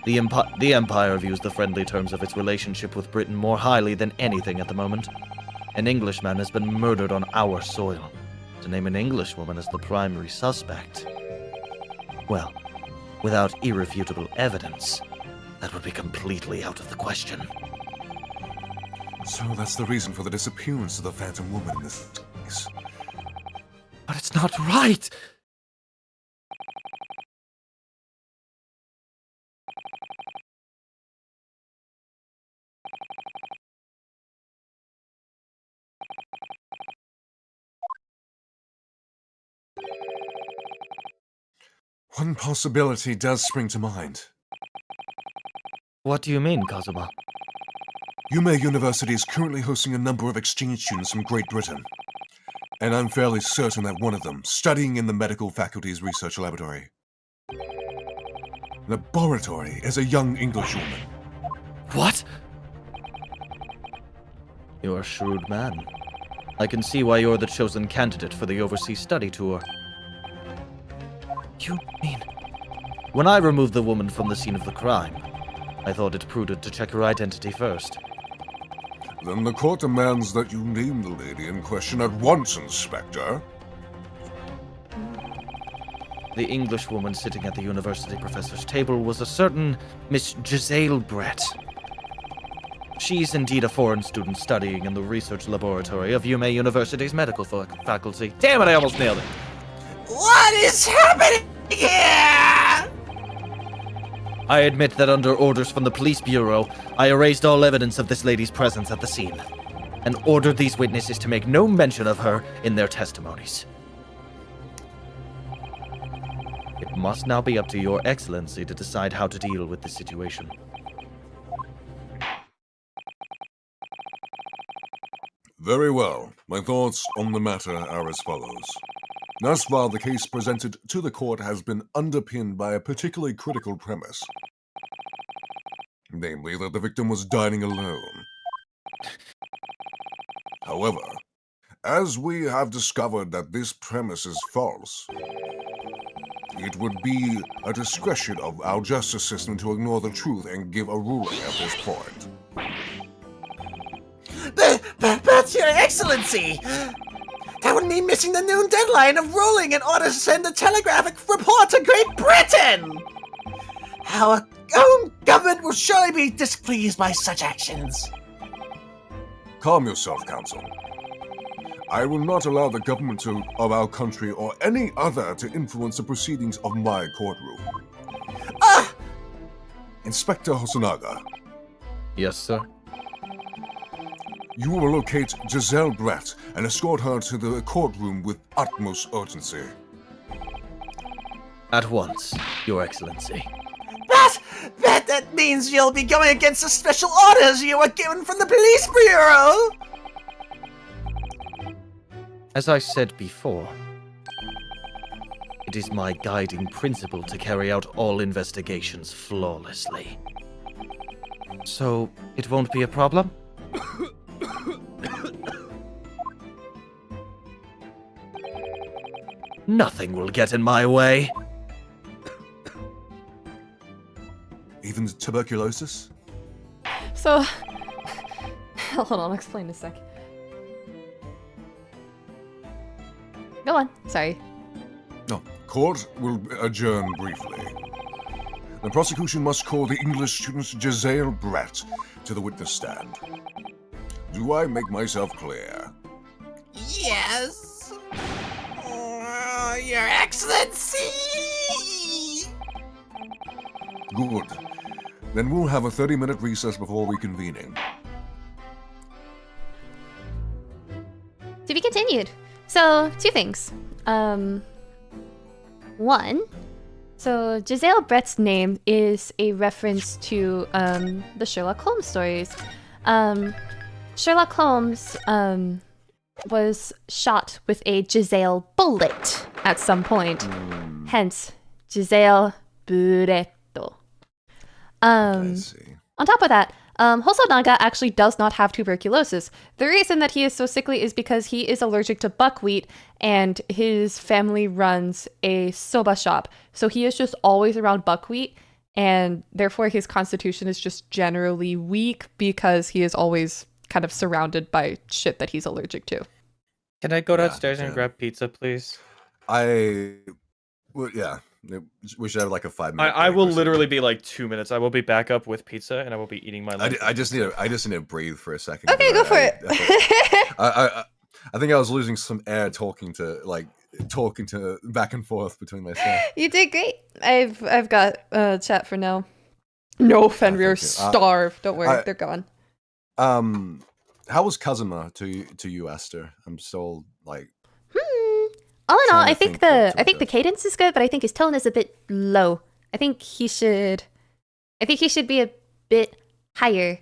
The Empire views the friendly terms of its relationship with Britain more highly than anything at the moment. An Englishman has been murdered on our soil. To name an Englishwoman as the primary suspect, well, without irrefutable evidence, that would be completely out of the question. So that's the reason for the disappearance of the Phantom Woman in this case. But it's not right! One possibility does spring to mind. What do you mean, Kazuma? Yumei University is currently hosting a number of exchange students from Great Britain. And I'm fairly certain that one of them, studying in the medical faculty's research laboratory, is a young Englishwoman. What? You're a shrewd man. I can see why you're the chosen candidate for the overseas study tour. You mean... When I removed the woman from the scene of the crime, I thought it prudent to check her identity first. Then the court demands that you name the lady in question at once, Inspector. The Englishwoman sitting at the university professor's table was a certain Miss Giselle Brett. She's indeed a foreign student studying in the research laboratory of Yumei University's medical faculty. Damn it, I almost nailed it! What is happening here? I admit that under orders from the police bureau, I erased all evidence of this lady's presence at the scene, and ordered these witnesses to make no mention of her in their testimonies. It must now be up to Your Excellency to decide how to deal with the situation. Very well. My thoughts on the matter are as follows. Thus far, the case presented to the court has been underpinned by a particularly critical premise. Namely, that the victim was dining alone. However, as we have discovered that this premise is false, It would be a discretion of our justice system to ignore the truth and give a ruling at this point. But, Your Excellency! That would mean missing the noon deadline of ruling in order to send a telegraphic report to Great Britain! Our own government will surely be displeased by such actions. Calm yourself, Counsel. I will not allow the government of our country or any other to influence the proceedings of my courtroom. Ah! Inspector Hosonaga, Yes, sir. you will locate Giselle Brett and escort her to the courtroom with utmost urgency. At once, Your Excellency. That means you'll be going against the special orders you were given from the police bureau! As I said before, it is my guiding principle to carry out all investigations flawlessly. So, it won't be a problem? Nothing will get in my way. Even tuberculosis? So, hold on, I'll explain in a sec. Go on. Sorry. No. Court will adjourn briefly. The prosecution must call the English student Giselle Brett to the witness stand. Do I make myself clear? Yes. Your Excellency! Good. Then we'll have a 30-minute recess before reconvening. To be continued. So, two things. One, so Giselle Brett's name is a reference to the Sherlock Holmes stories. Sherlock Holmes was shot with a Giselle bullet at some point. Hence, Giselle Buretto. I see. On top of that, Hosonaga actually does not have tuberculosis. The reason that he is so sickly is because he is allergic to buckwheat and his family runs a soba shop. So he is just always around buckwheat and therefore his constitution is just generally weak because he is always kind of surrounded by shit that he's allergic to. Can I go downstairs and grab pizza, please? Yeah. We should have like a 5-minute. I will literally be like 2 minutes. I will be back up with pizza and I will be eating my lunch. I just need to breathe for a second. Okay, go for it. I think I was losing some air talking to back and forth between myself. You did great. I've got chat for now. No, Fenrir, starve. Don't worry, they're gone. How was Kazuma to you, Aster? I'm still like. All in all, I think the cadence is good, but I think his tone is a bit low. I think he should be a bit higher.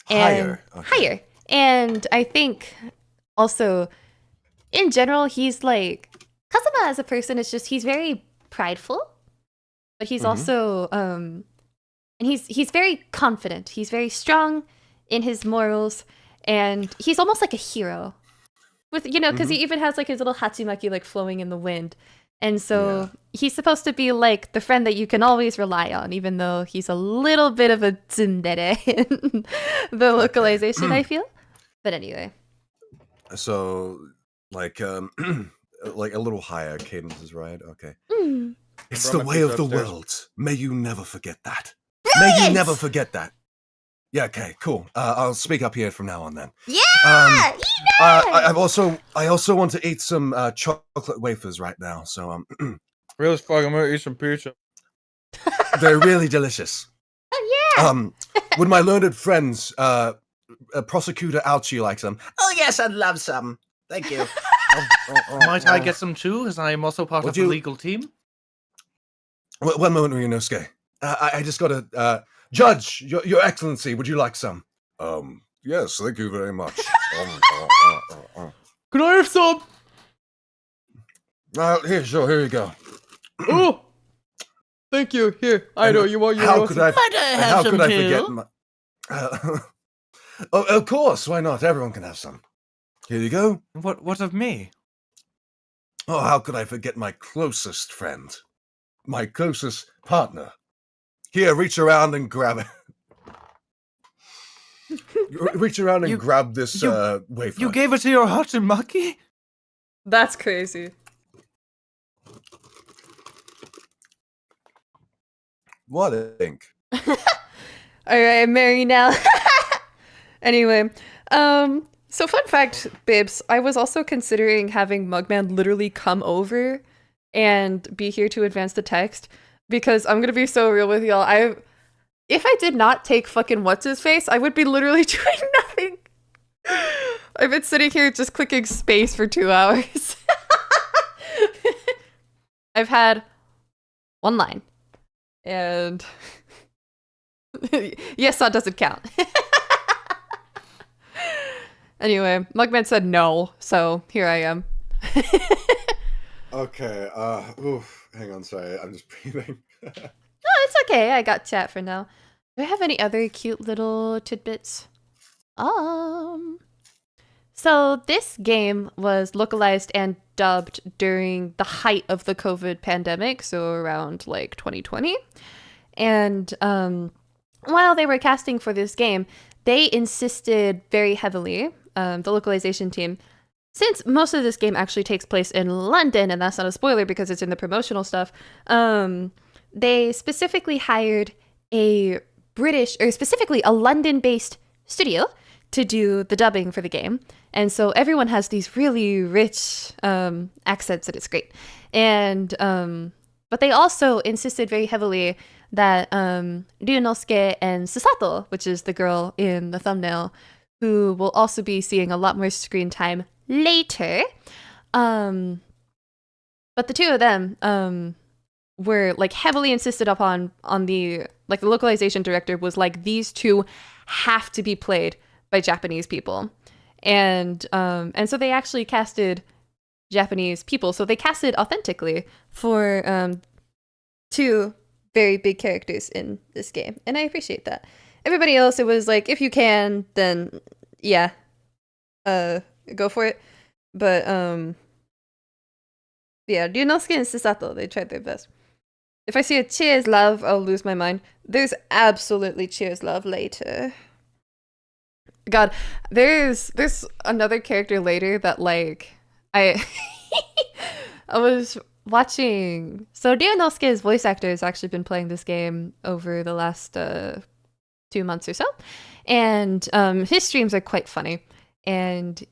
Higher. And I think also in general he's like Kazuma as a person is just he's very prideful, but he's also and he's very confident. He's very strong in his morals and he's almost like a hero. With because he even has like his little hatsumaki like flowing in the wind, and so he's supposed to be like the friend that you can always rely on, even though he's a little bit of a tsundere in the localization. I feel, but anyway. So, like like a little higher cadence is right. Okay. It's the way of the world. May you never forget that. Brilliant! May you never forget that. Yeah, okay, cool. I'll speak up here from now on then. Yeah! I also want to eat some chocolate wafers right now, so Real as fuck, I'm gonna eat some pizza. they're really delicious. Oh, yeah! Would my learned friends, Prosecutor Ouchie like some? Oh yes, I'd love some. Thank you. Might I get some too, as I am also part of the legal team? One moment, Ryunosuke. I just gotta, Judge, your Excellency, would you like some? Yes, thank you very much. Can I have some? Here you go. Oh! Thank you. Here, I know you want your. How could I? Might I have How some could I too? forget my? Of course, why not? Everyone can have some. Here you go. What of me? Oh, how could I forget my closest friend? my closest partner. Here, reach around and grab it. Reach around and grab this wafer. You gave it to your Hatsumaki? That's crazy. What a think. Alright, I'm married now. Anyway, so fun fact, babes, I was also considering having Mugman literally come over and be here to advance the text, because I'm gonna be so real with y'all, if I did not take fucking what's-his-face, I would be literally doing nothing. I've been sitting here just clicking space for 2 hours. I've had one line. And yes, that doesn't count. Anyway, Mugman said no, so here I am. Okay, hang on, sorry, I'm just breathing. Oh, it's okay. I got chat for now. Do I have any other cute little tidbits? So this game was localized and dubbed during the height of the COVID pandemic, so around like 2020. And while they were casting for this game, they insisted very heavily, the localization team, since most of this game actually takes place in London, and that's not a spoiler because it's in the promotional stuff, they specifically hired a British, or specifically a London-based studio to do the dubbing for the game. And so everyone has these really rich accents, and it's great. And but they also insisted very heavily that Ryunosuke and Susato, which is the girl in the thumbnail, who will also be seeing a lot more screen time later, but the two of them were like heavily insisted upon on the localization director was like, these two have to be played by Japanese people. And so they actually casted Japanese people. So they casted authentically for two very big characters in this game. And I appreciate that. Everybody else, it was like, if you can, then yeah, go for it. But yeah, Ryunosuke and Susato, they tried their best. If I see a cheers love, I'll lose my mind. There's absolutely cheers love later. God, there's another character later that like I was watching. So Ryunosuke's voice actor has actually been playing this game over the last 2 months or so, and his streams are quite funny, and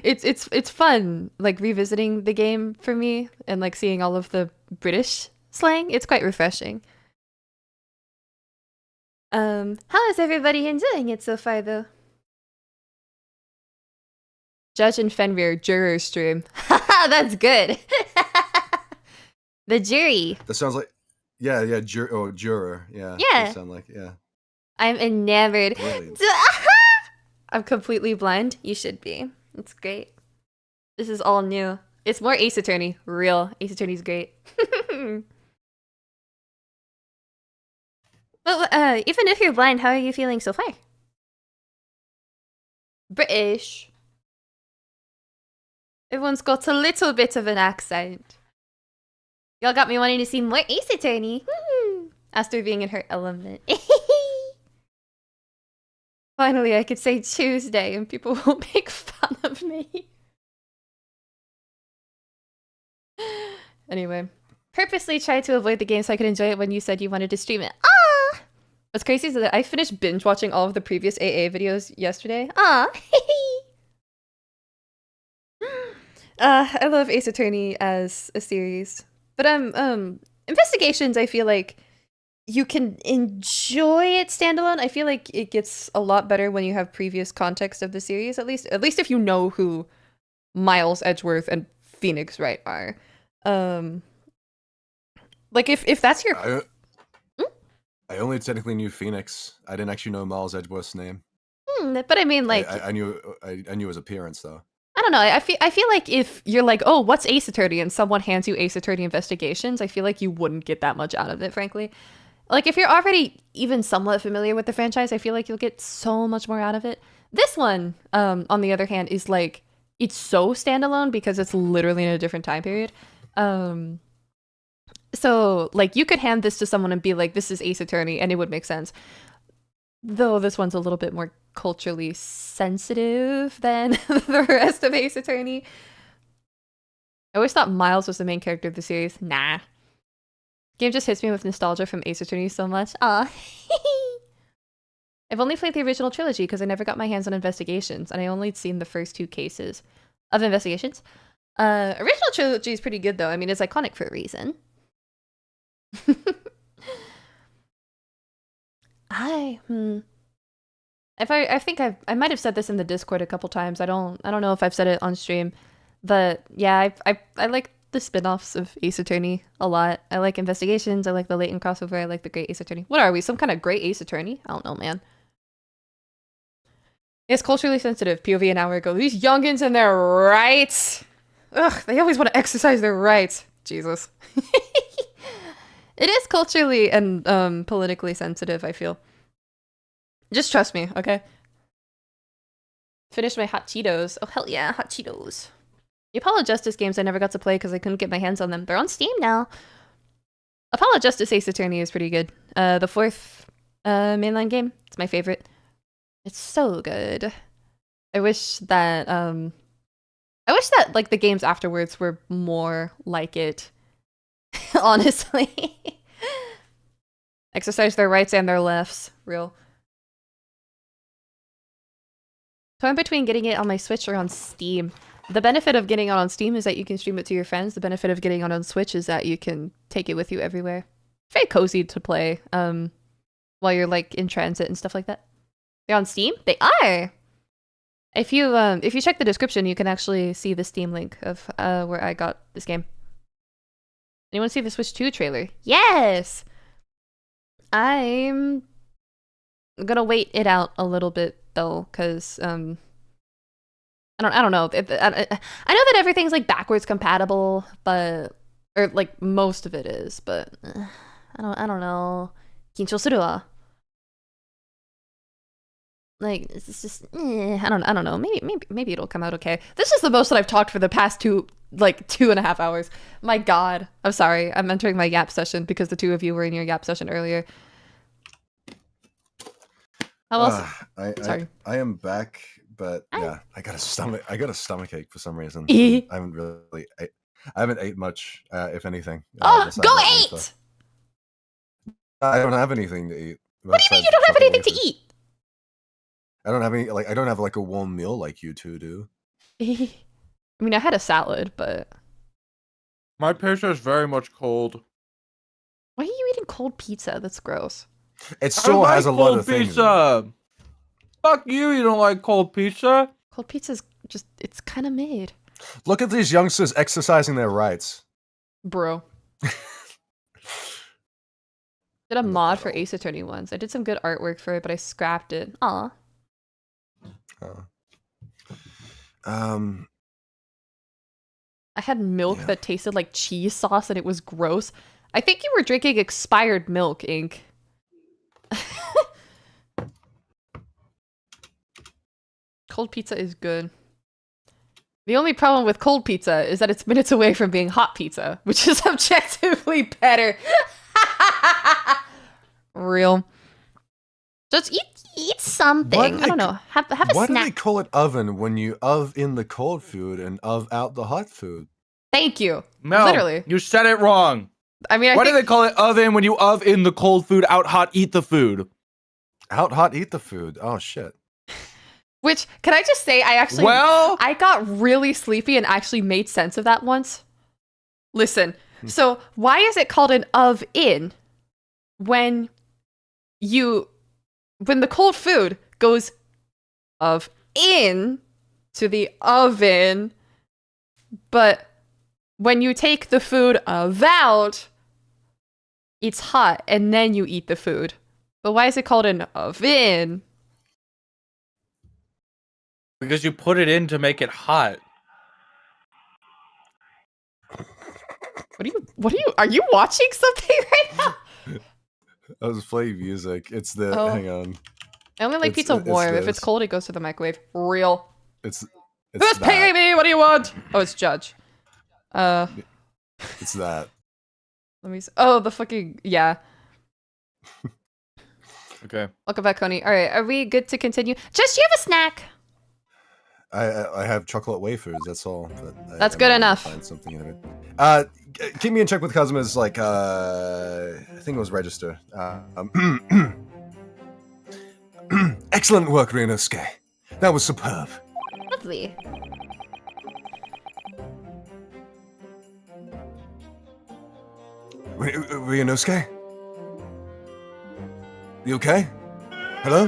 it's fun like revisiting the game for me and like seeing all of the British slang. It's quite refreshing. How is everybody enjoying it so far though? Judge and Fenrir juror stream. Haha, that's good. The jury. That sounds like, yeah, juror, yeah. Yeah. That sound like, yeah. I'm enamored. Brilliant. I'm completely blind. You should be. It's great. This is all new. It's more Ace Attorney. Real. Ace Attorney's great. But even if you're blind, how are you feeling so far? British. Everyone's got a little bit of an accent. Y'all got me wanting to see more Ace Attorney. Aster being in her element. Finally, I could say Tuesday and people won't make fun of me. Anyway, purposely tried to avoid the game so I could enjoy it when you said you wanted to stream it. Ah! What's crazy is that I finished binge watching all of the previous AA videos yesterday. Ah! I love Ace Attorney as a series. But Investigations, I feel like you can enjoy it standalone. I feel like it gets a lot better when you have previous context of the series, at least if you know who Miles Edgeworth and Phoenix Wright are. Like if that's your I only technically knew Phoenix. I didn't actually know Miles Edgeworth's name. But I mean, like I knew his appearance though. I don't know. I feel like if you're like, oh, what's Ace Attorney, and someone hands you Ace Attorney Investigations, I feel like you wouldn't get that much out of it, frankly. Like if you're already even somewhat familiar with the franchise, I feel like you'll get so much more out of it. This one, on the other hand, is like, it's so standalone because it's literally in a different time period. So, like, you could hand this to someone and be like, this is Ace Attorney, and it would make sense. Though this one's a little bit more culturally sensitive than the rest of Ace Attorney. I always thought Miles was the main character of the series. Nah. Game just hits me with nostalgia from Ace Attorney so much. Aw. I've only played the original trilogy because I never got my hands on Investigations, and I only seen the first 2 cases of Investigations. Original trilogy is pretty good, though. I mean, it's iconic for a reason. I think I might have said this in the Discord a couple times. I don't know if I've said it on stream, but yeah, I like the spin-offs of Ace Attorney a lot. I like Investigations. I like the Latent crossover. I like the Great Ace Attorney. What are we? Some kind of Great Ace Attorney? I don't know, man. It's culturally sensitive. POV an hour ago. These youngins and their rights. Ugh, they always want to exercise their rights. Jesus. It is culturally and politically sensitive, I feel. Just trust me, okay? Finished my hot Cheetos. Oh, hell yeah, hot Cheetos. The Apollo Justice games I never got to play because I couldn't get my hands on them. They're on Steam now. Apollo Justice Ace Attorney is pretty good. The 4th mainline game. It's my favorite. It's so good. I wish that like the games afterwards were more like it. Honestly. Exercise their rights and their lefts. Real. So I'm between getting it on my Switch or on Steam. The benefit of getting it on Steam is that you can stream it to your friends. The benefit of getting it on Switch is that you can take it with you everywhere. Very cozy to play while you're like in transit and stuff like that. They're on Steam? They are! If you check the description, you can actually see the Steam link of where I got this game. Anyone see the Switch 2 trailer? Yes! I'm gonna wait it out a little bit though, because I don't know. I know that everything's like backwards compatible, but or like most of it is, but I don't know. 緊張するわ. Like it's just I don't know. Maybe it'll come out okay. This is the most that I've talked for the past 2.5 hours. My God, I'm sorry. I'm entering my Yap session because the 2 of you were in your Yap session earlier. How else? Sorry, I am back, but yeah, I got a stomach ache for some reason. I haven't ate much, if anything. Oh, go eat! I don't have anything to eat. What do you mean you don't have anything to eat? I don't have any, like, I don't have like a warm meal like you two do. I mean, I had a salad, but my pizza is very much cold. Why are you eating cold pizza? That's gross. It still has a lot of things. Pizza. Fuck you! You don't like cold pizza? Cold pizza's just, it's kind of made. Look at these youngsters exercising their rights. Bro. Did a mod for Ace Attorney once. I did some good artwork for it, but I scrapped it. Aw. I had milk that tasted like cheese sauce and it was gross. I think you were drinking expired milk, Ink. Cold pizza is good. The only problem with cold pizza is that it's minutes away from being hot pizza, which is objectively better. Real. Just eat something. I don't know. Have a snack. Why do they call it oven when you in the cold food and out the hot food? Thank you. No, literally. You said it wrong. I mean, why do they call it oven when you in the cold food, out hot eat the food? Out hot eat the food. Oh shit. Which, can I just say, I got really sleepy and actually made sense of that once. Listen, so why is it called an oven when the cold food goes in to the oven, but when you take the food out, it's hot and then you eat the food. But why is it called an oven? Because you put it in to make it hot. Are you watching something right now? I was playing music. It's the, hang on. I only like pizza warm. If it's cold, it goes to the microwave. Real. It's Who's paying me? What do you want? Oh, it's Judge. It's that. Let me. Oh, the fucking yeah. Okay. Welcome back, Coney. All right, are we good to continue? Just you have a snack. I have chocolate wafers. That's all. But That's I good might enough. Find something in it. Keep me in check with Kazuma's like. I think it was register. Excellent work, Ryunosuke. That was superb. Lovely. Ryunosuke? You okay? Hello?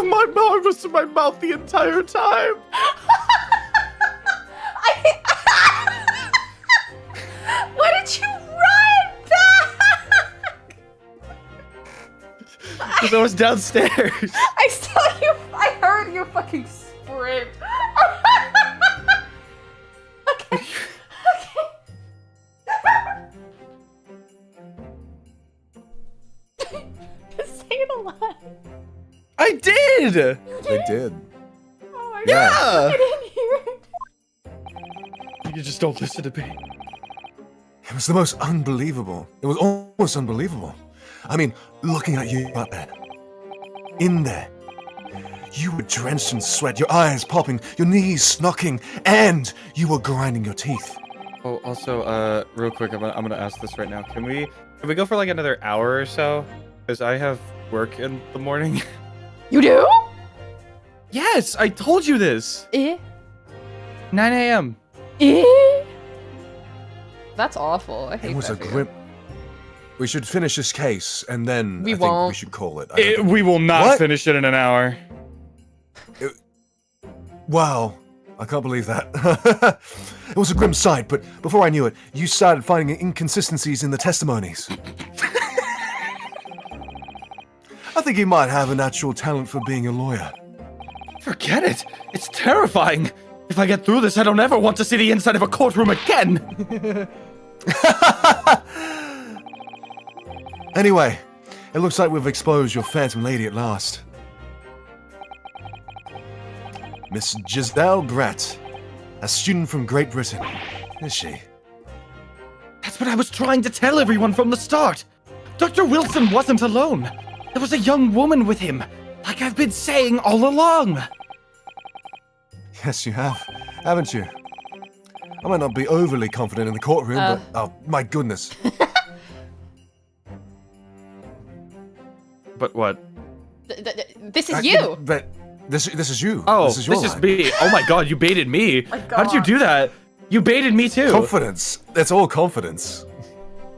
My mouth was in my mouth the entire time. Why did you run back? Because I was downstairs. I saw you. I heard you fucking sprint. Okay. Say it a lot. I did. They did. Oh my Yeah. God. I didn't hear it. You just don't listen to me. It was the most unbelievable. It was almost unbelievable. I mean, looking at you out there. In there. You were drenched in sweat, your eyes popping, your knees knocking, and you were grinding your teeth. Oh, also, real quick, I'm gonna ask this right now. Can we go for like another hour or so? Because I have work in the morning. You do? Yes, I told you this. 9 a.m. That's awful. I hate It was that a for you. grim... We should finish this case, and then We I think we won't. should call it. I don't think- We will not What? finish it in an hour. Wow. I can't believe that. It was a grim sight, but before I knew it, you started finding inconsistencies in the testimonies. I think you might have a natural talent for being a lawyer. Forget it. It's terrifying. If I get through this, I don't ever want to see the inside of a courtroom again. Anyway, it looks like we've exposed your phantom lady at last. Miss Giselle Brett, a student from Great Britain, is she? That's what I was trying to tell everyone from the start. Dr. Wilson wasn't alone. There was a young woman with him, like I've been saying all along. Yes, you have, haven't you? I might not be overly confident in the courtroom, but oh my goodness. But what? This is you. But this is you. Oh, this is your line. me. Oh my god, you baited me. How did you do that? You baited me too. Confidence. That's all confidence.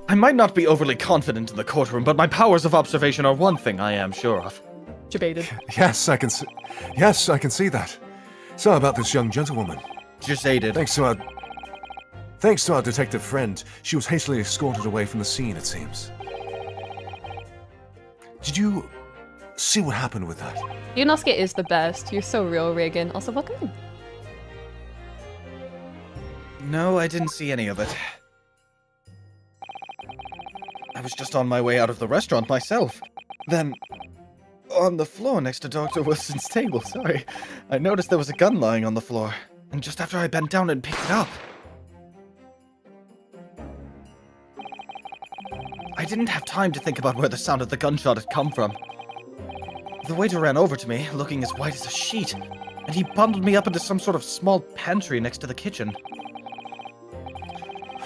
I might not be overly confident in the courtroom, but my powers of observation are one thing I am sure of. Debated. Yes, I can see. Yes, I can see that. So about this young gentlewoman. Jaded. Thanks to our detective friend, she was hastily escorted away from the scene, it seems. Did you see what happened with that? Yunosuke is the best. You're so real, Reagan. Also, welcome in. No, I didn't see any of it. I was just on my way out of the restaurant myself. Then, on the floor next to Dr. Wilson's table, sorry, I noticed there was a gun lying on the floor. And just after I bent down and picked it up, I didn't have time to think about where the sound of the gunshot had come from. The waiter ran over to me, looking as white as a sheet, and he bundled me up into some sort of small pantry next to the kitchen.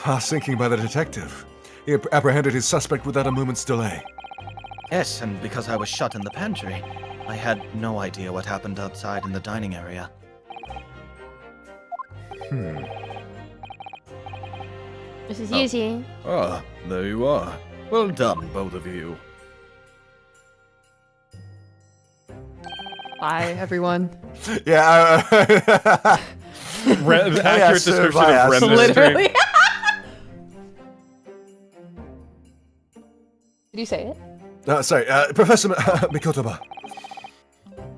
I was thinking by the detective. He apprehended his suspect without a moment's delay. Yes, and because I was shut in the pantry, I had no idea what happened outside in the dining area. This is Yuzi. Ah, there you are. Well done, both of you. Bye, everyone. Yeah. The accurate description of bias. Rem mystery. Literally. Did you say it? Sorry, Professor Mikotoba.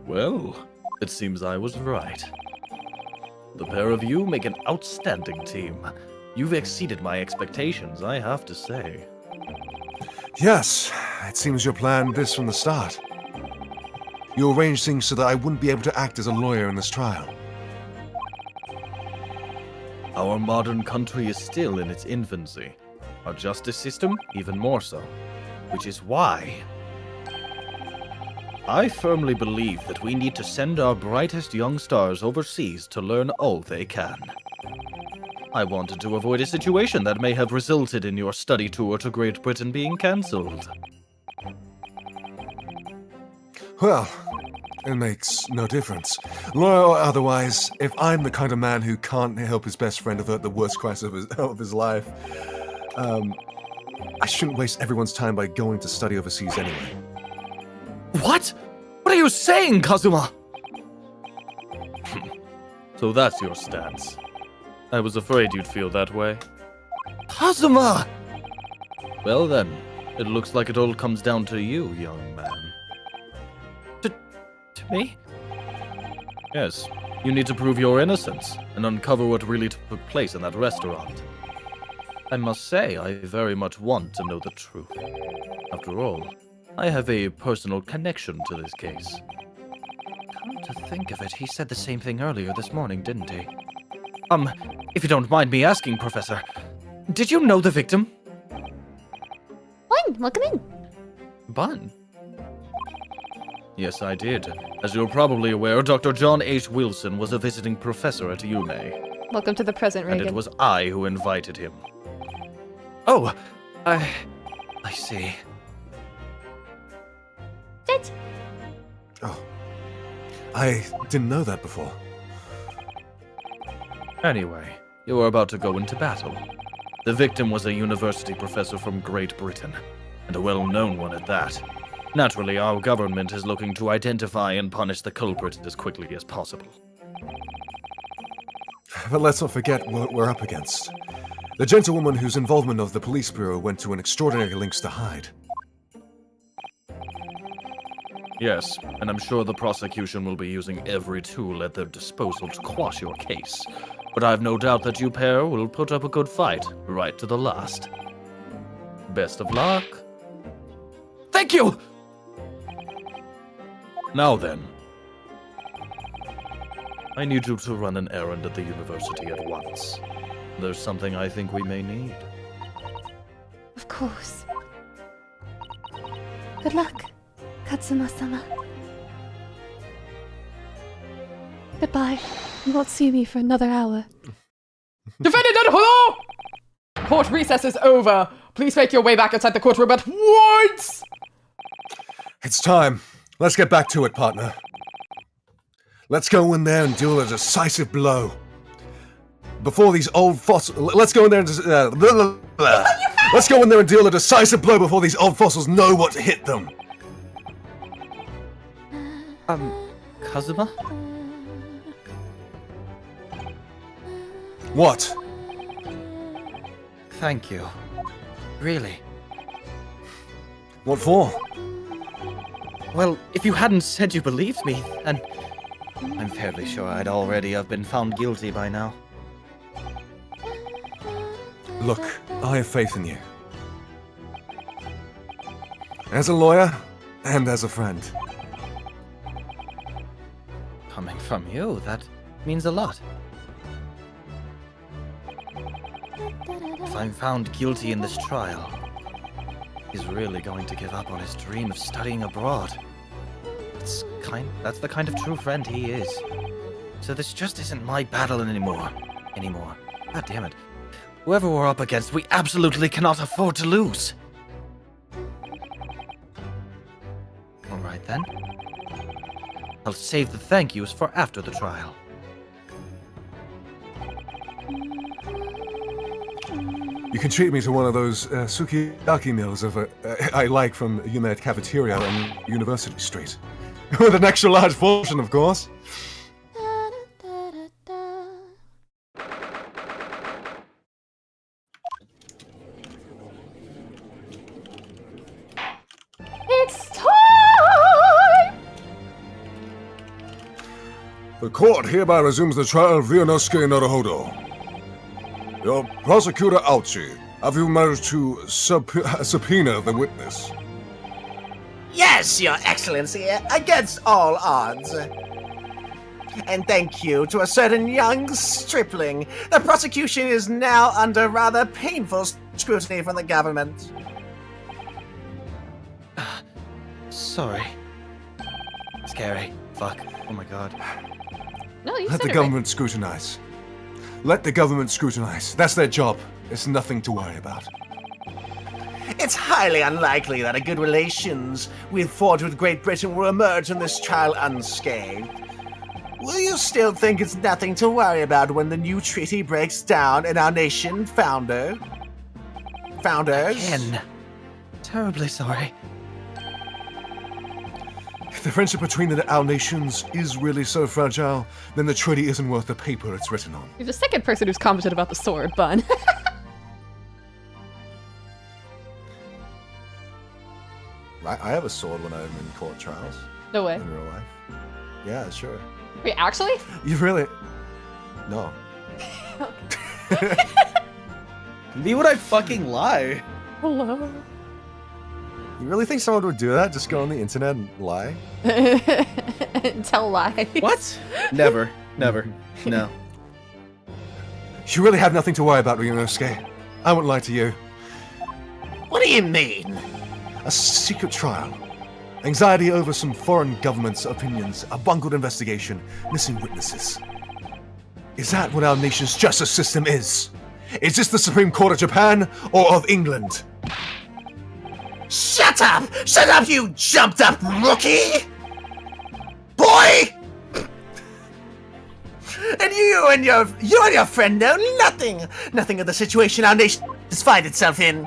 Well, it seems I was right. The pair of you make an outstanding team. You've exceeded my expectations, I have to say. Yes, it seems you planned this from the start. You arranged things so that I wouldn't be able to act as a lawyer in this trial. Our modern country is still in its infancy. Our justice system, even more so. Which is why I firmly believe that we need to send our brightest young stars overseas to learn all they can. I wanted to avoid a situation that may have resulted in your study tour to Great Britain being cancelled. Well, it makes no difference. Loyal or otherwise, if I'm the kind of man who can't help his best friend avert the worst crisis of his life, I shouldn't waste everyone's time by going to study overseas anyway. What? What are you saying, Kazuma? So that's your stance. I was afraid you'd feel that way. Kazuma! Well then, it looks like it all comes down to you, young man. To me? Yes, you need to prove your innocence and uncover what really took place in that restaurant. I must say, I very much want to know the truth. After all, I have a personal connection to this case. Come to think of it, he said the same thing earlier this morning, didn't he? If you don't mind me asking, Professor, did you know the victim? Fine, welcome in. Bun? Yes, I did. As you're probably aware, Dr. John H. Wilson was a visiting professor at yumei. Welcome to the present, Reagan. And it was I who invited him. Oh, I see. Sit. Oh, I didn't know that before. Anyway, you were about to go into battle. The victim was a university professor from Great Britain, and a well-known one at that. Naturally, our government is looking to identify and punish the culprit as quickly as possible. But let's not forget what we're up against. The gentlewoman whose involvement of the police bureau went to an extraordinary lengths to hide. Yes, and I'm sure the prosecution will be using every tool at their disposal to quash your case. But I've no doubt that you pair will put up a good fight, right to the last. Best of luck. Thank you! Now then. I need you to run an errand at the university at once. There's something I think we may need. Of course. Good luck, Katsuma-sama. Goodbye. You won't see me for another hour. Defendant and hello! Court recess is over. Please make your way back inside the courtroom at once! It's time. Let's get back to it, partner. Let's go in there and deal a decisive blow. Before these old fossils... Let's go in there and... Let's go in there and deal a decisive blow before these old fossils know what hit them. Kazuma? What? Thank you. Really. What for? Well, if you hadn't said you believed me, then I'm fairly sure I'd already have been found guilty by now. Look, I have faith in you. As a lawyer, and as a friend. Coming from you, that means a lot. If I'm found guilty in this trial, he's really going to give up on his dream of studying abroad. That's the kind of true friend he is. So this just isn't my battle anymore. God damn it. Whoever we're up against, we absolutely cannot afford to lose. Alright then. I'll save the thank yous for after the trial. You can treat me to one of those sukiyaki meals I like from Yumei cafeteria on University Street. With an extra large portion, of course. It's time! The court hereby resumes the trial of Ryunosuke Naruhodo. Your prosecutor, Auchi, have you managed to subpoena the witness? Yes, Your Excellency, against all odds. And thank you to a certain young stripling, the prosecution is now under rather painful scrutiny from the government. Sorry. Scary. Fuck. Oh my god. No, you Let said the it government scrutinize. Let the government scrutinize. That's their job. It's nothing to worry about. It's highly unlikely that a good relations we've forged with Great Britain will emerge from this trial unscathed. Will you still think it's nothing to worry about when the new treaty breaks down and our nation founders? Again. Terribly sorry. If the friendship between our nations is really so fragile, then the treaty isn't worth the paper it's written on. You're the second person who's commented about the sword, Bun. I have a sword when I'm in court trials No way. in real life. Yeah, sure. Wait, actually? You really? No. Me would I fucking lie? Hello. You really think someone would do that? Just go on the internet and lie? Tell lies. What? Never. Never. No. You really have nothing to worry about, Ryunosuke. I won't lie to you. What do you mean? A secret trial. Anxiety over some foreign government's opinions, a bungled investigation, missing witnesses. Is that what our nation's justice system is? Is this the Supreme Court of Japan or of England? Shut up! Shut up, you jumped up rookie! Boy! And you and your friend know nothing of the situation our nation has find itself in.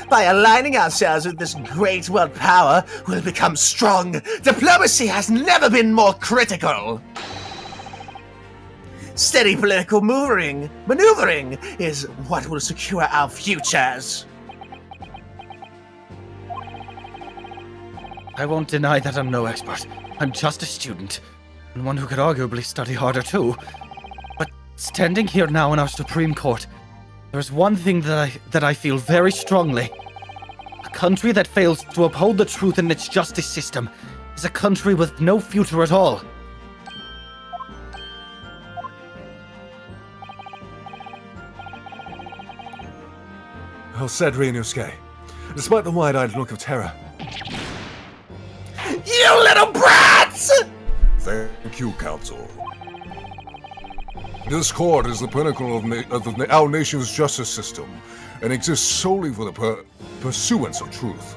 By aligning ourselves with this great world power, we'll become strong. Diplomacy has never been more critical. Steady political maneuvering is what will secure our futures. I won't deny that I'm no expert. I'm just a student, and one who could arguably study harder too. But standing here now in our Supreme Court, there's one thing that I feel very strongly. A country that fails to uphold the truth in its justice system is a country with no future at all. Well said, Ryunosuke. Despite the wide-eyed look of terror. You little brats! Thank you, Counsel. This court is the pinnacle of our nation's justice system and exists solely for the pursuance of truth.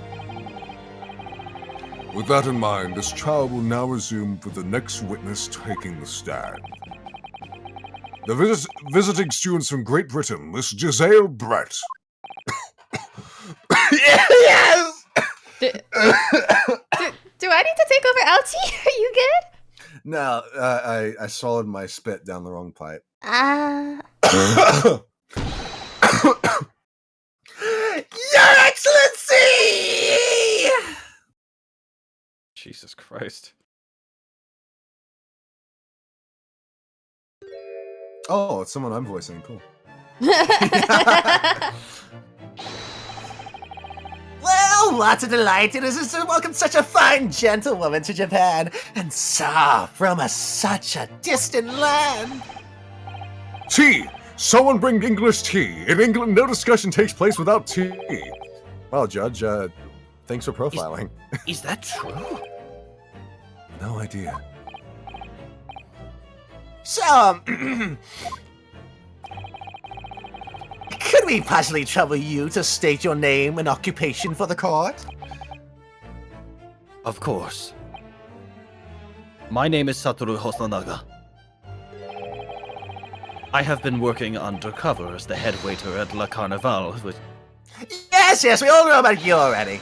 With that in mind, this trial will now resume with the next witness taking the stand. The visiting students from Great Britain, Miss Giselle Brett. Yes! Do I need to take over LT? Are you good? No, I swallowed my spit down the wrong pipe. Your Excellency! Jesus Christ. Oh, it's someone I'm voicing. Cool. Well, what a delight it is to welcome such a fine gentlewoman to Japan, and so from such a distant land. Tea! Someone bring English tea! In England, no discussion takes place without tea. Well, Judge, thanks for profiling. Is that true? No idea. So, could we possibly trouble you to state your name and occupation for the court? Of course. My name is Satoru Hosonaga. I have been working undercover as the head waiter at La Carnival, which... Yes, we all know about you already.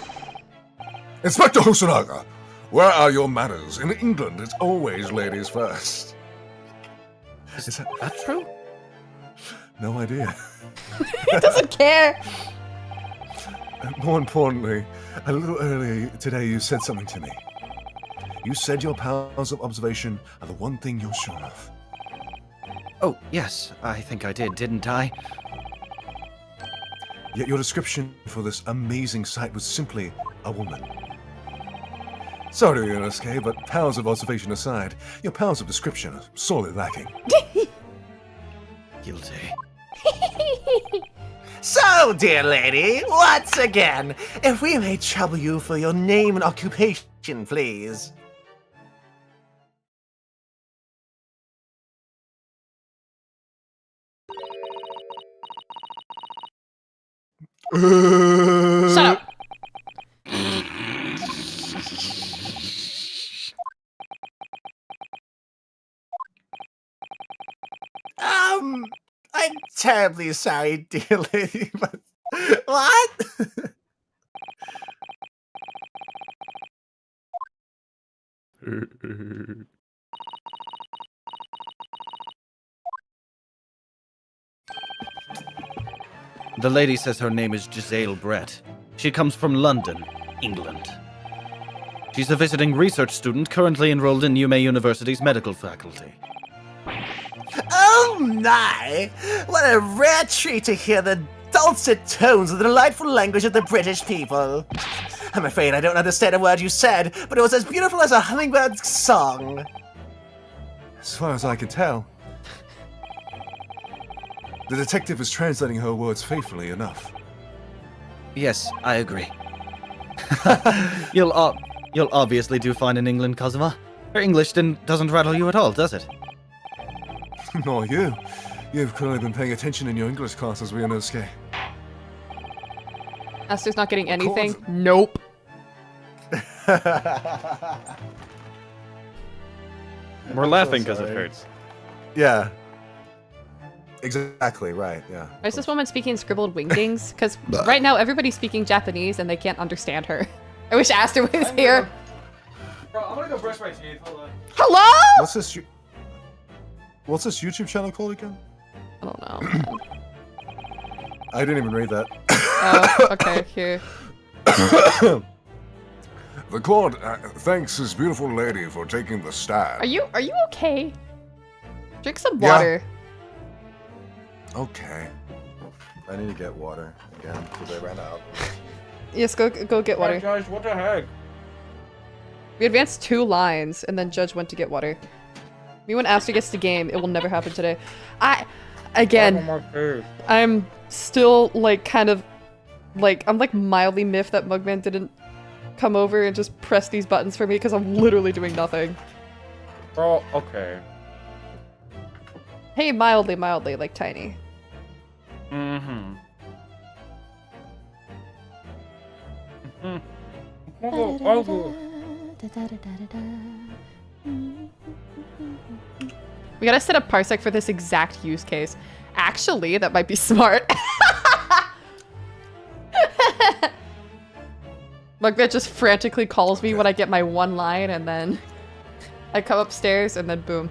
Inspector Hosonaga, where are your manners? In England, it's always ladies first. Is that true? No idea. He doesn't care. More importantly, a little earlier today you said something to me. You said your powers of observation are the one thing you're sure of. Oh, yes, I think I did, didn't I? Yet your description for this amazing sight was simply a woman. Sorry, Inosuke, but powers of observation aside, your powers of description are sorely lacking. Guilty. So, dear lady, once again, if we may trouble you for your name and occupation, please. Shut up. I'm terribly sorry, dear lady, but what? The lady says her name is Giselle Brett. She comes from London, England. She's a visiting research student currently enrolled in University's medical faculty. Oh my! What a rare treat to hear the dulcet tones of the delightful language of the British people. I'm afraid I don't understand a word you said, but it was as beautiful as a hummingbird's song. As far as I can tell, the detective is translating her words faithfully enough. Yes, I agree. You'll obviously do fine in England, Cosima. Her English doesn't rattle you at all, does it? Nor you. You've clearly been paying attention in your English classes, Ryunosuke. Aster's not getting anything? Nope. We're laughing because it hurts. Yeah. Exactly, right, yeah. Why is this woman speaking scribbled wingdings? Because right now everybody's speaking Japanese and they can't understand her. I wish Aster was here. Bro, I'm gonna go brush my teeth. Hold on. Hello? What's this YouTube channel called again? I don't know, man. I didn't even read that. Oh, okay, here. The court thanks this beautiful lady for taking the stand. Are you okay? Drink some water. Okay. I need to get water again because I ran out. Yes, go get water. Hey guys, what the heck? We advanced 2 lines and then Judge went to get water. Me when Aster gets the game, it will never happen today. I'm still like kind of like I'm like mildly miffed that Mugman didn't come over and just press these buttons for me because I'm literally doing nothing. Bro, okay. Hey, mildly, like tiny. Mm-hmm. We gotta set up Parsec for this exact use case. Actually, that might be smart. Mugman just frantically calls me when I get my 1 line and then I come upstairs and then boom.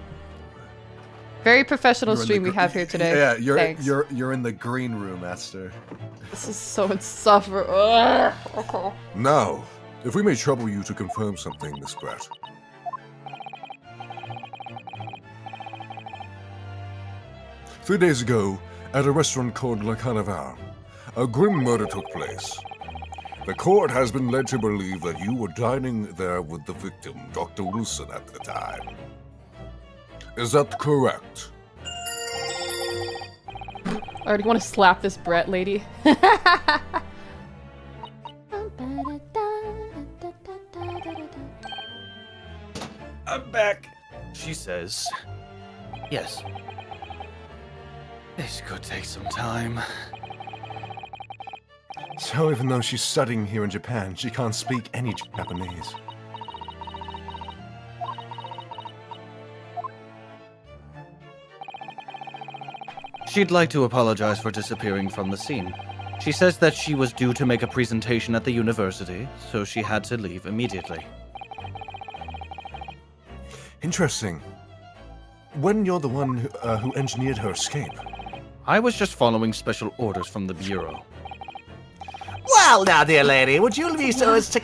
Very professional stream we have here today. Yeah, Thanks. you're in the green room, Aster. This is so insufferable. Okay. Now, if we may trouble you to confirm something, Miss Brett. 3 days ago, at a restaurant called Le Carnaval, a grim murder took place. The court has been led to believe that you were dining there with the victim, Dr. Wilson, at the time. Is that correct? I already want to slap this Brett lady. I'm back, she says. Yes. This could take some time. So even though she's studying here in Japan, she can't speak any Japanese. She'd like to apologize for disappearing from the scene. She says that she was due to make a presentation at the university, so she had to leave immediately. Interesting. When you're the one who engineered her escape. I was just following special orders from the Bureau. Well, now, dear lady, would you be so as to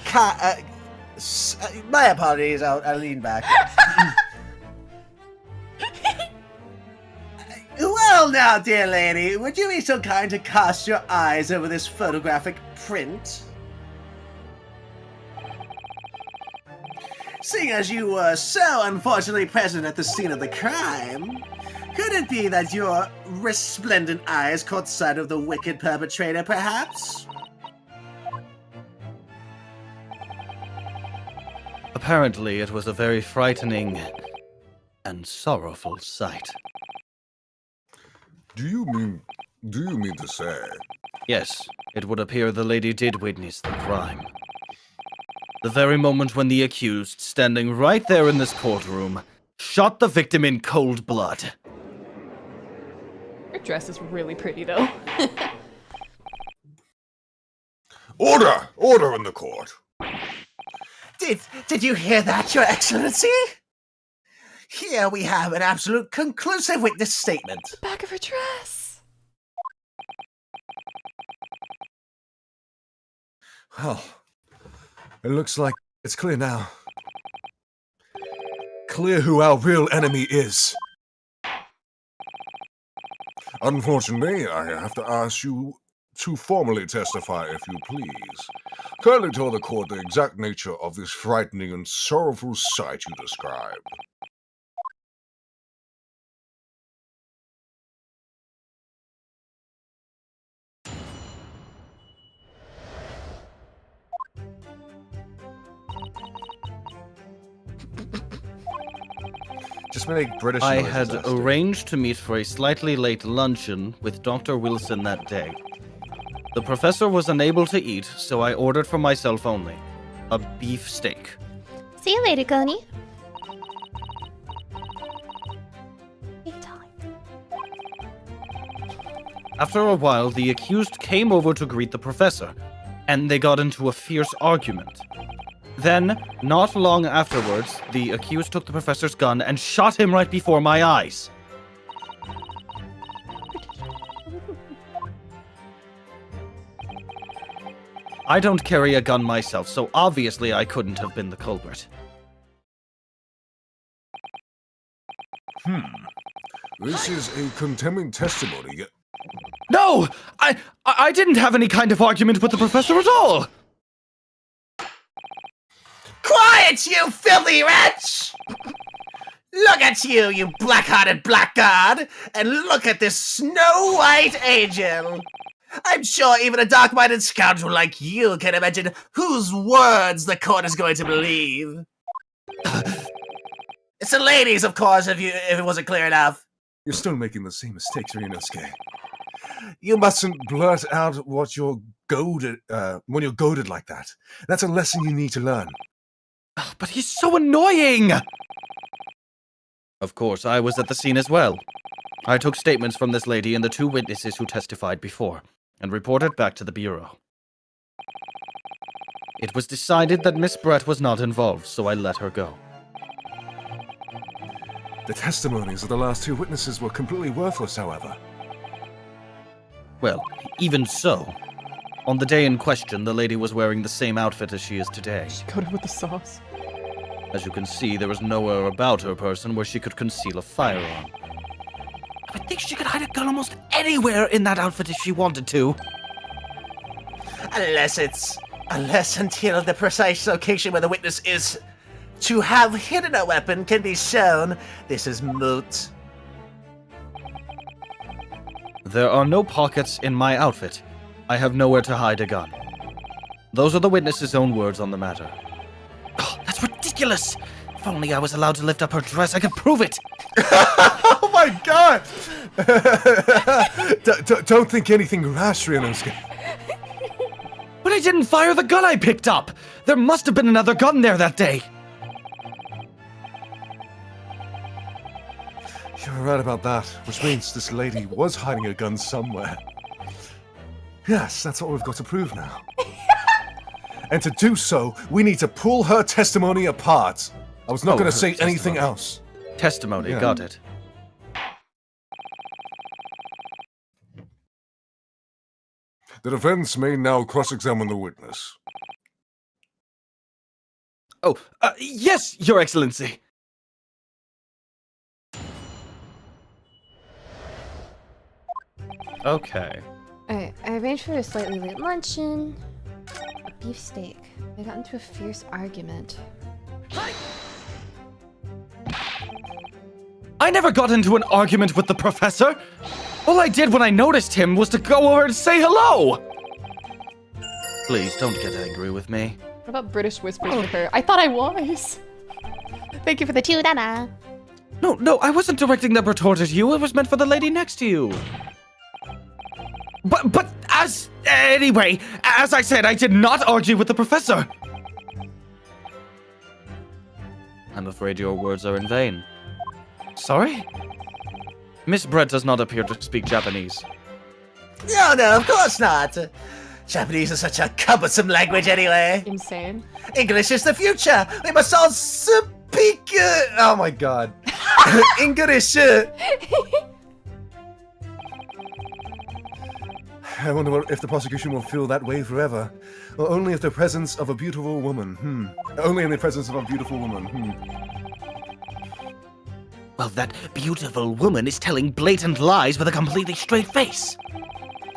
my apologies, I'll lean back. Well, now, dear lady, would you be so kind to cast your eyes over this photographic print? Seeing as you were so unfortunately present at the scene of the crime, could it be that your resplendent eyes caught sight of the wicked perpetrator, perhaps? Apparently, it was a very frightening and sorrowful sight. Do you mean to say? Yes, it would appear the lady did witness the crime. The very moment when the accused, standing right there in this courtroom, shot the victim in cold blood. Her dress is really pretty, though. Order! Order in the court! Did you hear that, Your Excellency? Here we have an absolute conclusive witness statement. The back of her dress. Well, it looks like it's clear now. Clear who our real enemy is. Unfortunately, I have to ask you to formally testify, if you please. Kindly tell the court the exact nature of this frightening and sorrowful sight you described. Just make British I noises, had Aster. arranged to meet for a slightly late luncheon with Dr. Wilson that day. The professor was unable to eat, so I ordered for myself only. A beef steak. See you later, Connie. After a while, the accused came over to greet the professor, and they got into a fierce argument. Then, not long afterwards, the accused took the professor's gun and shot him right before my eyes. I don't carry a gun myself, so obviously I couldn't have been the culprit. This is a condemning testimony. No! I didn't have any kind of argument with the professor at all! Quiet, you filthy wretch! Look at you, you black-hearted blackguard, and look at this snow-white angel. I'm sure even a dark-minded scoundrel like you can imagine whose words the court is going to believe. It's the ladies, of course, if it wasn't clear enough. You're still making the same mistakes, Ryunosuke. You mustn't blurt out what you're goaded, when you're goaded like that. That's a lesson you need to learn. But he's so annoying! Of course, I was at the scene as well. I took statements from this lady and the two witnesses who testified before, and reported back to the Bureau. It was decided that Miss Brett was not involved, so I let her go. The testimonies of the last two witnesses were completely worthless, however. Well, even so. On the day in question, the lady was wearing the same outfit as she is today. She got it with the sauce. As you can see, there was nowhere about her person where she could conceal a firearm. I think she could hide a gun almost anywhere in that outfit if she wanted to. Unless until the precise location where the witness is to have hidden a weapon can be shown, this is moot. There are no pockets in my outfit. I have nowhere to hide a gun. Those are the witness's own words on the matter. Oh, that's ridiculous! If only I was allowed to lift up her dress, I could prove it! Oh my god! Don't think anything rash, Ryunosuke. But I didn't fire the gun I picked up! There must have been another gun there that day! You're right about that, which means this lady was hiding a gun somewhere. Yes, that's what we've got to prove now. And to do so, we need to pull her testimony apart. I was not going to say anything else. Testimony, Yeah. got it. The defense may now cross-examine the witness. Oh, yes, Your Excellency! Okay. Alright, I arranged for a slightly late luncheon. A beefsteak. They got into a fierce argument. I never got into an argument with the professor. All I did when I noticed him was to go over and say hello. Please don't get angry with me. What about British whispers with her? I thought I was. Thank you for the 2 Dana. No, I wasn't directing that retort at you. It was meant for the lady next to you. But anyway, as I said, I did not argue with the professor. I'm afraid your words are in vain. Sorry? Miss Brett does not appear to speak Japanese. No, of course not. Japanese is such a cumbersome language anyway. Insane. English is the future. We must all speak. Oh my god. English. I wonder if the prosecution will feel that way forever. Or only if the presence of a beautiful woman. Only in the presence of a beautiful woman. Well, that beautiful woman is telling blatant lies with a completely straight face.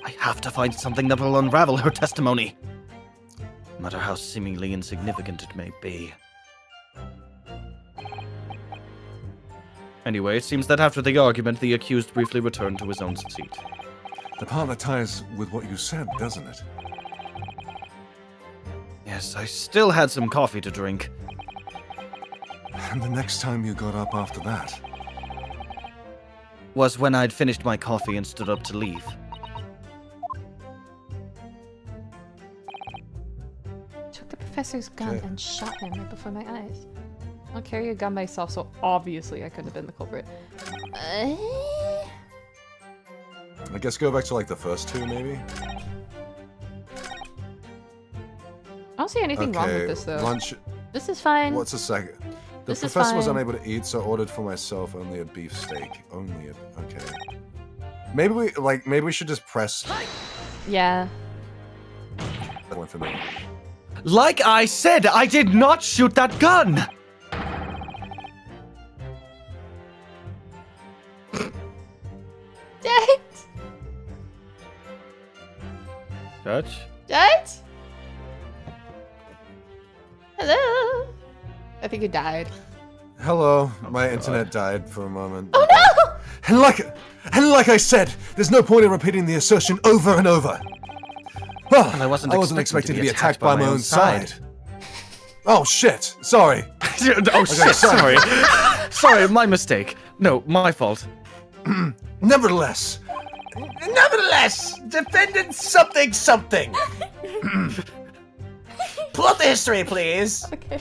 I have to find something that will unravel her testimony, no matter how seemingly insignificant it may be. Anyway, it seems that after the argument, the accused briefly returned to his own seat. The part that ties with what you said, doesn't it? Yes, I still had some coffee to drink. And the next time you got up after that? Was when I'd finished my coffee and stood up to leave. Took the professor's gun and shot him right before my eyes. I'll carry a gun myself, so obviously I couldn't have been the culprit. I guess go back to like the first 2, maybe? I don't see anything wrong with this, though. Lunch. This is fine. What's a second? The This is professor was fine. unable to eat, so ordered for myself only a beefsteak. Okay. Maybe we should just press Yeah. that one for me. Like I said, I did not shoot that gun! Dad? Dutch? Dad? Hello? I think you died. Hello, my internet died for a moment. Oh no! And like I said, there's no point in repeating the assertion over and over. Well, I wasn't expecting to be attacked by my own side. Oh shit! Sorry. Oh shit, sorry. Sorry, my mistake. No, my fault. Nevertheless, Defendant something. Pull up the history, please. Okay.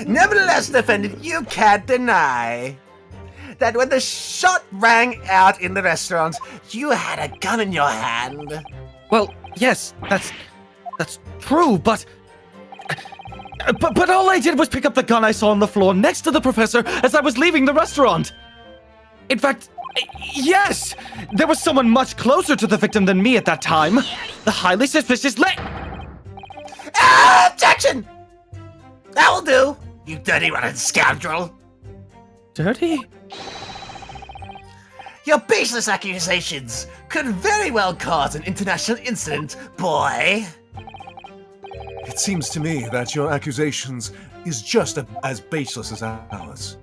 Nevertheless, defendant, you can't deny that when the shot rang out in the restaurant, you had a gun in your hand. Well, yes, that's true, but all I did was pick up the gun I saw on the floor next to the professor as I was leaving the restaurant. In fact, yes, there was someone much closer to the victim than me at that time. The highly suspicious Objection! That will do, you dirty rotten scoundrel. Dirty? Your baseless accusations could very well cause an international incident, boy. it seems to me that your accusations is just as baseless as ours.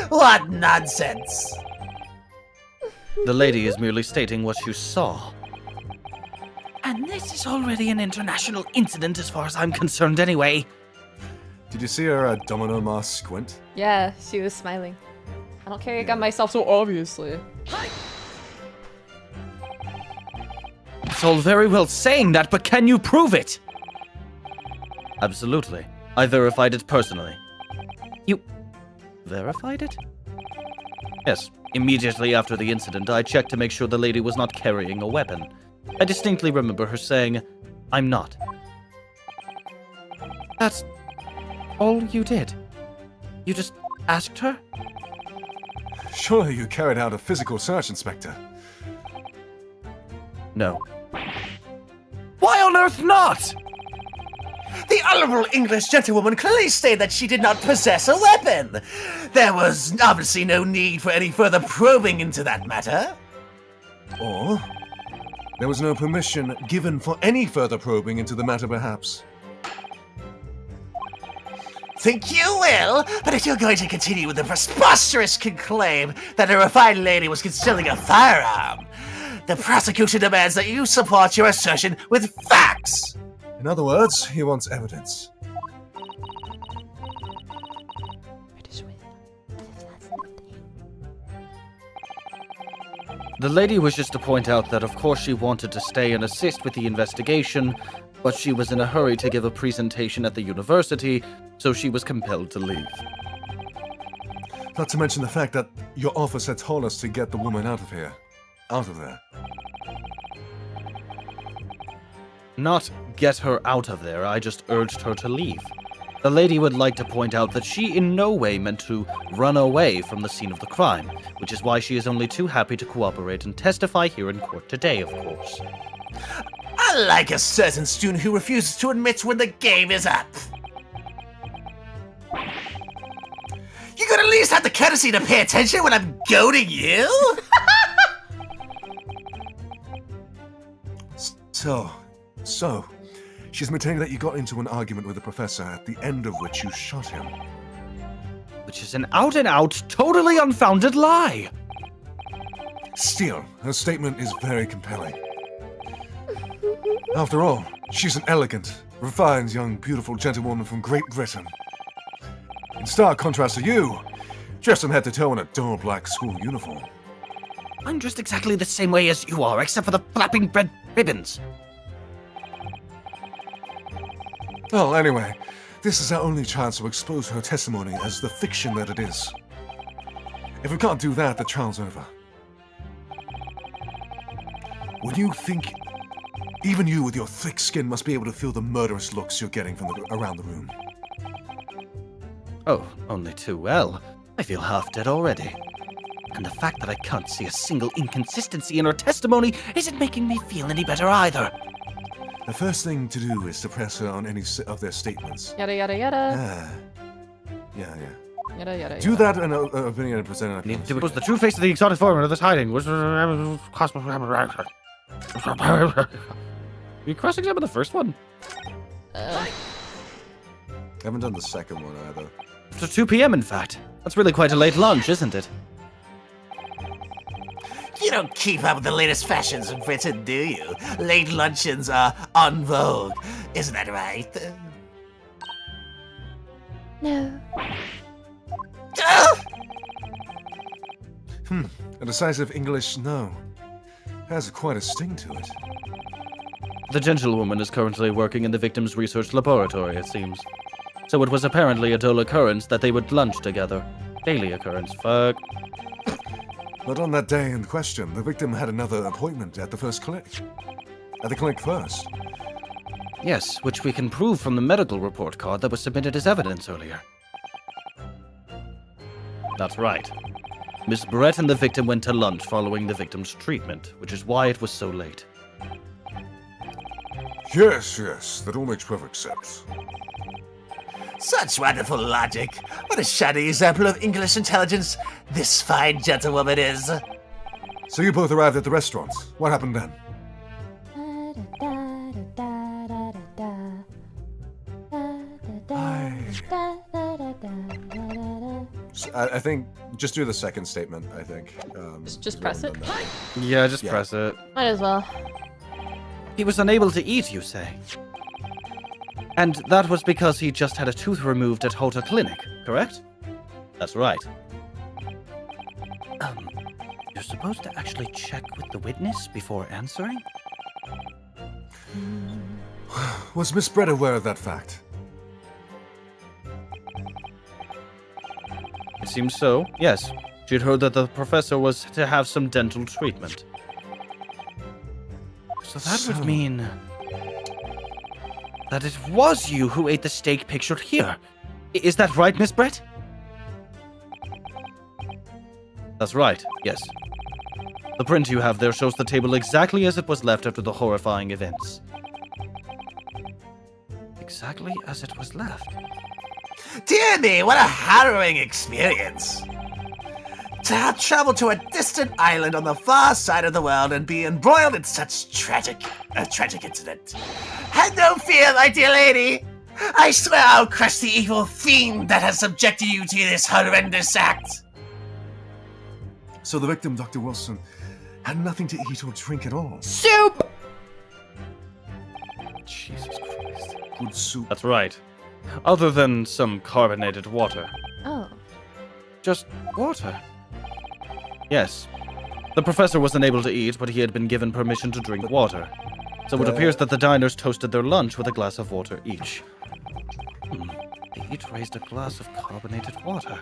What nonsense! The lady is merely stating what you saw. And this is already an international incident as far as I'm concerned anyway. Did you see her domino mask squint? Yeah, she was smiling. I don't carry a gun myself, So obviously. It's all very well saying that, but can you prove it? Absolutely. I verified it personally. You verified it? Yes. Immediately after the incident, I checked to make sure the lady was not carrying a weapon. I distinctly remember her saying, "I'm not." That's all you did? You just asked her? Surely you carried out a physical search, Inspector. No. Why on earth not? The honorable English gentlewoman clearly stated that she did not possess a weapon. There was obviously no need for any further probing into that matter. Or there was no permission given for any further probing into the matter, perhaps. think you will, but if you're going to continue with the preposterous claim that a refined lady was concealing a firearm, the prosecution demands that you support your assertion with facts. In other words, he wants evidence. The lady wishes to point out that of course she wanted to stay and assist with the investigation, but she was in a hurry to give a presentation at the university, so she was compelled to leave. Not to mention the fact that your officer told us to get the woman out of here. Out of there. Not get her out of there, I just urged her to leave. The lady would like to point out that she in no way meant to run away from the scene of the crime, which is why she is only too happy to cooperate and testify here in court today, of course. Unlike a certain student who refuses to admit when the game is up. You could at least have the courtesy to pay attention when I'm goading you? So, she's maintaining that you got into an argument with the professor, at the end of which you shot him. Which is an out-and-out, totally unfounded lie! Still, her statement is very compelling. After all, she's an elegant, refined, young, beautiful gentlewoman from Great Britain. In stark contrast to you, dressed from head to toe in a dull black school uniform. I'm dressed exactly the same way as you are, except for the flapping red ribbons. Well, anyway, this is our only chance to expose her testimony as the fiction that it is. If we can't do that, the trial's over. When you think... Even you with your thick skin must be able to feel the murderous looks you're getting from around the room. Oh, only too well. I feel half dead already. And the fact that I can't see a single inconsistency in her testimony isn't making me feel any better either. The first thing to do is to press her on any of their statements. Yada yada yada. Yeah. Yada yada. Do that and opinion and present it. It was the true face of the exotic foreigner of this hiding. You cross-examine the first one? I haven't done the second one either. After 2 p.m. in fact. That's really quite a late lunch, isn't it? You don't keep up with the latest fashions in Britain, do you? Late luncheons are en vogue. Isn't that right? No. A decisive English no. Has quite a sting to it. The gentlewoman is currently working in the victim's research laboratory, it seems. So it was apparently a dull occurrence that they would lunch together. Daily occurrence, fuck. But on that day in question, the victim had another appointment at the first clinic. At the clinic first. Yes, which we can prove from the medical report card that was submitted as evidence earlier. That's right. Miss Brett and the victim went to lunch following the victim's treatment, which is why it was so late. Yes, that all makes perfect sense. Such wonderful logic. What a shining example of English intelligence this fine gentlewoman is. So you both arrived at the restaurant. What happened then? I think just do the second statement, I think. Just press it? Yeah, just press it. Might as well. He was unable to eat, you say? And that was because he just had a tooth removed at Hota Clinic, correct? That's right. You're supposed to actually check with the witness before answering? Was Miss Brett aware of that fact? It seems so, yes. She'd heard that the professor was to have some dental treatment. So that would mean that it was you who ate the steak pictured here. Is that right, Miss Brett? That's right, yes. The print you have there shows the table exactly as it was left after the horrifying events. Exactly as it was left. Dear me, what a harrowing experience. To have traveled to a distant island on the far side of the world and be embroiled in such tragic incident. Have no fear, my dear lady. I swear I'll crush the evil fiend that has subjected you to this horrendous act. So the victim, Dr. Wilson, had nothing to eat or drink at all. Soup! Jesus Christ. Good soup. That's right. Other than some carbonated water. Oh. Just water. Yes. The professor wasn't able to eat, but he had been given permission to drink water. So it appears that the diners toasted their lunch with a glass of water each. They each raised a glass of carbonated water.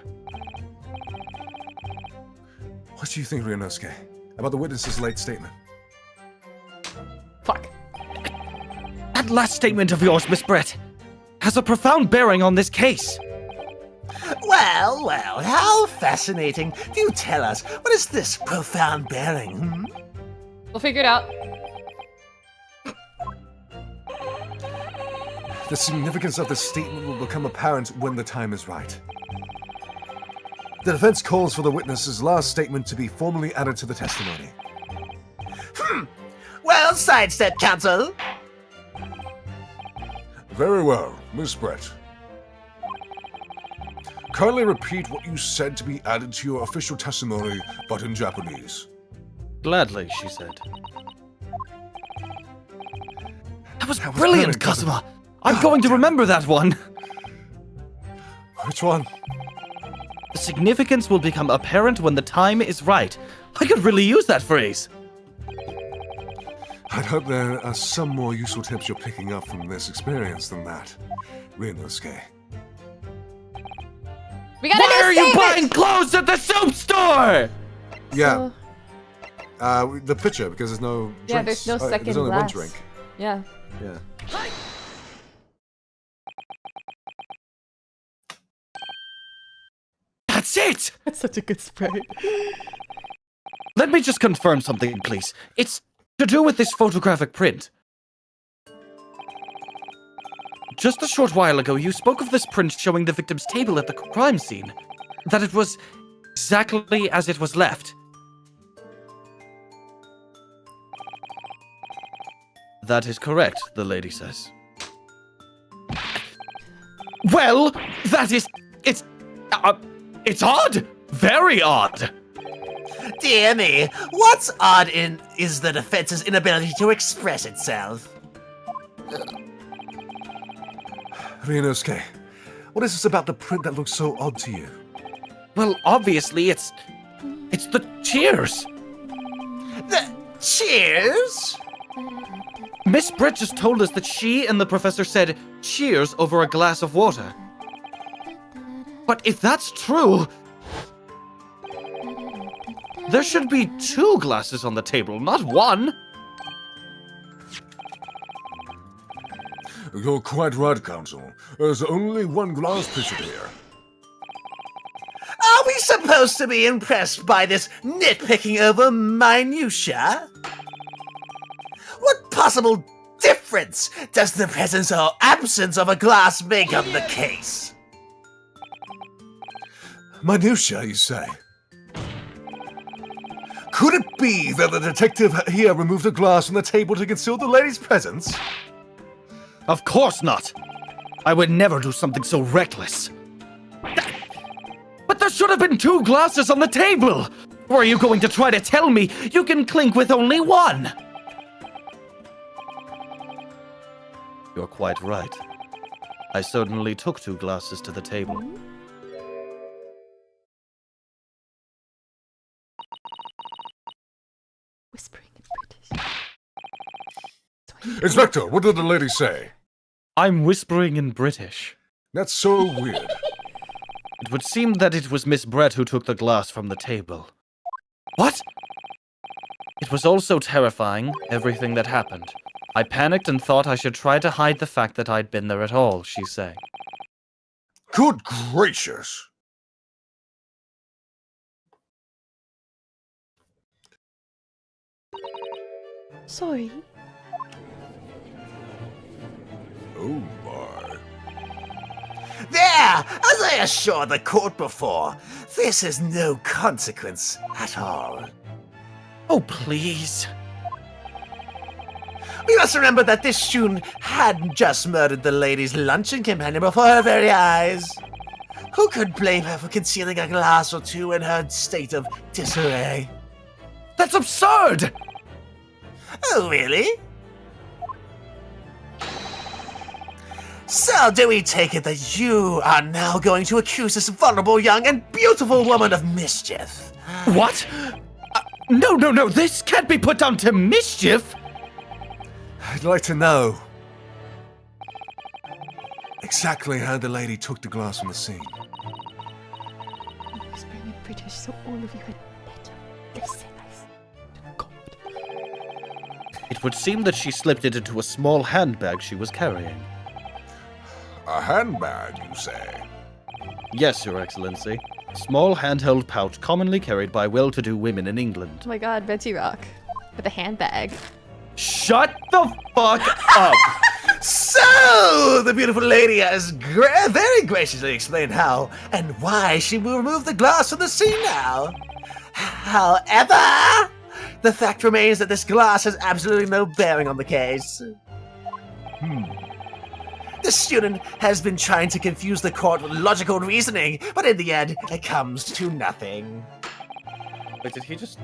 What do you think, Ryunosuke, about the witness's late statement? Fuck. That last statement of yours, Miss Brett, has a profound bearing on this case. Well, how fascinating. Do tell us, what is this profound bearing? We'll figure it out. The significance of the statement will become apparent when the time is right. The defense calls for the witness's last statement to be formally added to the testimony. Well, sidestep, counsel. Very well, Miss Brett. Kindly repeat what you said to be added to your official testimony, but in Japanese. Gladly, she said. That was That was brilliant, brilliant, Kazuma. I'm going to remember that one. Which one? The significance will become apparent when the time is right. I could really use that phrase. I'd hope there are some more useful tips you're picking up from this experience than that, Ryunosuke. We got Why a are new you statement! buying clothes at the soap store? Yeah. The pitcher, because there's no drinks. Yeah, there's no second There's only glass. one drink. Yeah. Yeah. That's it! That's such a good spray. Let me just confirm something, please. It's to do with this photographic print. Just a short while ago, you spoke of this print showing the victim's table at the crime scene. That it was exactly as it was left. That is correct, the lady says. Well, that is... It's odd! Very odd! Dear me, what's odd is the defense's inability to express itself. Ryunosuke, what is this about the print that looks so odd to you? Well, obviously, it's the cheers! The cheers? Miss Brett just told us that she and the professor said cheers over a glass of water. But if that's true, there should be 2 glasses on the table, not 1. You're quite right, Counsel. There's only one glass pitcher here. Are we supposed to be impressed by this nitpicking over minutia? What possible difference does the presence or absence of a glass make on the case? Minutia, you say? Could it be that the detective here removed a glass from the table to conceal the lady's presence? Of course not. I would never do something so reckless. But there should have been 2 glasses on the table! Or are you going to try to tell me you can clink with only 1? You're quite right. I certainly took 2 glasses to the table. Whispering in British. Inspector, what did the lady say? I'm whispering in British. That's so weird. It would seem that it was Miss Brett who took the glass from the table. What? It was all so terrifying, everything that happened. I panicked and thought I should try to hide the fact that I'd been there at all, she's saying. Good gracious. Sorry. Oh my. There! As I assured the court before, this is no consequence at all. Oh, please. We must remember that this student had just murdered the lady's luncheon companion before her very eyes. Who could blame her for concealing a glass or two in her state of disarray? That's absurd! Oh, really? So, do we take it that you are now going to accuse this vulnerable young and beautiful woman of mischief? What? No, this can't be put down to mischief! I'd like to know exactly how the lady took the glass from the scene. Whispering in British so all of you had better listen. God. It would seem that she slipped it into a small handbag she was carrying. A handbag, you say? Yes, Your Excellency. Small handheld pouch commonly carried by well-to-do women in England. Oh my god, Betsy Rock. With a handbag. Shut the fuck up! So, the beautiful lady has very graciously explained how and why she will remove the glass from the scene now. However, the fact remains that this glass has absolutely no bearing on the case. The student has been trying to confuse the court with logical reasoning, but in the end, it comes to nothing. Wait, did he just...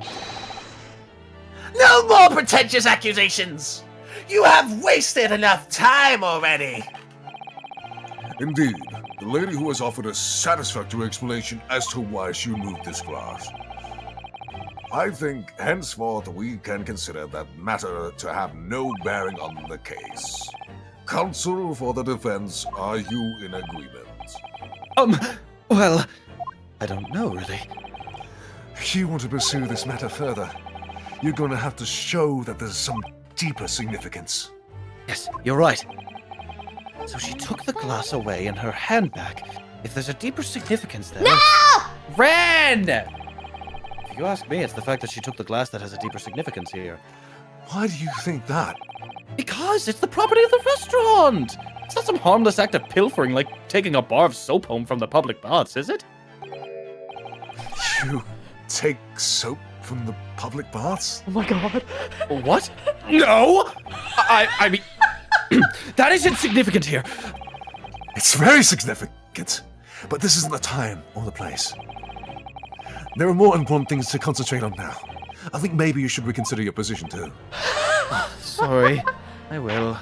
No more pretentious accusations! You have wasted enough time already! Indeed, the lady who has offered a satisfactory explanation as to why she removed this glass. I think henceforth we can consider that matter to have no bearing on the case. Counsel for the defense, are you in agreement? Well, I don't know, really. If you want to pursue this matter further, you're going to have to show that there's some deeper significance. Yes, you're right. So she took the glass away in her handbag. If there's a deeper significance there... No! Ren! If you ask me, it's the fact that she took the glass that has a deeper significance here. Why do you think that? Because it's the property of the restaurant! It's not some harmless act of pilfering like taking a bar of soap home from the public baths, is it? You take soap from the public baths? Oh my god. What? No! I mean... that isn't significant here. It's very significant, but this isn't the time or the place. There are more important things to concentrate on now. I think maybe you should reconsider your position too. Sorry, I will.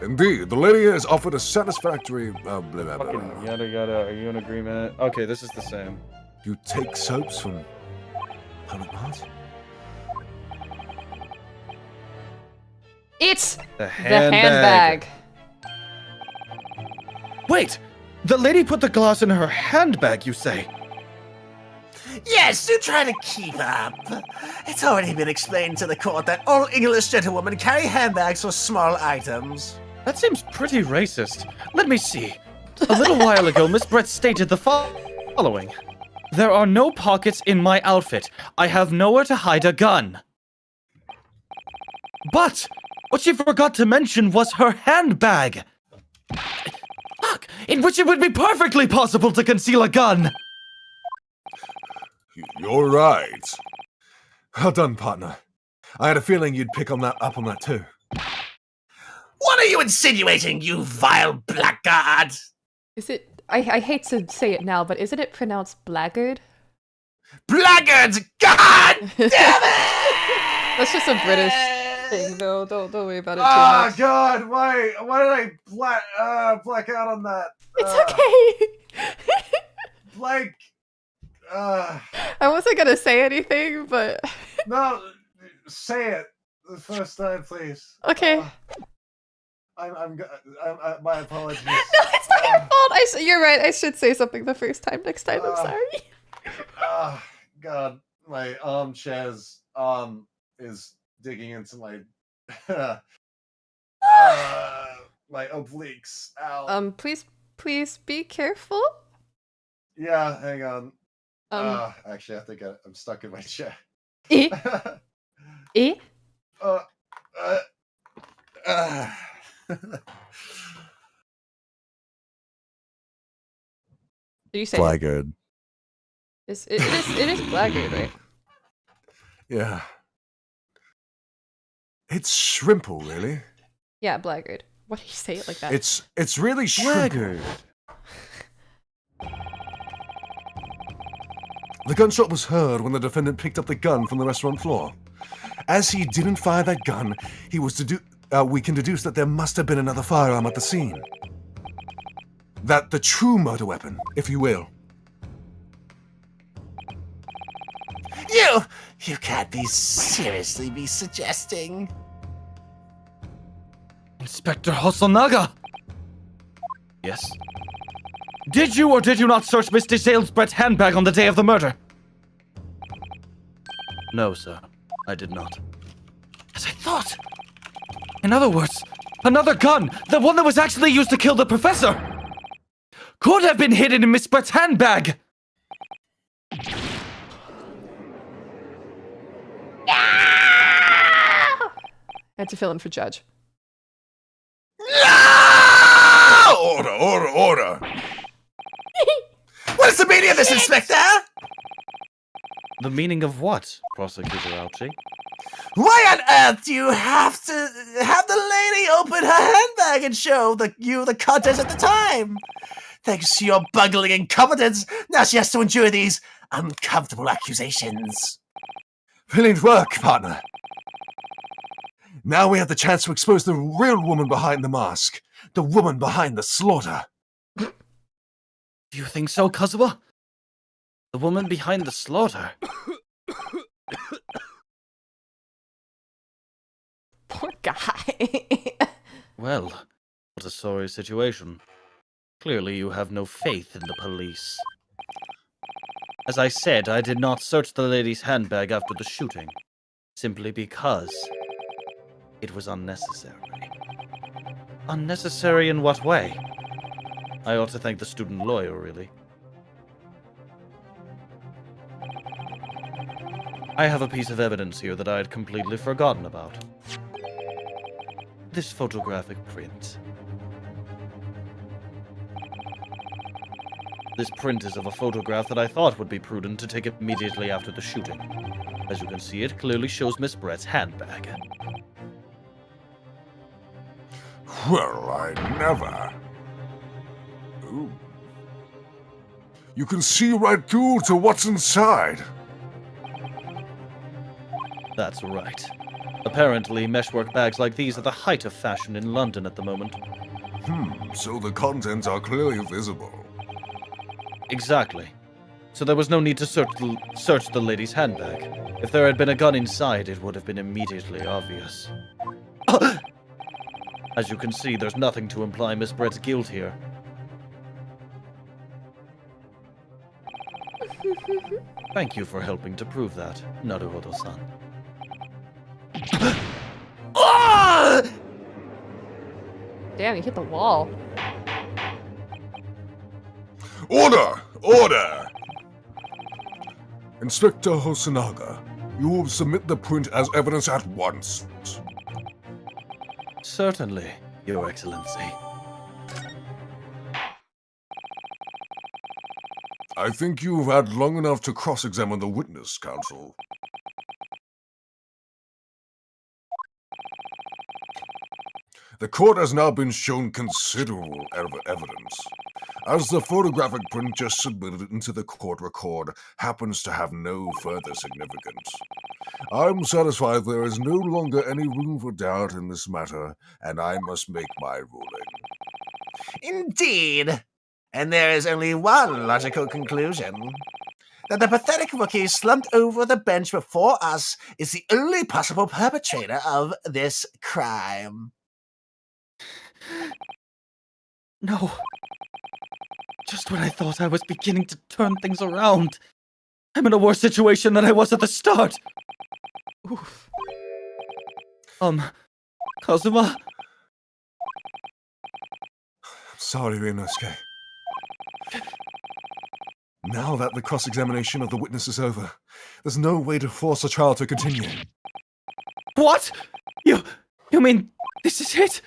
Indeed, the lady has offered a satisfactory... blah, blah, blah, Fucking blah. yada yada, are you in agreement? Okay, this is the same. You take soaps from public baths? It's The handbag. Wait! The lady put the glass in her handbag, you say? Yes, do try to keep up. It's already been explained to the court that all English gentlewomen carry handbags for small items. That seems pretty racist. Let me see. A little while ago, Miss Brett stated the following. There are no pockets in my outfit. I have nowhere to hide a gun. But what she forgot to mention was her handbag. Fuck! In which it would be perfectly possible to conceal a gun. You're right. Well done, partner. I had a feeling you'd pick up on that too. What are you insinuating, you vile blackguard? Is it... I hate to say it now, but isn't it pronounced blackguard? Blackguards! God damn it! That's just a British thing, though. Don't worry about it too Oh much. God! Why did I black out on that? It's okay! Blank. I wasn't gonna say anything, but... No, say it the first time, please. Okay. My apologies. No, it's not your fault! You're right, I should say something the first time next time, I'm sorry. God, my armchair's is digging into my my obliques. Ow. Please be careful. Yeah, hang on. Actually, I think I'm stuck in my chair. Eh? Eh? Did you say Blackguard. it is blackguard, right? Yeah. It's shrimple, really. Yeah, blackguard. Why do you say it like that? It's really shrimple. The gunshot was heard when the defendant picked up the gun from the restaurant floor. As he didn't fire that gun, we can deduce that there must have been another firearm at the scene. That the true murder weapon, if you will. You can't seriously be suggesting. Inspector Hosonaga! Yes? Did you or did you not search Mr. Salesbrett's handbag on the day of the murder? No, sir. I did not. As I thought! In other words, another gun! The one that was actually used to kill the professor! Could have been hidden in Miss Brett's handbag! I had to fill in for Judge. Order! What is the meaning of this, Inspector? The meaning of what, Prosecutor Ouchie? Why on earth do you have to have the lady open her handbag and show you the contents at the time? Thanks to your bungling incompetence, now she has to endure these uncomfortable accusations. Brilliant work, partner. Now we have the chance to expose the real woman behind the mask. The woman behind the slaughter. Do you think so, Kazuha? The woman behind the slaughter? Poor guy. Well, what a sorry situation. Clearly you have no faith in the police. As I said, I did not search the lady's handbag after the shooting, simply because it was unnecessary. Unnecessary in what way? I ought to thank the student lawyer, really. I have a piece of evidence here that I had completely forgotten about. This photographic print. This print is of a photograph that I thought would be prudent to take immediately after the shooting. As you can see, it clearly shows Miss Brett's handbag. Well, I never. Ooh. You can see right through to what's inside. That's right. Apparently, meshwork bags like these are the height of fashion in London at the moment. So the contents are clearly visible. Exactly. So there was no need to search the lady's handbag. If there had been a gun inside, it would have been immediately obvious. As you can see, there's nothing to imply Miss Brett's guilt here. Thank you for helping to prove that, Naruhodo-san. Damn, he hit the wall. Order! Inspector Hosonaga, you will submit the print as evidence at once. Certainly, Your Excellency. I think you've had long enough to cross-examine the witness, counsel. The court has now been shown considerable evidence. As the photographic print just submitted into the court record happens to have no further significance, I'm satisfied there is no longer any room for doubt in this matter, and I must make my ruling. Indeed. And there is only one logical conclusion. That the pathetic rookie slumped over the bench before us is the only possible perpetrator of this crime. No. Just when I thought I was beginning to turn things around, I'm in a worse situation than I was at the start. Oof. Kazuma? Sorry, Ryunosuke. Now that the cross-examination of the witness is over, there's no way to force a trial to continue. What? You mean this is it?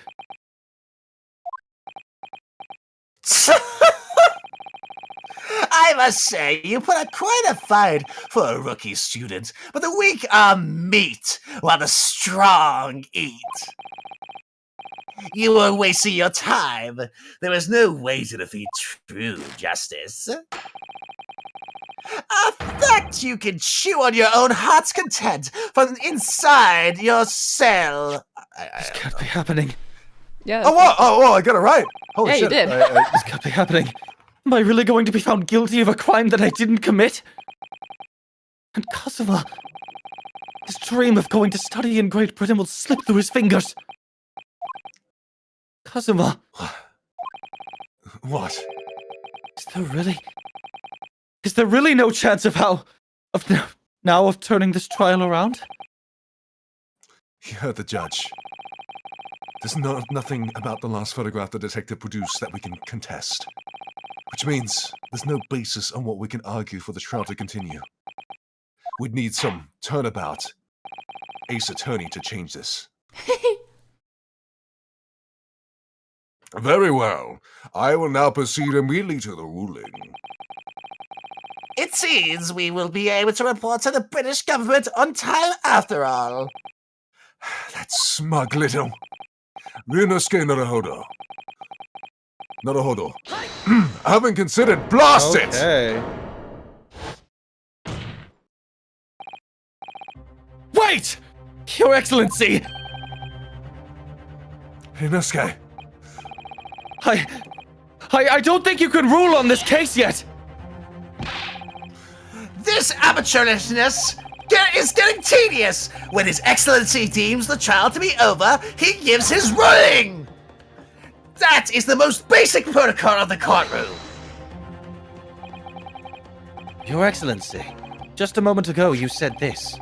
I must say, you put up quite a fight for a rookie student, but the weak are meat, while the strong eat. You were wasting your time. There is no way to defeat true justice. A fact you can chew on your own heart's content from inside your cell. This can't be happening. Yeah. Oh, what? Oh, I got it right. Holy Yeah, you shit. did. This can't be happening. Am I really going to be found guilty of a crime that I didn't commit? And Kazuma, his dream of going to study in Great Britain will slip through his fingers. Kazuma, What? is there really no chance of turning this trial around? You heard the judge. There's nothing about the last photograph the detective produced that we can contest. Which means there's no basis on what we can argue for the trial to continue. We'd need some turnabout ace attorney to change this. Very well. I will now proceed immediately to the ruling. It seems we will be able to report to the British government on time after all. That smug little. Ryunosuke Naruhodo. Naruhodo. Having considered, blast it! Okay. Wait! Your Excellency! Ryunosuke. I don't think you can rule on this case yet! This amateurishness is getting tedious. When His Excellency deems the trial to be over, he gives his ruling. That is the most basic protocol of the courtroom. Your Excellency, just a moment ago you said this.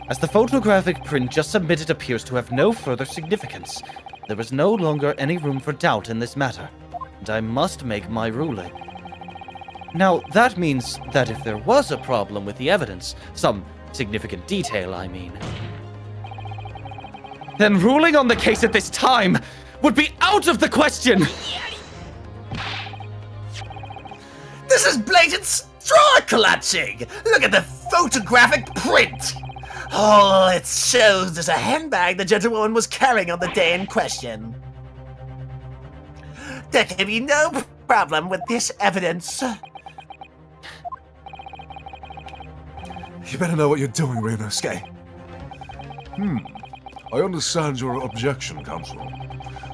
As the photographic print just submitted appears to have no further significance, there is no longer any room for doubt in this matter, and I must make my ruling. Now, that means that if there was a problem with the evidence, some significant detail, I mean, then ruling on the case at this time would be out of the question! This is blatant straw collapsing. Look at the photographic print. All it shows is a handbag the gentlewoman was carrying on the day in question. There can be no problem with this evidence. You better know what you're doing, Ryunosuke. I understand your objection, Counsel.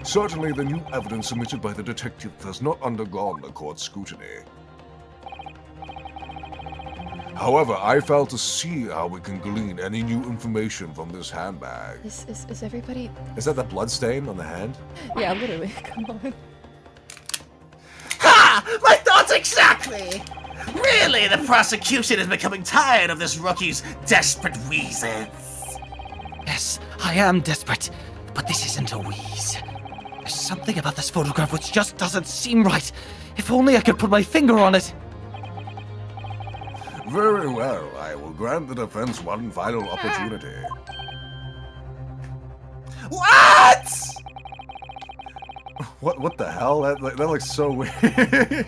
Certainly the new evidence submitted by the detective has not undergone the court's scrutiny. However, I fail to see how we can glean any new information from this handbag. Is everybody... Is that the blood stain on the hand? Yeah, literally. Come on. Ha! My thoughts exactly! Really, the prosecution is becoming tired of this rookie's desperate wheezes. Yes, I am desperate, but this isn't a wheeze. There's something about this photograph which just doesn't seem right. If only I could put my finger on it. Very well, I will grant the defense one final opportunity. What? What the hell? That looks so weird.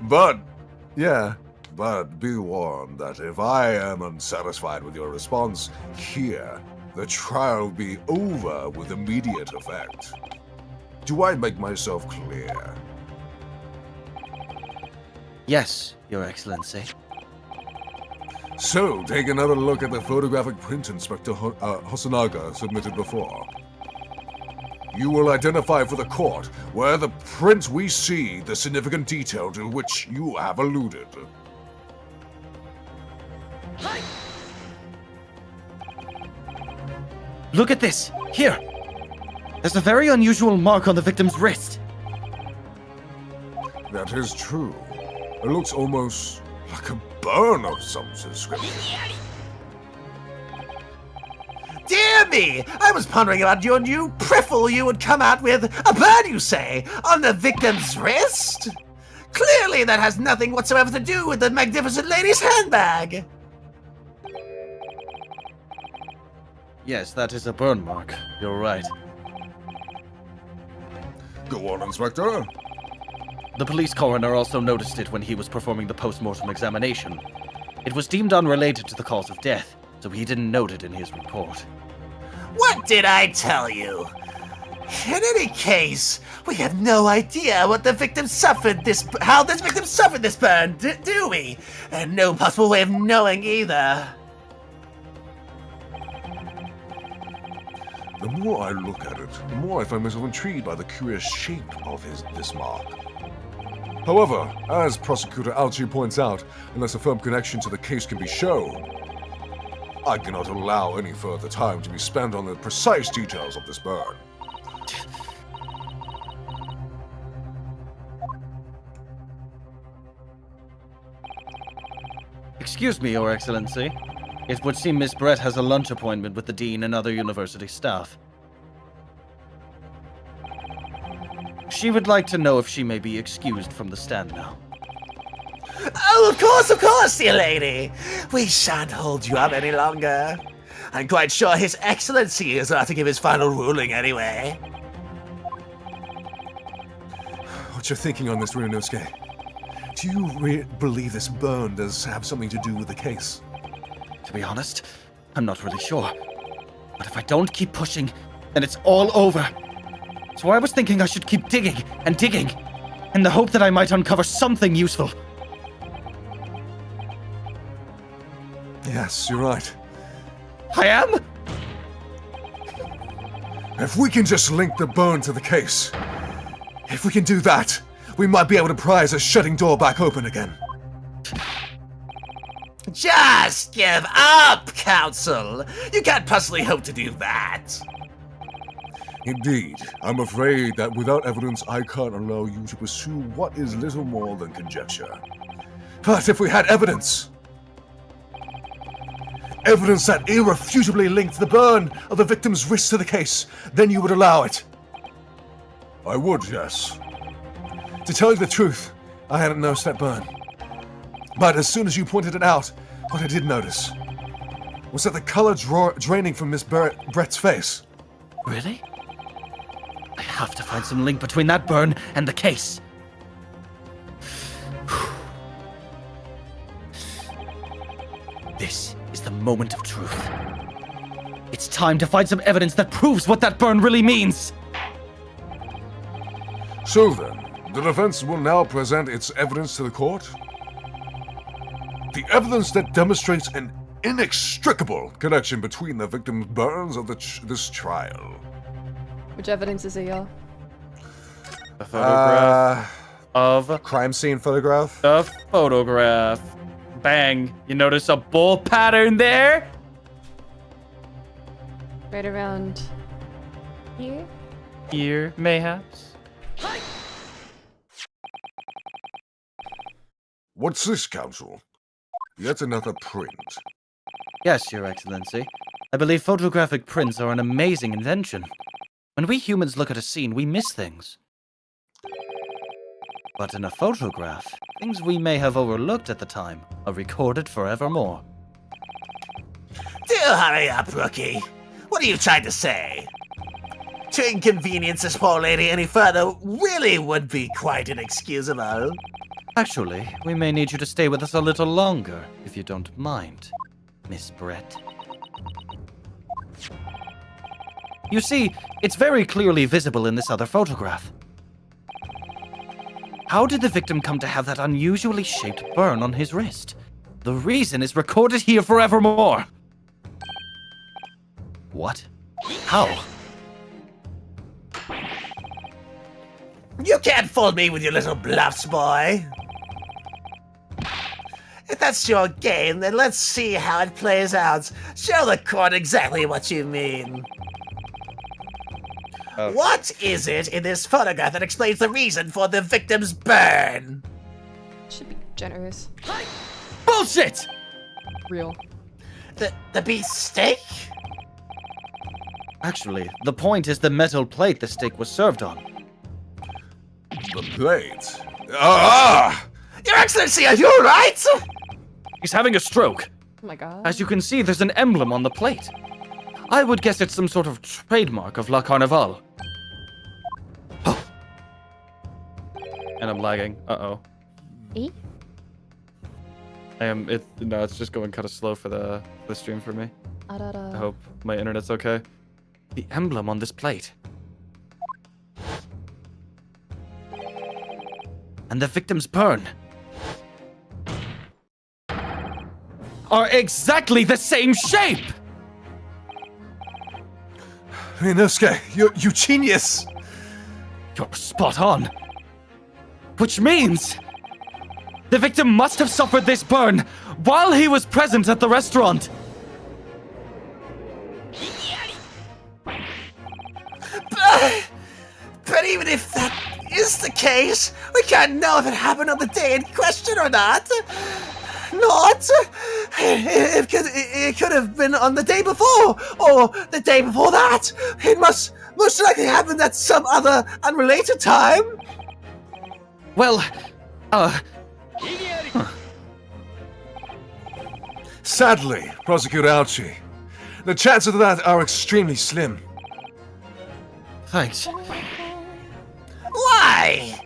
But be warned that if I am unsatisfied with your response here, the trial will be over with immediate effect. Do I make myself clear? Yes, Your Excellency. So, take another look at the photographic print Inspector Hosonaga submitted before. You will identify for the court where the print we see the significant detail to which you have alluded. Look at this! Here! There's a very unusual mark on the victim's wrist. That is true. It looks almost like a burn of some description. Dear me! I was pondering about your new priffle you would come out with. A burn, you say, on the victim's wrist? Clearly that has nothing whatsoever to do with the magnificent lady's handbag. Yes, that is a burn mark. You're right. Go on, Inspector. The police coroner also noticed it when he was performing the post-mortem examination. It was deemed unrelated to the cause of death, so he didn't note it in his report. What did I tell you? In any case, we have no idea what the victim suffered how this victim suffered this burn, do we? And no possible way of knowing either. The more I look at it, the more I find myself intrigued by the curious shape of this mark. However, as Prosecutor Alchi points out, unless a firm connection to the case can be shown, I cannot allow any further time to be spent on the precise details of this burn. Excuse me, Your Excellency. It would seem Miss Brett has a lunch appointment with the Dean and other university staff. She would like to know if she may be excused from the stand now. Oh, of course, dear lady. We shan't hold you up any longer. I'm quite sure His Excellency is about to give his final ruling anyway. What's your thinking on this, Ryunosuke? Do you believe this burn does have something to do with the case? To be honest, I'm not really sure. But if I don't keep pushing, then it's all over. So I was thinking I should keep digging and digging, in the hope that I might uncover something useful. Yes, you're right. I am? If we can just link the burn to the case, if we can do that, we might be able to pry a shutting door back open again. Just give up, Counsel. You can't possibly hope to do that. Indeed, I'm afraid that without evidence, I can't allow you to pursue what is little more than conjecture. But if we had evidence that irrefutably linked the burn of the victim's wrist to the case, then you would allow it. I would, yes. To tell you the truth, I hadn't noticed that burn. But as soon as you pointed it out, what I did notice was that the color draining from Miss Brett's face. Really? I have to find some link between that burn and the case. This is the moment of truth. It's time to find some evidence that proves what that burn really means. So then, the defense will now present its evidence to the court. The evidence that demonstrates an inextricable connection between the victim's burns of this trial. Which evidence is it, y'all? A photograph of Crime scene photograph. the photograph. Bang. You notice a bowl pattern there? Right around here? Here, mayhaps. What's this, Counsel? Yet another print. Yes, Your Excellency. I believe photographic prints are an amazing invention. When we humans look at a scene, we miss things. But in a photograph, things we may have overlooked at the time are recorded forevermore. Do hurry up, Rookie. What are you trying to say? To inconvenience this poor lady any further really would be quite inexcusable. Actually, we may need you to stay with us a little longer, if you don't mind, Miss Brett. You see, it's very clearly visible in this other photograph. How did the victim come to have that unusually shaped burn on his wrist? The reason is recorded here forevermore. What? How? You can't fool me with your little bluffs, boy. If that's your game, then let's see how it plays out. Show the court exactly what you mean. What is it in this photograph that explains the reason for the victim's burn? Should be generous. Bullshit! Real. The beef steak? Actually, the point is the metal plate the steak was served on. The plate? Ah! Your Excellency, are you alright? He's having a stroke. Oh my god. As you can see, there's an emblem on the plate. I would guess it's some sort of trademark of La Carnival. And I'm lagging. Uh-oh. Eh? No, it's just going kind of slow for the stream for me. I hope my internet's okay. The emblem on this plate. And the victim's burn are exactly the same shape! Inosuke, you genius! You're spot on. Which means the victim must have suffered this burn while he was present at the restaurant. But even if that is the case, we can't know if it happened on the day in question or not. It could have been on the day before, or the day before that. It most likely happened at some other unrelated time. Well, Sadly, Prosecutor Ouchie, the chances of that are extremely slim. Thanks. Why?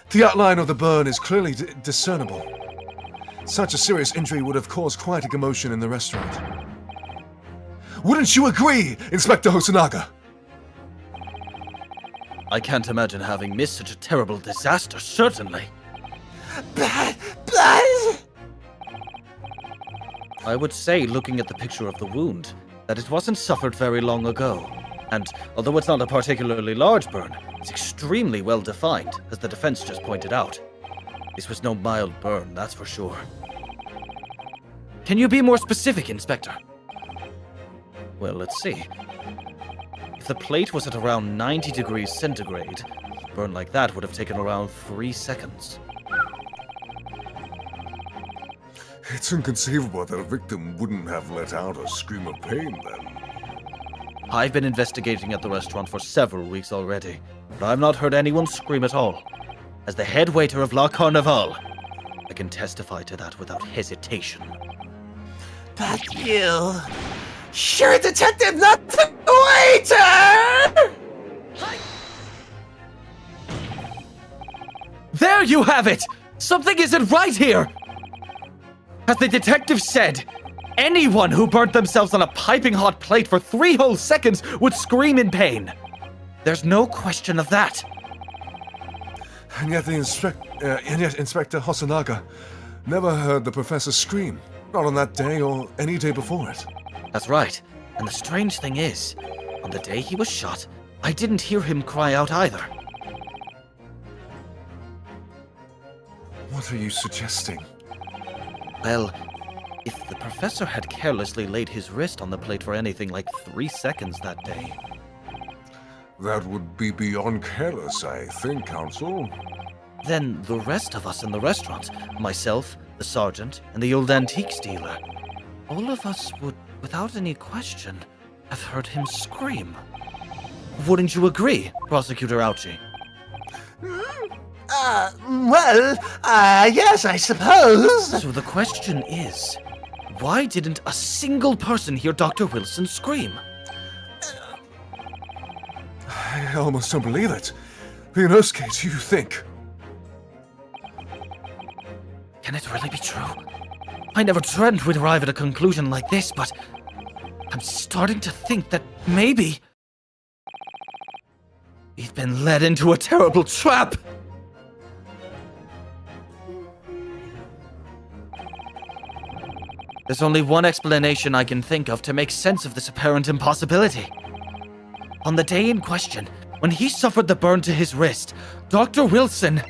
The outline of the burn is clearly discernible. Such a serious injury would have caused quite a commotion in the restaurant. Wouldn't you agree, Inspector Hosonaga? I can't imagine having missed such a terrible disaster, certainly. But... I would say, looking at the picture of the wound, that it wasn't suffered very long ago. And although it's not a particularly large burn, it's extremely well defined, as the defense just pointed out. This was no mild burn, that's for sure. Can you be more specific, Inspector? Well, let's see. If the plate was at around 90 degrees centigrade, a burn like that would have taken around 3 seconds. It's inconceivable that a victim wouldn't have let out a scream of pain then. I've been investigating at the restaurant for several weeks already, but I've not heard anyone scream at all. As the head waiter of La Carnival, I can testify to that without hesitation. But you're a detective, not the waiter! There you have it! Something isn't right here! As the detective said, anyone who burnt themselves on a piping hot plate for 3 whole seconds would scream in pain. There's no question of that. And yet Inspector Hosonaga never heard the professor scream. Not on that day or any day before it. That's right. And the strange thing is, on the day he was shot, I didn't hear him cry out either. What are you suggesting? Well, if the professor had carelessly laid his wrist on the plate for anything like 3 seconds that day... That would be beyond careless, I think, Counsel. Then the rest of us in the restaurant, myself, the sergeant, and the old antiques dealer, all of us would, without any question, have heard him scream. Wouldn't you agree, Prosecutor Ouchie? Yes, I suppose. So the question is, why didn't a single person hear Dr. Wilson scream? I almost don't believe it. Inosuke, do you think? Can it really be true? I never dreamt we'd arrive at a conclusion like this, but I'm starting to think that maybe we've been led into a terrible trap. There's only one explanation I can think of to make sense of this apparent impossibility. On the day in question, when he suffered the burn to his wrist, Dr. Wilson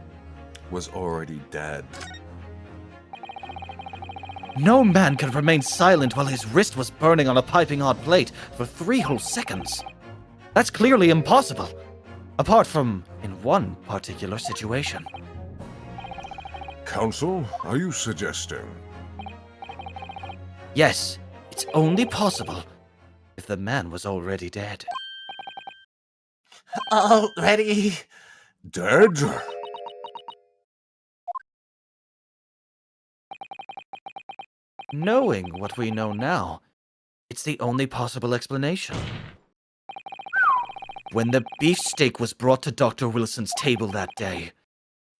Was already dead. No man could remain silent while his wrist was burning on a piping hot plate for 3 whole seconds. That's clearly impossible, apart from in one particular situation. Counsel, are you suggesting? Yes, it's only possible if the man was already dead. Already Dead? Knowing what we know now, it's the only possible explanation. When the beefsteak was brought to Dr. Wilson's table that day,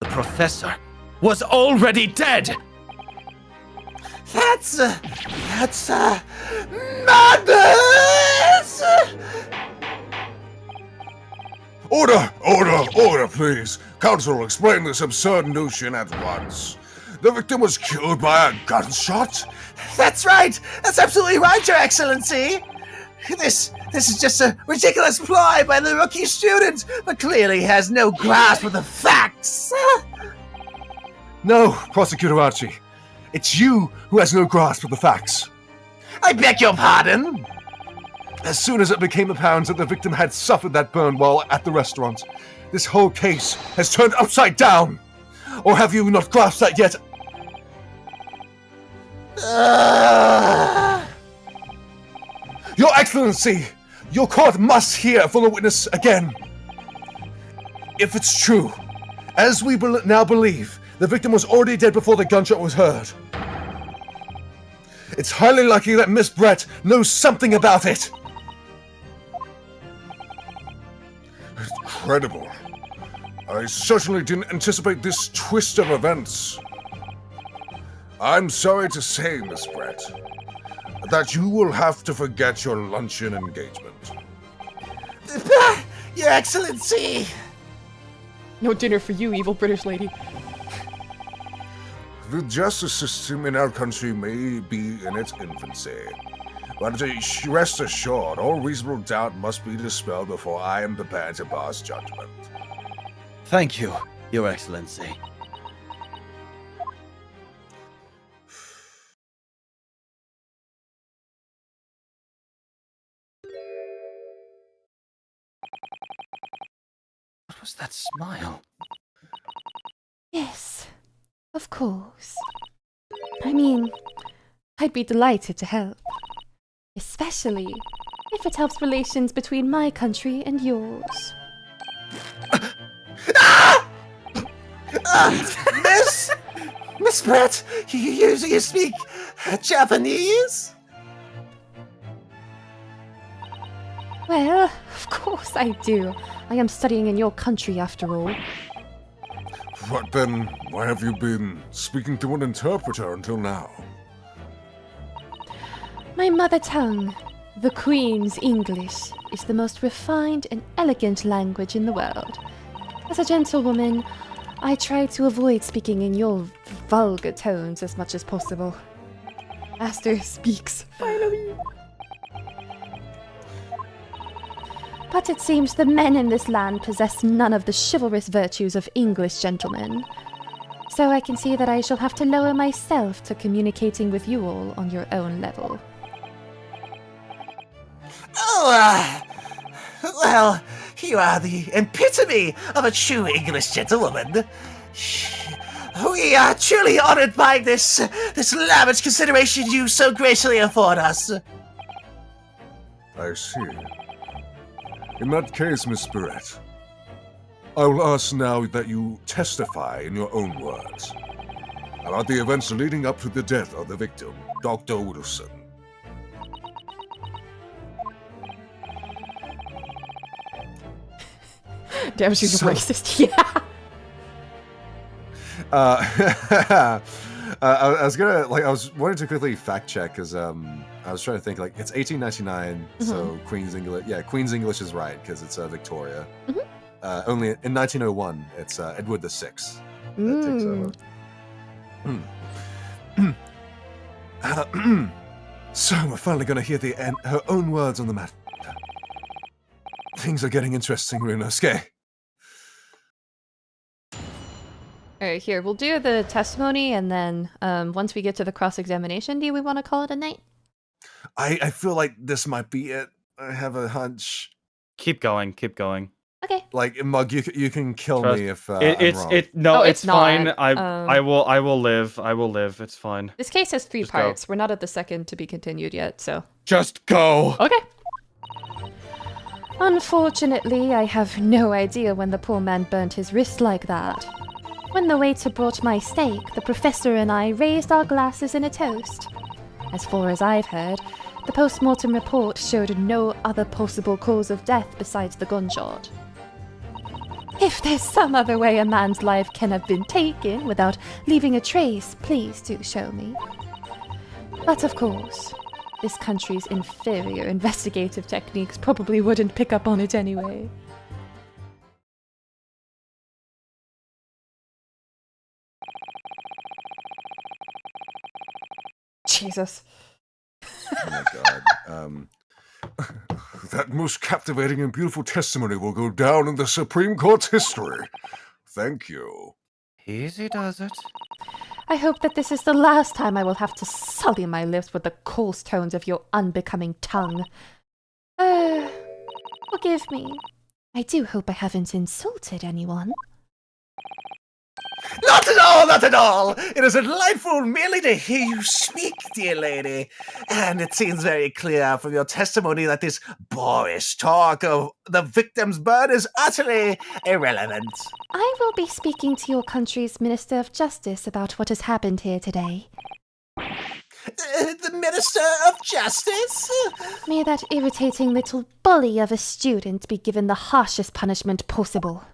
the professor was already dead! That's madness! Order, please. Counsel, explain this absurd notion at once. The victim was killed by a gunshot? That's right! That's absolutely right, Your Excellency! This is just a ridiculous ploy by the rookie student, but clearly has no grasp of the facts! No, Prosecutor Archie. It's you who has no grasp of the facts. I beg your pardon? As soon as it became apparent that the victim had suffered that burn while at the restaurant, this whole case has turned upside down. Or have you not grasped that yet? Your Excellency, your court must hear from the witness again. If it's true, as we now believe, the victim was already dead before the gunshot was heard. It's highly likely that Miss Brett knows something about it. Incredible. I certainly didn't anticipate this twist of events. I'm sorry to say, Miss Brett, that you will have to forget your luncheon engagement. Your Excellency! No dinner for you, evil British lady. The justice system in our country may be in its infancy, but rest assured, all reasonable doubt must be dispelled before I am prepared to pass judgment. Thank you, Your Excellency. What was that smile? Yes, of course. I mean, I'd be delighted to help. Especially if it helps relations between my country and yours. Miss Brett, you speak Japanese? Well, of course I do. I am studying in your country after all. But then, why have you been speaking to an interpreter until now? My mother tongue, the Queen's English, is the most refined and elegant language in the world. As a gentlewoman, I try to avoid speaking in your vulgar tones as much as possible. Aster speaks, finally. But it seems the men in this land possess none of the chivalrous virtues of English gentlemen. So I can see that I shall have to lower myself to communicating with you all on your own level. Oh, well, you are the epitome of a true English gentlewoman. We are truly honored by this lavish consideration you so graciously afford us. I see. In that case, Miss Brett, I will ask now that you testify in your own words about the events leading up to the death of the victim, Dr. Wilson. Damn, she's racist. Yeah. I was gonna I was wanting to quickly fact check because I was trying to think it's 1899, so Queen's English. Yeah, Queen's English is right because it's Victoria. Only in 1901, it's Edward VI that takes over. So we're finally gonna hear her own words on the matter. Things are getting interesting, Runosuke. Alright, here, we'll do the testimony, and then once we get to the cross-examination, do we want to call it a night? I feel like this might be it. I have a hunch. Keep going, keep going. Okay. Like, Mug, you can kill me if I'm wrong. It's fine. not. I will live. I will live. It's fine. This case has 3 Just go. parts. We're not at the second to be continued yet, so... Just go. Okay. Unfortunately, I have no idea when the poor man burnt his wrist like that. When the waiter brought my steak, the professor and I raised our glasses in a toast. As far as I've heard, The post-mortem report showed no other possible cause of death besides the gunshot. If there's some other way a man's life can have been taken without leaving a trace, please do show me. But of course, this country's inferior investigative techniques probably wouldn't pick up on it anyway. Jesus. Oh my god. That most captivating and beautiful testimony will go down in the Supreme Court's history. Thank you. Easy does it. I hope that this is the last time I will have to sully my lips with the coarse tones of your unbecoming tongue. Forgive me. I do hope I haven't insulted anyone. Not at all, not at all! It is delightful merely to hear you speak, dear lady. And it seems very clear from your testimony that this boorish talk of the victim's burn is utterly irrelevant. I will be speaking to your country's Minister of Justice about what has happened here today. The Minister of Justice? May that irritating little bully of a student be given the harshest punishment possible.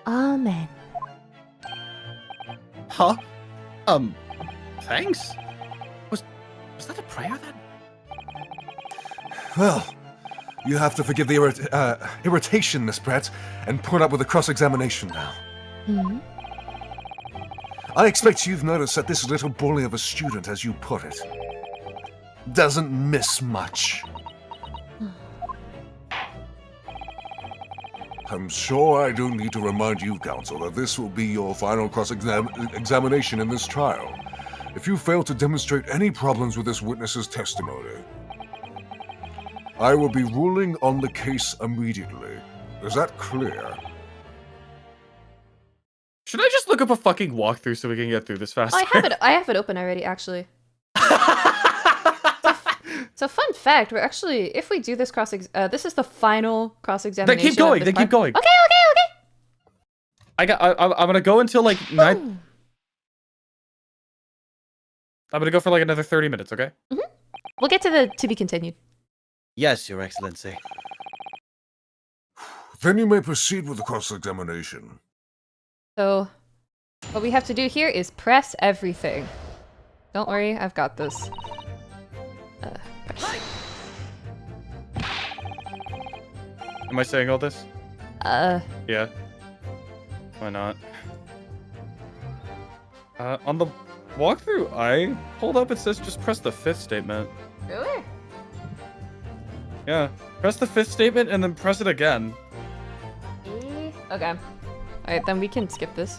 Amen. Huh? Thanks? Was that a prayer then? Well, you have to forgive the irritation, Miss Pratt, and put up with the cross-examination now. Hmm? I expect you've noticed that this little bully of a student, as you put it, doesn't miss much. I'm sure I don't need to remind you, counsel, that this will be your final cross-examination in this trial. If you fail to demonstrate any problems with this witness's testimony, I will be ruling on the case immediately. Is that clear? Should I just look up a fucking walkthrough so we can get through this faster? I have it open already, actually. So fun fact, we're actually, if we do this this is the final cross-examination. They keep going, they keep going. Okay. I'm gonna go until like 9. I'm gonna go for like another 30 minutes, okay? Mm-hmm. We'll get to the to be continued. Yes, Your Excellency. Then you may proceed with the cross-examination. So, what we have to do here is press everything. Don't worry, I've got this. Press. Am I saying all this? Yeah. Why not? On the walkthrough I pulled up, it says just press the 5th statement. Really? Yeah. Press the 5th statement and then press it again. Okay. Alright, then we can skip this.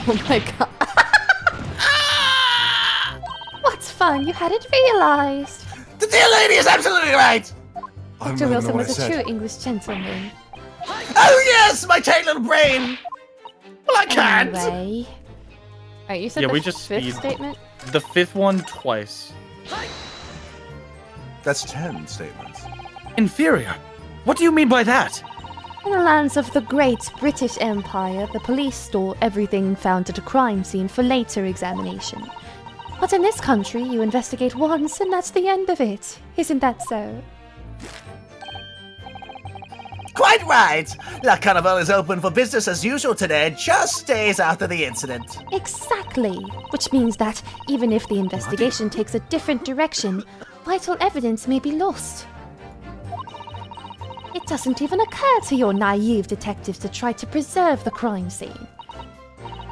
Oh my god. What's fun? You hadn't realized. The dear lady is absolutely right! Dr. Wilson was a true English gentleman. Oh yes, my tight little brain! Well, I can't! Anyway. Alright, you said Yeah, the we just 5th speed. statement? The 5th one twice. That's 10 statements. Inferior? What do you mean by that? In the lands of the great British Empire, the police store everything found at a crime scene for later examination. But in this country, you investigate once and that's the end of it. Isn't that so? Quite right! La Carnival is open for business as usual today, just days after the incident. Exactly. Which means that even if the investigation takes a different direction, vital evidence may be lost. It doesn't even occur to your naive detectives to try to preserve the crime scene.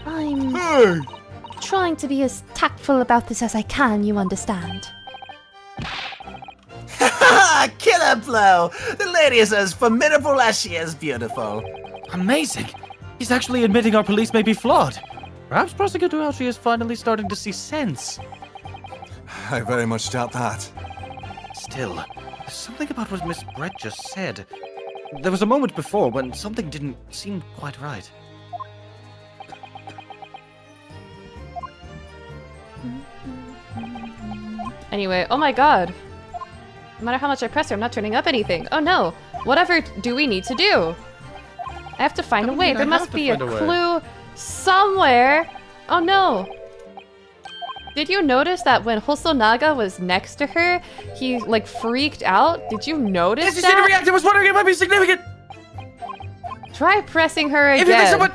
I'm trying to be as tactful about this as I can, you understand. Killer blow! The lady is as formidable as she is beautiful. Amazing! He's actually admitting our police may be flawed. Perhaps Prosecutor Elchie is finally starting to see sense. I very much doubt that. Still, there's something about what Miss Brett just said. There was a moment before when something didn't seem quite right. Anyway, oh my god. No matter how much I press her, I'm not turning up anything. Oh no. Whatever do we need to do? I have to find a What do way. you mean There I must have to be a find a way? clue somewhere. Oh no. Did you notice that when Hosonaga was next to her, he like freaked out? Did you notice Yes, you see the that? reaction. I was wondering if it might be significant. Try pressing her If you think again. someone...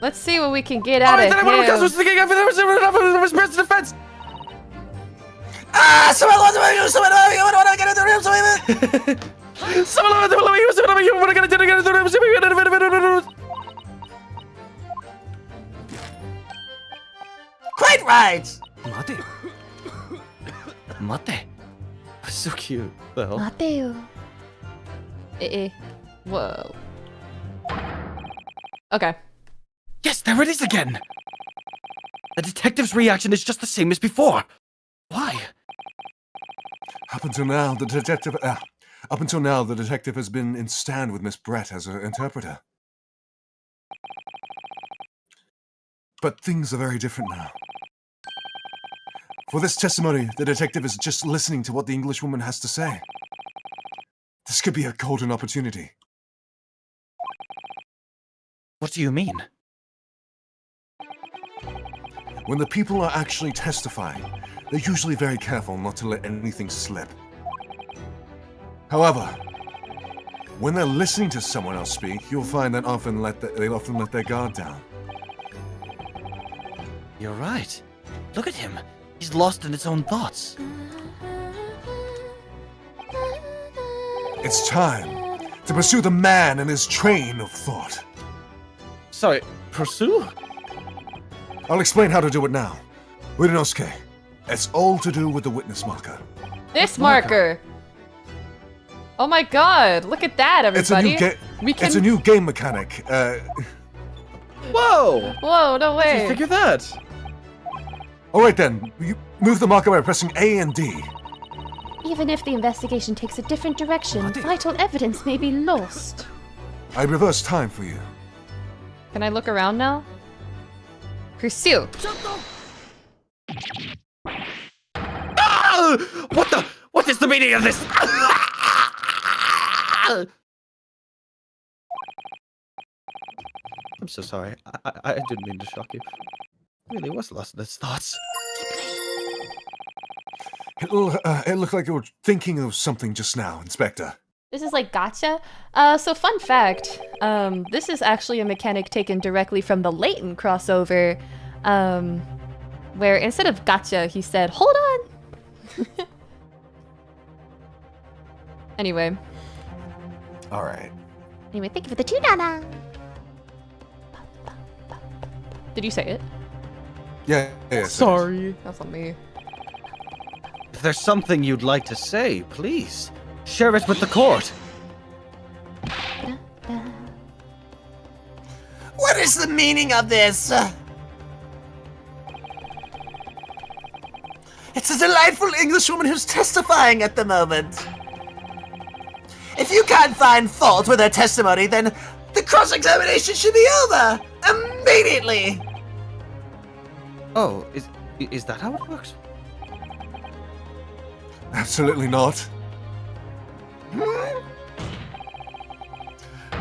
Let's see what we can get out Alright, of then I him. was thinking after there was press defense. Ah! Someone wants to you! Someone want to get into the room! Quite right! Mate. So cute. The hell? Mateo. Whoa. Okay. Yes, there it is again. The detective's reaction is just the same as before. Why? Up until now, the detective has been in stand with Miss Brett as her interpreter. But things are very different now. For this testimony, the detective is just listening to what the Englishwoman has to say. This could be a golden opportunity. What do you mean? When the people are actually testifying, they're usually very careful not to let anything slip. However, when they're listening to someone else speak, you'll find that they often let their guard down. You're right. Look at him. He's lost in his own thoughts. It's time to pursue the man and his train of thought. Sorry, pursue? I'll explain how to do it now. Urinosuke, it's all to do with the witness marker. This marker. Oh my god, look at that, everybody. It's a new game mechanic. Whoa! Whoa, no Did you way. figure that? Alright then, you move the marker by pressing A and D. Even if the investigation takes a different direction, vital evidence may be lost. I reverse time for you. Can I look around now? Pursue. Ah! What is the meaning of this? I'm so sorry. I didn't mean to shock you. He really was lost in his thoughts. It looked like you were thinking of something just now, Inspector. This is like gotcha. So fun fact, this is actually a mechanic taken directly from the Layton crossover, where instead of gotcha, he said, hold on! Anyway. Alright. Anyway, thank you for the $2. Did you say it? Yeah. Sorry. That's on me. If there's something you'd like to say, please share it with the court. What is the meaning of this? It's a delightful Englishwoman who's testifying at the moment. If you can't find fault with her testimony, then the cross-examination should be over immediately. Oh, is that how it works? Absolutely not.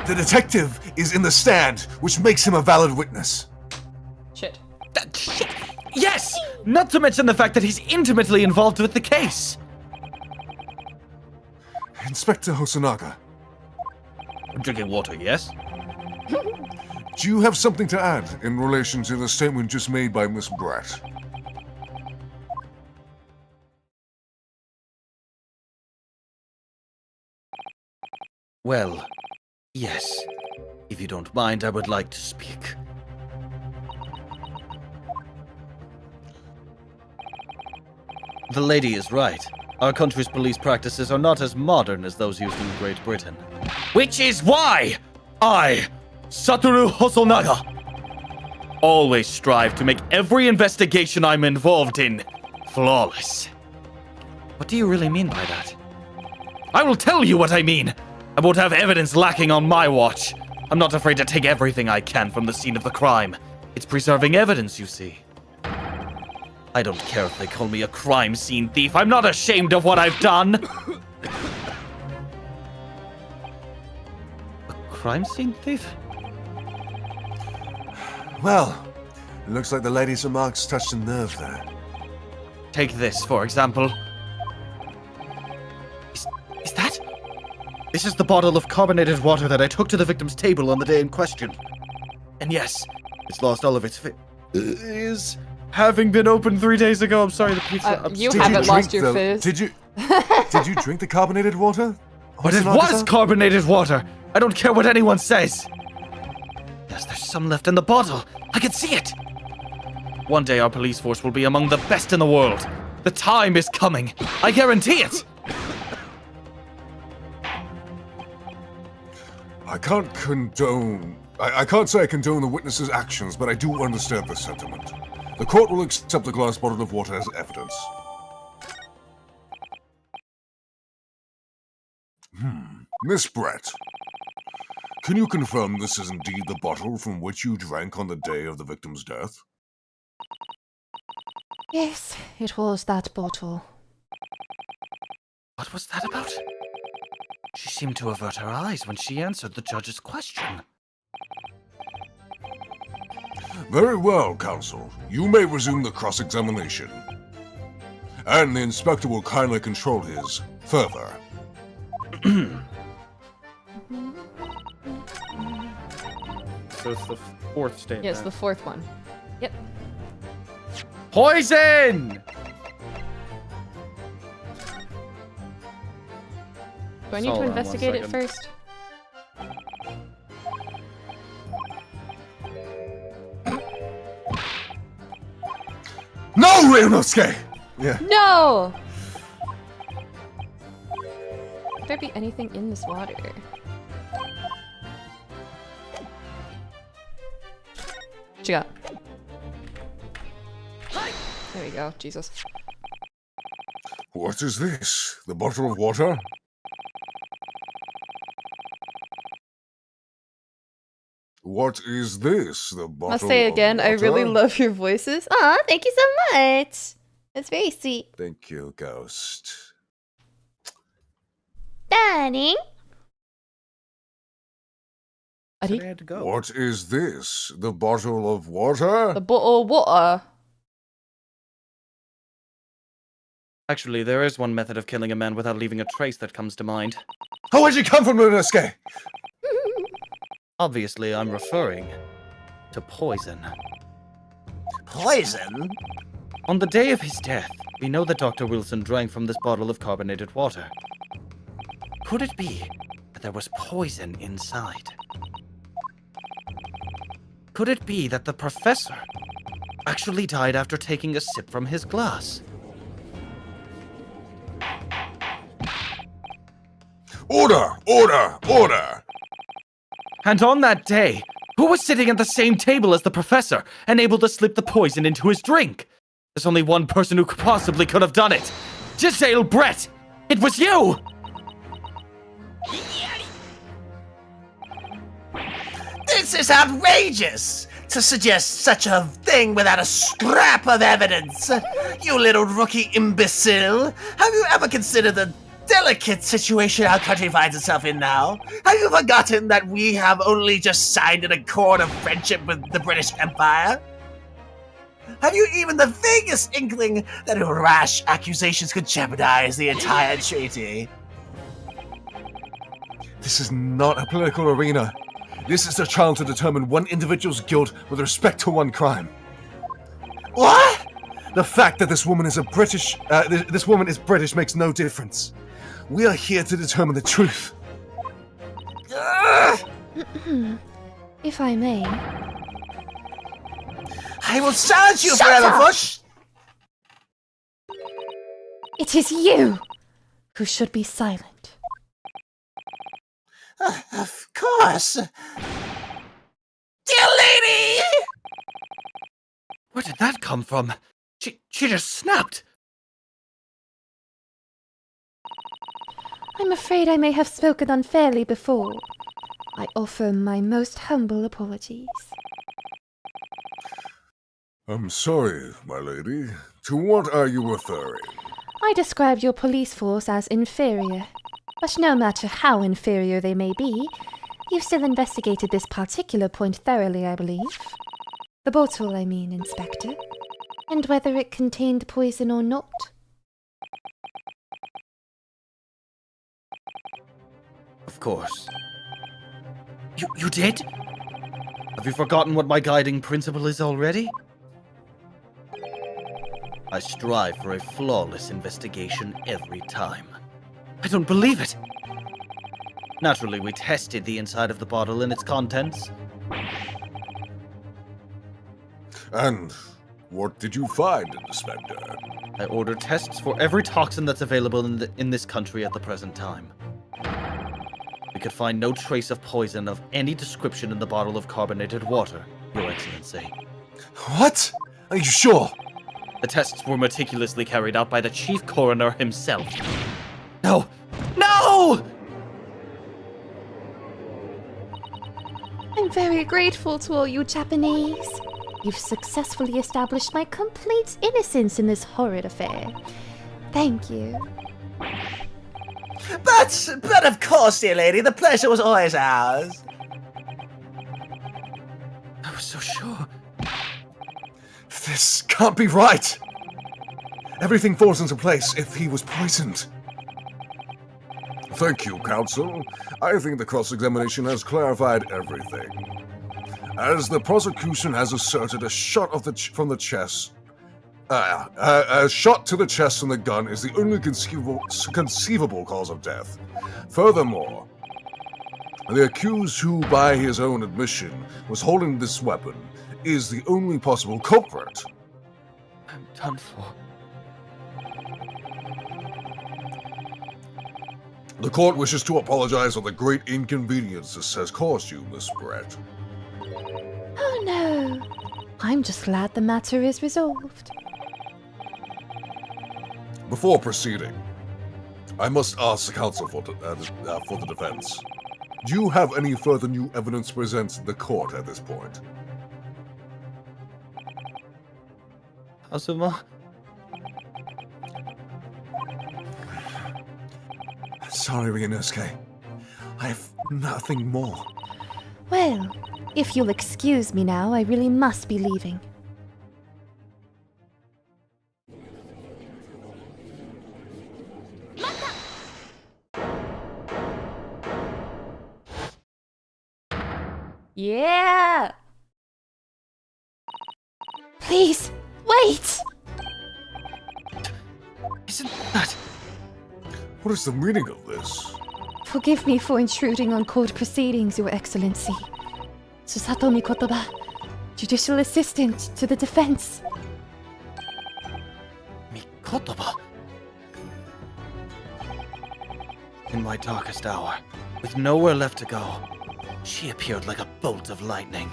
The detective is in the stand, which makes him a valid witness. Shit. Shit. Yes! Not to mention the fact that he's intimately involved with the case. Inspector Hosonaga, I'm drinking water, yes? do you have something to add in relation to the statement just made by Miss Brett? Well, yes. If you don't mind, I would like to speak. The lady is right. Our country's police practices are not as modern as those used in Great Britain. Which is why I, Satoru Hosonaga, always strive to make every investigation I'm involved in flawless. What do you really mean by that? I will tell you what I mean. I won't have evidence lacking on my watch. I'm not afraid to take everything I can from the scene of the crime. It's preserving evidence, you see. I don't care if they call me a crime scene thief. I'm not ashamed of what I've done. A crime scene thief? Well, it looks like the lady's remarks touched a nerve there. Take this, for example. Is that? This is the bottle of carbonated water that I took to the victim's table on the day in question. And yes, it's lost all of its is having been opened 3 days ago. I'm sorry, the pizza. You haven't lost your fizz. Did you drink the carbonated water? But it was carbonated water. I don't care what anyone says. Yes, there's some left in the bottle. I can see it. One day our police force will be among the best in the world. The time is coming. I guarantee it. I can't condone. I can't say I condone the witness's actions, but I do understand the sentiment. The court will accept the glass bottle of water as evidence. Miss Brett, can you confirm this is indeed the bottle from which you drank on the day of the victim's death? Yes, it was that bottle. What was that about? She seemed to avert her eyes when she answered the judge's question. Very well, counsel. You may resume the cross-examination. And the inspector will kindly control his further. So it's the fourth statement. Yes, the fourth one. Yep. Poison! Do I need to investigate it first? No, Ryunosuke! Yeah. No! Could there be anything in this water? What you got? There we go, Jesus. What is this? The bottle of water? What is this? The bottle Must say of again, I really water? love your voices. Aw, thank you so much. That's very sweet. Thank you, Ghost. Darling. Adi? Had to go. What is this? The bottle of water? The bottle of water. Actually, there is one method of killing a man without leaving a trace that comes to mind. Oh, where'd you come from, Ryunosuke? Obviously, I'm referring to poison. Poison? On the day of his death, we know that Dr. Wilson drank from this bottle of carbonated water. Could it be that there was poison inside? Could it be that the professor actually died after taking a sip from his glass? Order! Order! Order! And on that day, who was sitting at the same table as the professor and able to slip the poison into his drink? There's only one person who possibly could have done it. Giselle Brett! It was you! This is outrageous! To suggest such a thing without a scrap of evidence! You little rookie imbecile! Have you ever considered the delicate situation our country finds itself in now? Have you forgotten that we have only just signed an accord of friendship with the British Empire? Have you even the vaguest inkling that rash accusations could jeopardize the entire treaty? This is not a political arena. This is a trial to determine one individual's guilt with respect to one crime. What? The fact that this woman is this woman is British makes no difference. We are here to determine the truth. If I may. I will silence you forever, Bush! It is you who should be silent. Of course. Dear lady! Where did that come from? She just snapped. I'm afraid I may have spoken unfairly before. I offer my most humble apologies. I'm sorry, my lady. To what are you referring? I described your police force as inferior. But no matter how inferior they may be, You've still investigated this particular point thoroughly, I believe. The bottle, I mean, Inspector. And whether it contained poison or not. Of course. You did? Have you forgotten what my guiding principle is already? I strive for a flawless investigation every time. I don't believe it. Naturally, we tested the inside of the bottle and its contents. And what did you find, Inspector? I ordered tests for every toxin that's available in this country at the present time. We could find no trace of poison of any description in the bottle of carbonated water, Your Excellency. What? Are you sure? The tests were meticulously carried out by the chief coroner himself. No! No! I'm very grateful to all you Japanese. You've successfully established my complete innocence in this horrid affair. Thank you. But of course, dear lady, the pleasure was always ours. I was so sure. This can't be right. Everything falls into place if he was poisoned. Thank you, counsel. I think the cross-examination has clarified everything. As the prosecution has asserted, a shot from the chest. A shot to the chest from the gun is the only conceivable cause of death. Furthermore, the accused, who by his own admission was holding this weapon, is the only possible culprit. I'm done for. The court wishes to apologize for the great inconvenience this has caused you, Miss Brett. Oh no. I'm just glad the matter is resolved. Before proceeding, I must ask the counsel for the defense. Do you have any further new evidence to present to the court at this point? Azuma? Sorry, Ryunosuke. I have nothing more. Well, if you'll excuse me now, I really must be leaving. Yeah! Please, wait! Isn't that... What is the meaning of this? Forgive me for intruding on court proceedings, Your Excellency. Susato Mikotoba, judicial assistant to the defense. Mikotoba? In my darkest hour, with nowhere left to go, she appeared like a bolt of lightning.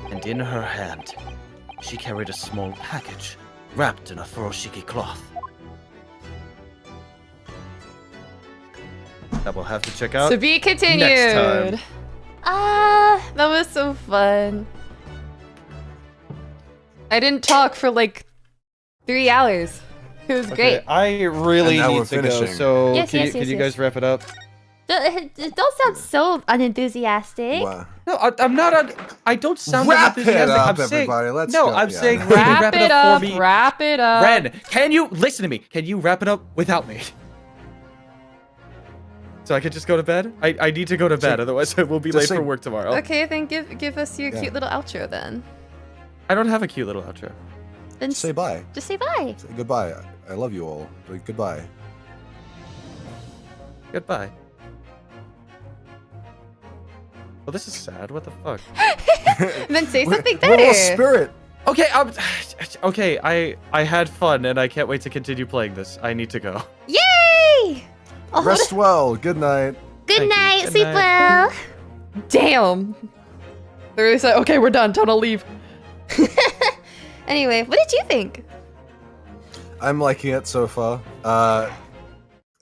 And in her hand, she carried a small package wrapped in a furoshiki cloth. That we'll have to check out To be continued. next time. Ah, that was so fun. I didn't talk for like 3 hours. It was great. I really And now need we're to go, finishing. so Yes, can yes, you yes, guys yes. wrap it up? Don't sound so unenthusiastic. Wow. No, I'm not. I don't sound Wrap it enthusiastic. up, I'm saying, everybody. Let's no, go. I'm Yeah, saying no. Wrap it up. for me. Wrap it up. Ren, can you listen to me? Can you wrap it up without me? So I could just go to bed? I need to go to bed, otherwise I will be Just late say- for work tomorrow. Okay, then give us your Yeah. cute little outro then. I don't have a cute little outro. Then Say bye. just say bye. Say goodbye. I love you all. Like, goodbye. Goodbye. Well, this is sad. What the fuck? Then say something We're all better. spirit. Okay, okay. I had fun, and I can't wait to continue playing this. I need to go. Yay! Oh, Rest well. Good night. good Thank you. night. Good Sleep night. well. Damn. They said, okay, we're done. Time to leave. Anyway, what did you think? I'm liking it so far. Yeah,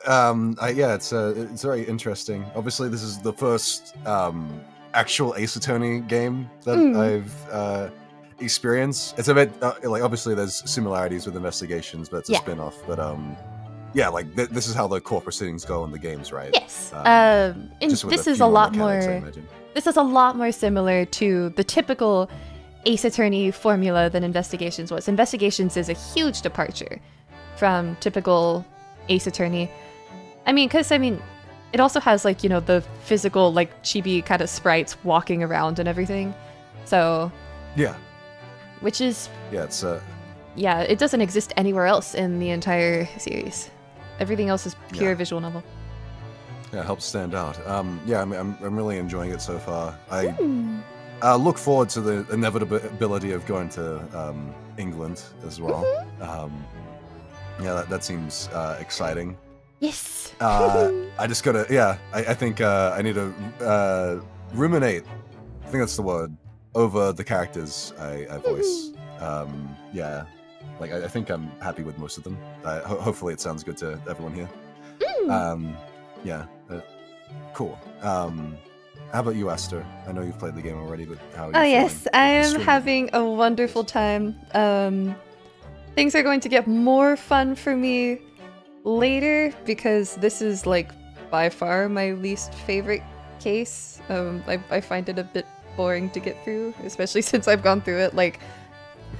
it's very interesting. Obviously, this is the first actual Ace Attorney game that I've experienced. It's a bit like obviously there's similarities with investigations, but it's a Yeah. spin-off. But yeah, like this is how the court proceedings go in the games, right? Yes. Just with This a is few a lot mechanics, I more. imagine. This is a lot more similar to the typical Ace Attorney formula than Investigations was. Investigations is a huge departure from typical Ace Attorney. Because it also has like the physical like chibi kind of sprites walking around and everything. So Yeah. which is Yeah, it's yeah, it doesn't exist anywhere else in the entire series. Everything else is pure Yeah. visual novel. yeah, it helps stand out. Yeah, I'm really enjoying it so far. I look forward to the inevitability of going to England as well. Yeah, that seems exciting. Yes. I just gotta, yeah, I think I need to ruminate, I think that's the word, over the characters I voice. Yeah, like I think I'm happy with most of them. Hopefully it sounds good to everyone here. Yeah, cool. How about you, Aster? I know you've played the game already, but how are you feeling? Yes, I am Streaming. having a wonderful time. Things are going to get more fun for me later because this is like by far my least favorite case. I find it a bit boring to get through, especially since I've gone through it like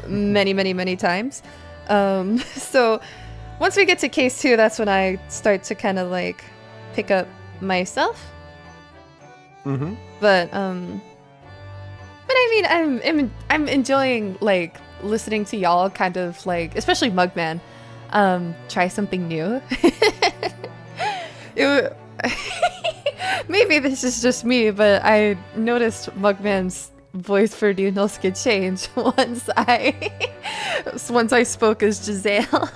many times. So once we get to case 2, that's when I start to kind of like pick up myself. But I'm enjoying like listening to y'all kind of like, especially Mugman, try something new. Maybe this is just me, but I noticed Mugman's voice for Ryunosuke change once I spoke as Giselle.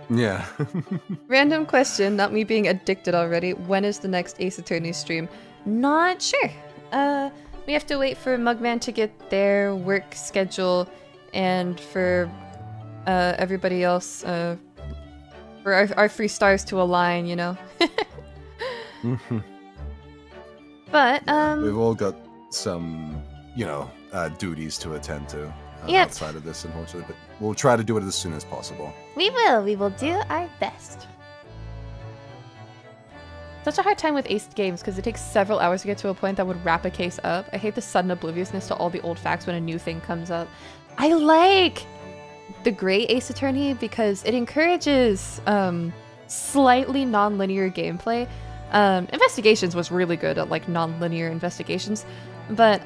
Yeah. Random question, not me being addicted already. When is the next Ace Attorney stream? Not sure. We have to wait for Mugman to get their work schedule and for everybody else, for our 3 stars to align, But, We've all got some, duties to attend to Yep. outside of this, unfortunately, but we'll try to do it as soon as possible. we will do our best. Such a hard time with Ace games because it takes several hours to get to a point that would wrap a case up. I hate the sudden obliviousness to all the old facts when a new thing comes up. I like the Gray Ace Attorney because it encourages slightly non-linear gameplay. Investigations was really good at like non-linear investigations, but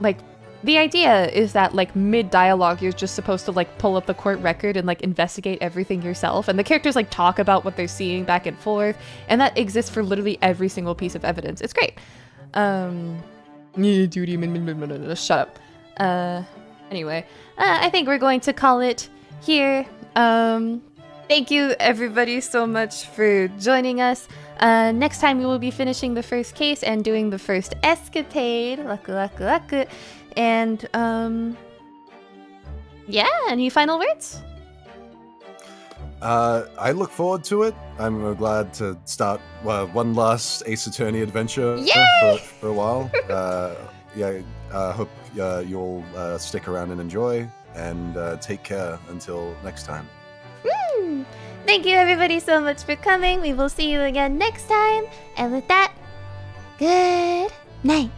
like the idea is that like mid-dialogue you're just supposed to like pull up the court record and like investigate everything yourself, and the characters like talk about what they're seeing back and forth, and that exists for literally every single piece of evidence. It's great. Duty, shut up. Anyway, I think we're going to call it here. Thank you everybody so much for joining us. Next time we will be finishing the first case and doing the first escapade. Laku. And, yeah, any final words? I look forward to it. I'm glad to start one last Ace Attorney adventure for a while. Hope you'll stick around and enjoy, and take care until next time. Thank you everybody so much for coming. We will see you again next time. And with that, good night.